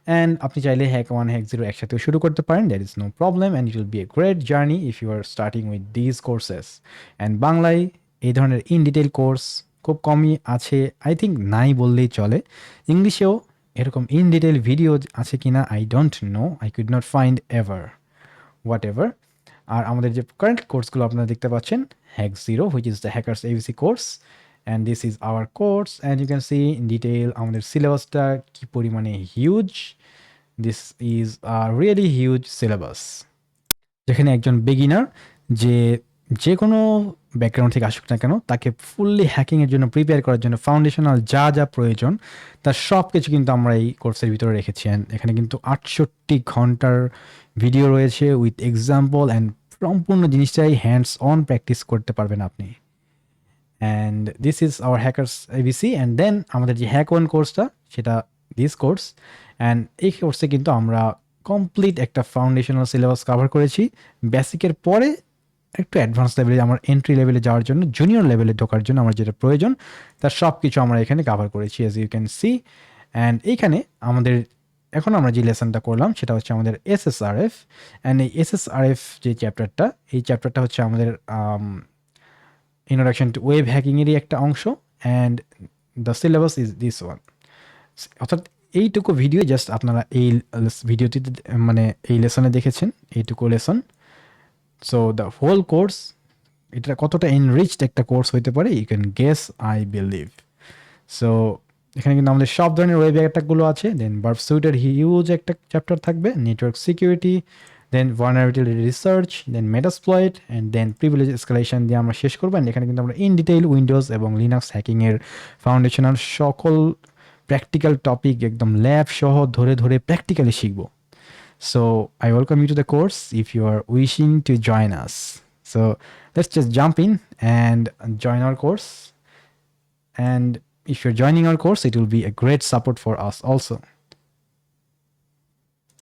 And আপনি চাইলে হ্যাক 1, হ্যাক 0 একসাথেও শুরু করতে পারেন, that is no problem, and it will be a great journey if you are starting with these courses. And বাংলায় এই ধরনের ইন ডিটেল কোর্স খুব কমই আছে, আই থিঙ্ক নাই বললেই চলে। ইংলিশেও এরকম ইন ডিটেল ভিডিও আছে কিনা I don't know, I could not find ever, whatever. আর আমাদের যে কারেন্ট কোর্সগুলো আপনারা দেখতে পাচ্ছেন, hack 0 which is the hackers ABC course, and this is our course and you can see in detail আমাদের সিলেবাসটা কী পরিমাণে huge. This is a really huge syllabus, যেখানে একজন বিগিনার যে কোনো ব্যাকগ্রাউন্ড থেকে আসুক না কেন তাকে ফুললি হ্যাকিংয়ের জন্য প্রিপেয়ার করার জন্য ফাউন্ডেশনাল যা যা প্রয়োজন তার সব কিছু কিন্তু আমরা এই কোর্সের ভিতরে রেখেছি। এখানে কিন্তু 68 ঘন্টার ভিডিও রয়েছে উইথ এক্সাম্পল, অ্যান্ড সম্পূর্ণ জিনিসটাই হ্যান্ডস অন প্র্যাকটিস করতে পারবেন আপনি। And this is our hackers ABC, and then আমাদের যে হ্যাক 1 কোর্সটা সেটা দিস কোর্স। অ্যান্ড এই কোর্সে কিন্তু আমরা কমপ্লিট একটা ফাউন্ডেশনাল সিলেবাস কভার করেছি। বেসিকের পরে একটু অ্যাডভান্স লেভেলে, আমার এন্ট্রি লেভেলে যাওয়ার জন্য, জুনিয়র লেভেলে ঢোকার জন্য আমার যেটা প্রয়োজন তার সব কিছু আমরা এখানে কভার করেছি, as you can see. And এইখানে আমাদের এখন আমরা যে লেসনটা করলাম সেটা হচ্ছে আমাদের SSRF, অ্যান্ড এই SSRF যে চ্যাপ্টারটা, এই চ্যাপ্টারটা হচ্ছে আমাদের ইন্ট্রোডাকশন টু ওয়েব হ্যাকিংয়েরই একটা অংশ, and the syllabus is this one. অর্থাৎ এইটুকু ভিডিও জাস্ট আপনারা এই ভিডিওটিতে মানে এই লেসনে দেখেছেন, এইটুকু lesson. So the whole course, এটা কতটা এনরিচড একটা কোর্স হইতে পারে you can guess, I believe. So এখানে কিন্তু আমাদের সব ধরনের ওয়েব অ্যাটাকগুলো আছে, দেন বার্ব সুইটের হিউজ একটা চ্যাপ্টার থাকবে, network security, then vulnerability research, then Metasploit, and then privilege escalation দিয়ে আমরা শেষ করবো। এখানে কিন্তু আমরা ইন ডিটেইল উইন্ডোজ এবং লিনাক্স হ্যাকিংয়ের ফাউন্ডেশনাল সকল প্র্যাকটিক্যাল টপিক একদম ল্যাব সহ ধরে ধরে প্র্যাকটিক্যালি শিখবো। So I welcome you to the course if you are wishing to join us. So let's just jump in and join our course. And if you're joining our course, it will be a great support for us also.